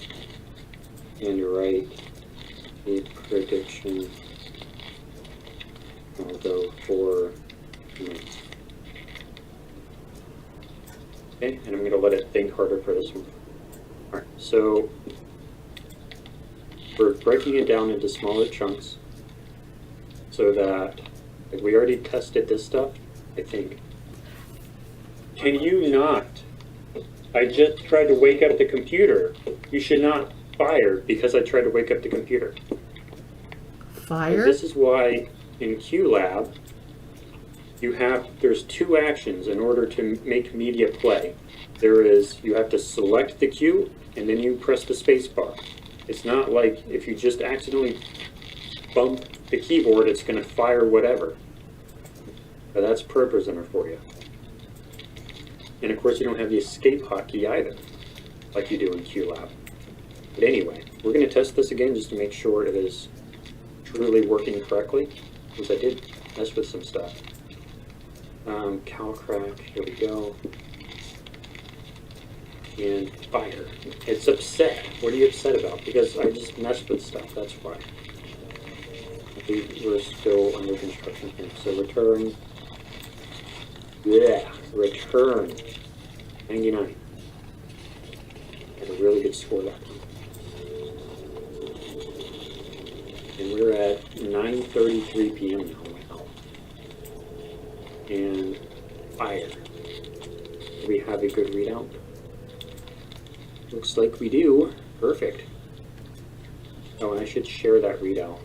and write the prediction. I'll go for okay, and I'm going to let it think harder for this one. Alright, so we're breaking it down into smaller chunks so that, like, we already tested this stuff, I think. Can you not? I just tried to wake up the computer. You should not fire because I tried to wake up the computer.
Fire?
This is why in QLab there's 2 actions in order to make media play. There is, you have to select the cue and then you press the space bar. It's not like if you just accidentally bump the keyboard, it's going to fire whatever. But that's ProPresenter for you. And of course, you don't have the escape hotkey either, like you do in QLab. But anyway, we're going to test this again just to make sure it is truly working correctly, because I did mess with some stuff. Calcrack, here we go. And fire. It's upset. What are you upset about? Because I just messed with stuff, that's why. We're still under construction here. So return. Yeah, return. 99. Had a really good score that time. And we're at 9:33 p.m. now. Wow. And fire. Do we have a good readout? Looks like we do. Perfect. Oh, and I should share that readout.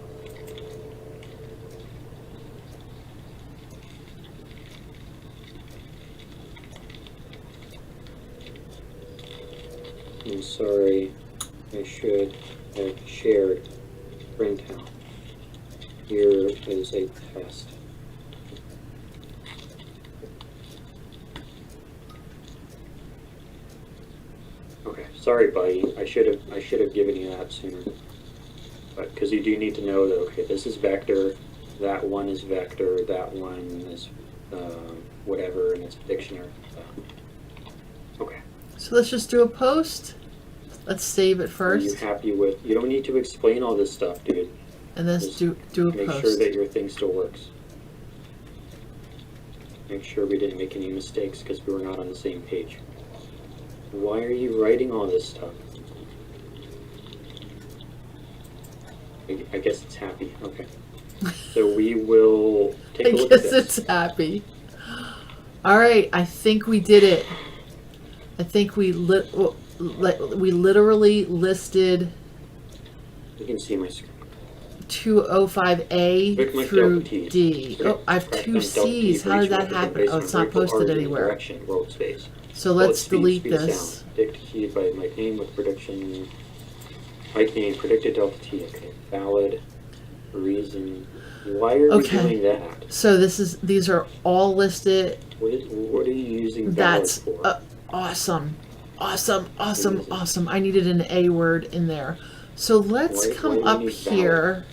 I'm sorry. I should have shared printout. Here is a test. Okay, sorry, buddy. I should have given you that sooner. But because you do need to know that, okay, this is vector, that one is vector, that one is whatever, and it's a dictionary. Okay.
So let's just do a post. Let's save it
Are you
first,
happy with? You don't need to explain all this stuff, dude.
and let's
Just
do a
Make
post.
sure that your thing still works. Make sure we didn't make any mistakes because we were not on the same page. Why are you writing all this stuff? I guess it's happy. Okay. So we will take
I
a look at
guess
this.
it's happy. All right, I think we did it. I think we literally listed
You can see my screen.
205A
Click my
through
delta T.
D.
Click-
Oh, I have
press
two
on delta T
C's.
for
How
each
did that
record
happen?
based
Oh,
on
it's not
vertical,
posted
horizontal
anywhere.
Direction, world space.
So
Bullet
let's
speed,
delete
speed of
this.
sound. Predict key by Mike name with prediction. Mike name predicted delta T. Okay, valid reason. Why are
Okay.
we doing that?
So these are all listed.
What are you using valid
That's
for?
awesome. Awesome. I needed an A word in there. So let's
Why
come
do you
up
need
here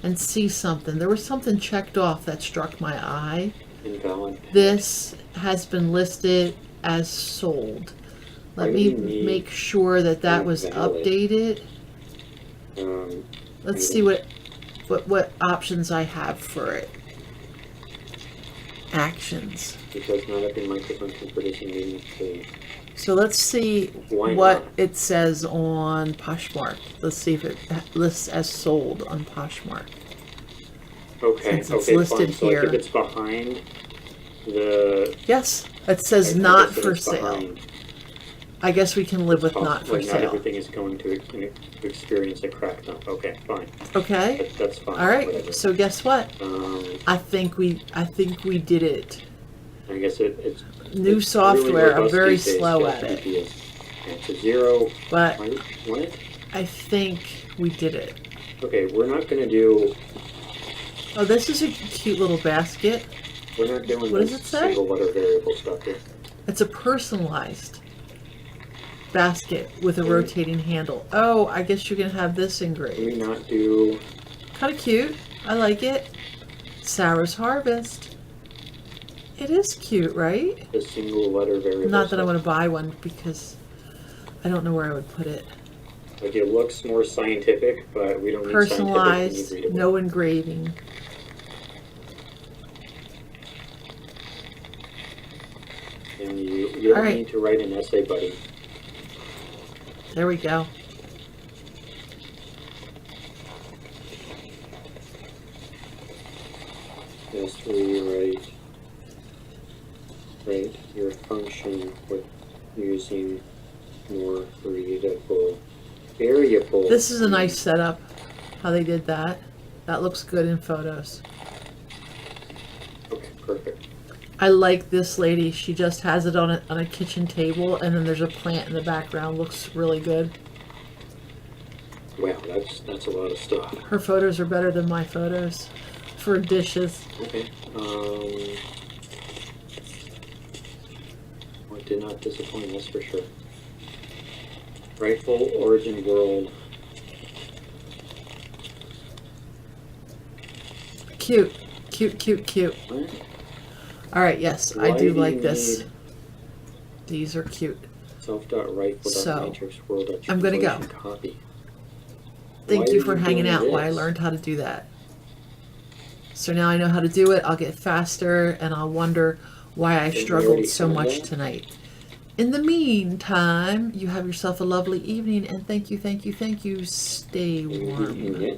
and see something. There was something checked off that struck my eye.
Invalid.
This has been listed as sold.
Why
Let
do
me
you need
make sure that was
invalid?
updated.
Um,
Let's
I
see what options I have for it. Actions.
because not every microphone can produce a meaningful.
So let's see
Why
what
not?
it says on Poshmark. Let's see if it lists as sold on Poshmark.
Okay,
Since it's
okay,
listed
fine. So like
here.
if it's behind the.
Yes, it says
I
not
guess if
for
it's
sale.
behind,
I guess we can live with
oh,
not for
like not
sale.
everything is going to experience a crack dump. Okay, fine.
Okay.
That's fine.
All right.
Whatever.
So guess what? I think we did it.
I guess it's
New
it's
software.
Really
I'm
robust
very
these days.
slow at
ChatGPT
it.
is. It's a 0.
But
Want it?
I think we did it.
Okay, we're not going to do.
Oh, this is a cute little basket.
We're not doing
What does
this
it say?
single letter variable stuff here.
It's a personalized basket with a rotating handle. Oh, I guess you can have this
Can we
engraved.
not do?
Kind of cute. I like it. Sarah's Harvest. It is cute, right?
The single letter variable.
Not that I
stuff.
want to buy one because I don't know where I would put it.
Like it looks more scientific, but we don't need
Personalized,
scientific. We need readable.
no engraving.
And you don't
All right.
need to write an essay, buddy.
There we go.
Just rewrite your function with using more readable variable.
This is a nice setup, how they did that. That looks good in photos.
Okay, perfect.
I like this lady. She just has it on a kitchen table, and then there's a plant in the background. Looks really good.
Wow, that's a lot of stuff.
Her photos are better than my photos for dishes.
Okay. Well, it did not disappoint, that's for sure. Rightful origin world.
Cute, cute, cute, cute.
What?
All right, yes, I
Why
do
do
like
you
this.
need
These are cute.
Self.rightful.matrix
So,
world.
I'm gonna go.
Copy.
Thank
Why
you
are
for
you
hanging
doing
out while I
this?
learned how to do that. So now I know how to do it. I'll get faster, and I'll wonder why I
Didn't we
struggled
already
so
cover
much
that?
tonight. In the meantime, you have yourself a lovely evening, and thank you, thank you, thank you. Stay warm.
Yeah.